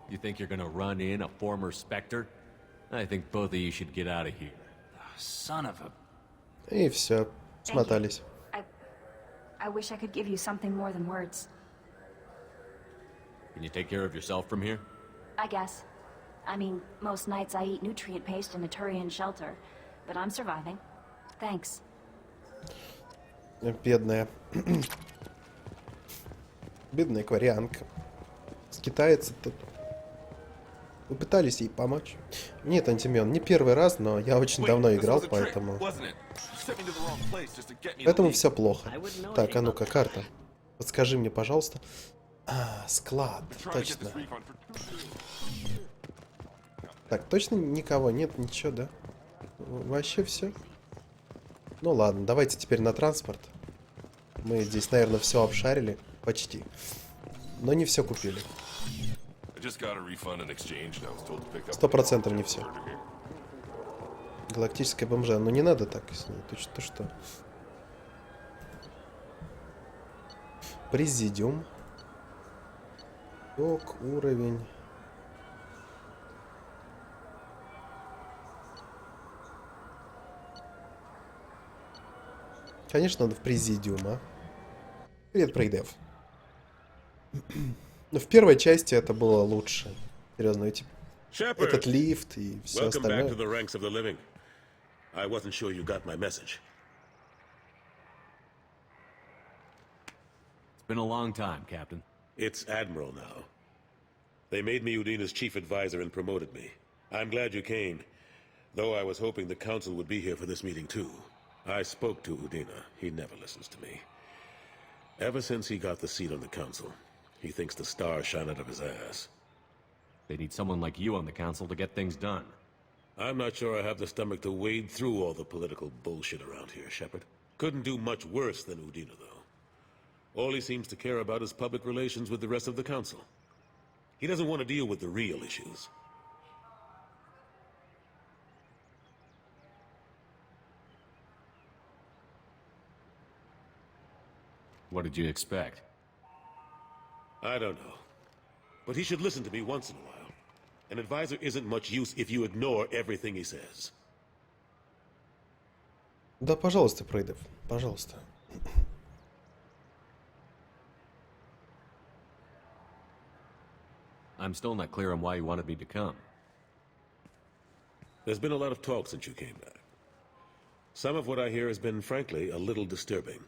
You think you're gonna run in a former Spectre? I think both of you should get out of here. Son of a... И все, смотались. I wish I could give you something more than words. Can you take care of yourself from here? I guess. I mean, most nights I eat nutrient paste in a Turian shelter, but I'm surviving. Thanks. Бедная. Бедная кварианка. Скитается тут. Вы пытались ей помочь? Нет, Антимен, не первый раз, но я очень давно играл, поэтому... Поэтому все плохо. Так, а ну-ка, карта. Подскажи мне, пожалуйста. А, склад, точно. Так, точно никого нет, ничего, да? Вообще все. Ну ладно, давайте теперь на транспорт. Мы здесь, наверное, все обшарили. Почти. Но не все купили. 100% не все. Галактическая бомжа. Ну не надо так с ней. Точно то что. Президиум. Док, уровень. Конечно, надо в президиум, а? Привет, Прейдев. Но в первой части это было лучше. Серьезно, эти... этот лифт и все остальное. I wasn't sure you got my message. It's been a long time, Captain. It's Admiral now. They made me Udina's chief advisor and promoted me. I'm glad you came, though I was hoping the Council would be here for this meeting too. I spoke to Udina. He never listens to me. Ever since he got the seat on the Council, he thinks the stars shine out of his ass. They need someone like you on the Council to get things done. I'm not sure I have the stomach to wade through all the political bullshit around here, Shepard. Couldn't do much worse than Udina, though. All he seems to care about is public relations with the rest of the Council. He doesn't want to deal with the real issues. What did you expect? I don't know. But he should listen to me once in a while. An advisor isn't much use if you ignore everything he says. Да, пожалуйста, Прейдев, пожалуйста. I'm still not clear on why you wanted me to come. There's been a lot of talk since you came back. Some of what I hear has been, frankly, a little disturbing.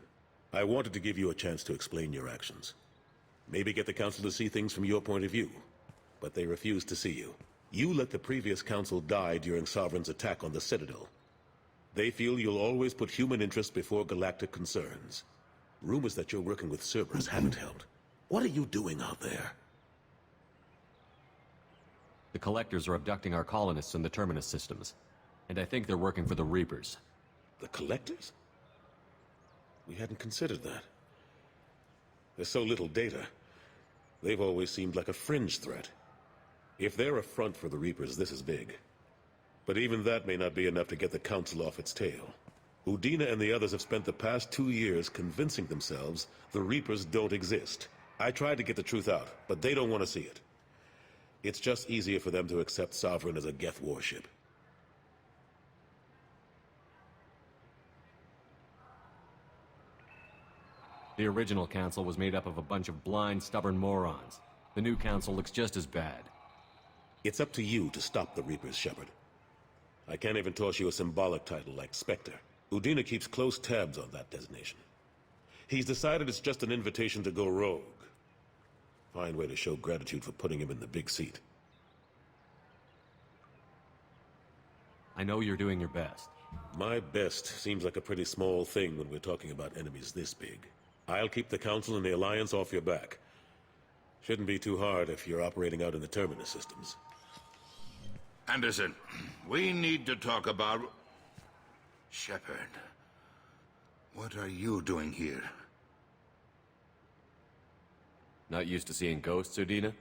I wanted to give you a chance to explain your actions. Maybe get the Council to see things from your point of view. But they refuse to see you. You let the previous Council die during Sovereign's attack on the Citadel. They feel you'll always put human interest before galactic concerns. Rumors that you're working with Cerberus haven't helped. What are you doing out there? The Collectors are abducting our colonists in the Terminus systems. And I think they're working for the Reapers. The Collectors? We hadn't considered that. There's so little data. They've always seemed like a fringe threat. If they're a front for the Reapers, this is big. But even that may not be enough to get the Council off its tail. Udina and the others have spent the past 2 years convincing themselves the Reapers don't exist. I tried to get the truth out, but they don't want to see it. It's just easier for them to accept Sovereign as a Geth warship. The original Council was made up of a bunch of blind, stubborn morons. The new Council looks just as bad. It's up to you to stop the Reapers, Shepard. I can't even toss you a symbolic title like Spectre. Udina keeps close tabs on that designation. He's decided it's just an invitation to go rogue. Fine way to show gratitude for putting him in the big seat. I know you're doing your best. My best seems like a pretty small thing when we're talking about enemies this big. I'll keep the Council and the Alliance off your back. Shouldn't be too hard if you're operating out in the Terminus systems. Anderson, we need to talk about... Shepard, what are you doing here? Not used to seeing ghosts, Udina?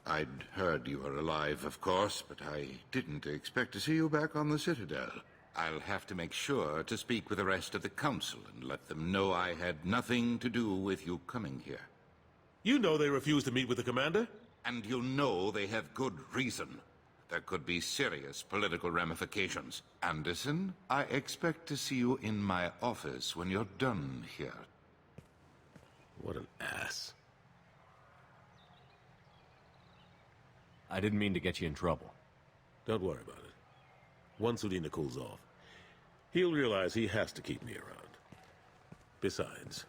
I'd heard you were alive, of course, but I didn't expect to see you back on the Citadel. I'll have to make sure to speak with the rest of the Council and let them know I had nothing to do with you coming here. You know they refused to meet with the commander? And you know they have good reason. There could be serious political ramifications. Anderson, I expect to see you in my office when you're done here. What an ass. I didn't mean to get you in trouble. Don't worry about it. Once Udina cools off, he'll realize he has to keep me around. Besides,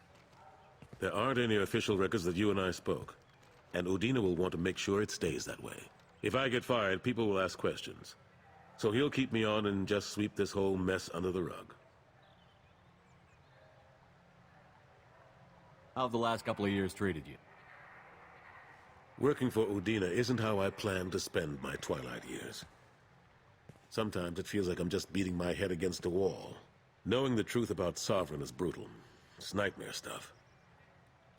there aren't any official records that you and I spoke, and Udina will want to make sure it stays that way. If I get fired, people will ask questions. So he'll keep me on and just sweep this whole mess under the rug. How have the last couple of years treated you? Working for Udina isn't how I plan to spend my twilight years. Sometimes it feels like I'm just beating my head against a wall. Knowing the truth about Sovereign is brutal. It's nightmare stuff.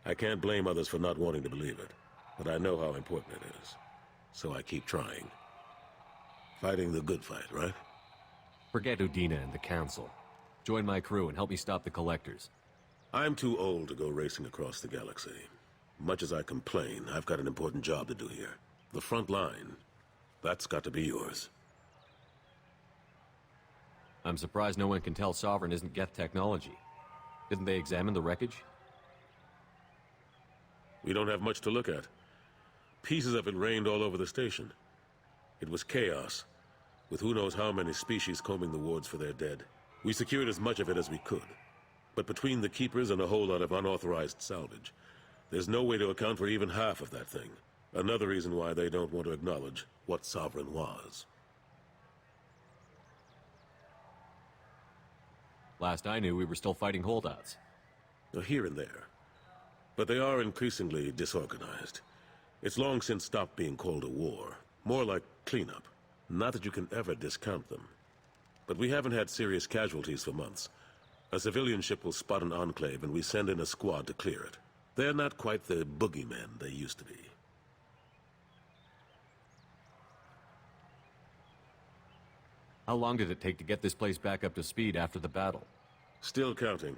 I can't blame others for not wanting to believe it, but I know how important it is. So I keep trying. Fighting the good fight, right? Forget Udina and the Council. Join my crew and help me stop the Collectors. I'm too old to go racing across the galaxy. Much as I complain, I've got an important job to do here. The front line. That's got to be yours. I'm surprised no one can tell Sovereign isn't Geth technology. Didn't they examine the wreckage? We don't have much to look at. Pieces of it rained all over the station. It was chaos, with who knows how many species combing the wards for their dead. We secured as much of it as we could. But between the Keepers and a whole lot of unauthorized salvage, there's no way to account for even half of that thing. Another reason why they don't want to acknowledge what Sovereign was. Last I knew, we were still fighting holdouts. Here and there. But they are increasingly disorganized. It's long since stopped being called a war. More like cleanup. Not that you can ever discount them. But we haven't had serious casualties for months. A civilian ship will spot an enclave and we send in a squad to clear it. They're not quite the boogeymen they used to be. How long did it take to get this place back up to speed after the battle? Still counting.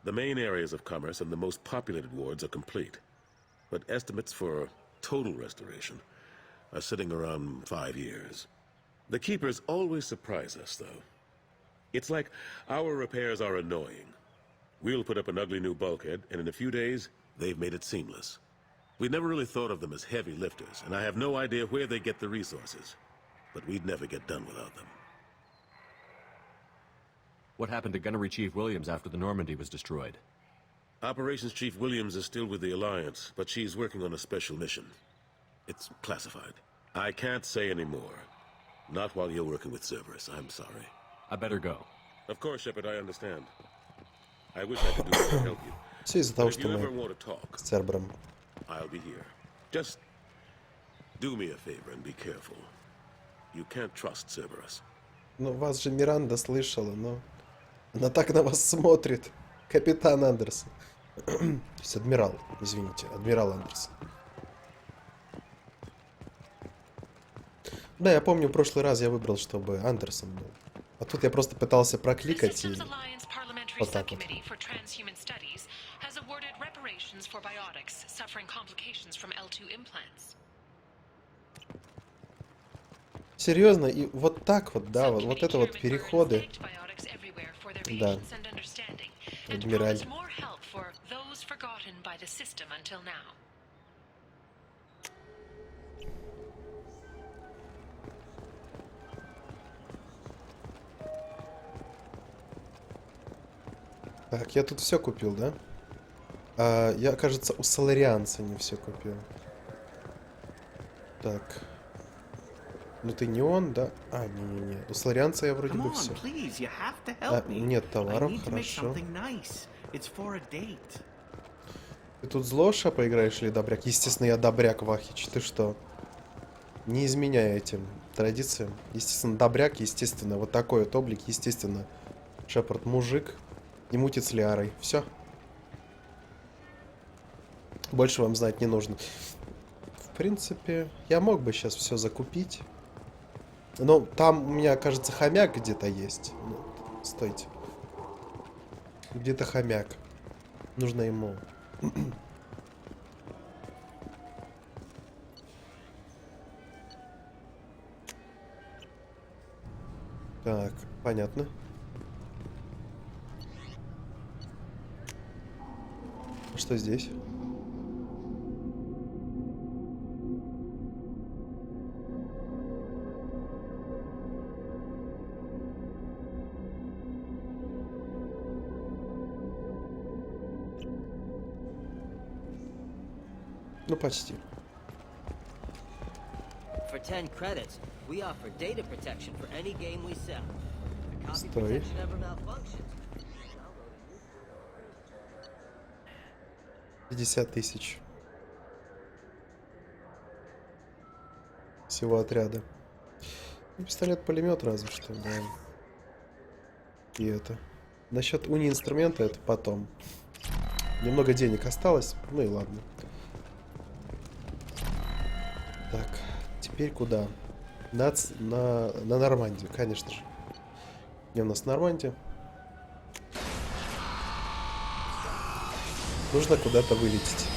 The main areas of commerce and the most populated wards are complete. But estimates for total restoration are sitting around 5 years. The Keepers always surprise us, though. It's like our repairs are annoying. We'll put up an ugly new bulkhead, and in a few days, they've made it seamless. We never really thought of them as heavy lifters, and I have no idea where they get the resources. But we'd never get done without them. What happened to Gunnery Chief Williams after the Normandy was destroyed? Operations Chief Williams is still with the Alliance, but she's working on a special mission. It's classified. I can't say any more. Not while you're working with Cerberus, I'm sorry. I better go. Of course, Shepard, I understand. I wish I could do more to help you. Все из-за того, But if что you ever мы want to talk, с Цербером. I'll be here. Just do me a favor and be careful. You can't trust Cerberus. Ну, вас же Миранда слышала, но... Она так на вас смотрит. Капитан Андерсон. То есть адмирал, извините, адмирал Андерсон. Да, я помню, в прошлый раз я выбрал, чтобы Андерсон был. А тут я просто пытался прокликать и... Вот так вот. Серьезно, и вот так вот, да, вот это вот переходы. Да. Адмираль. Так, я тут все купил, да? Я, кажется, у Соларианца не все купил. Так. Ну ты не он, да? Не-не-не. У Соларианца я вроде бы все. Нет товаров, хорошо. Ты тут злоша поиграешь или добряк? Естественно, я добряк, Вахич. Ты что? Не изменяя этим традициям. Естественно, добряк, естественно. Вот такой вот облик, естественно. Шепард мужик. И мутит с Лиарой. Все. Больше вам знать не нужно. В принципе, я мог бы сейчас все закупить. Но там у меня, кажется, хомяк где-то есть. Ну, стойте. Где-то хомяк. Нужно ему. Так, понятно. Что здесь? Ну, почти. For 10 credits, we offer data protection for any game we sell. If copy Стой. protection ever malfunctions, 50 тысяч. Всего отряда. Ну, пистолет-пулемет разве что, да. И это. Насчет уни-инструмента это потом. Немного денег осталось, ну и ладно. Так, теперь куда? На Нормандию, конечно же. Где у нас Нормандия? Нужно куда-то вылететь.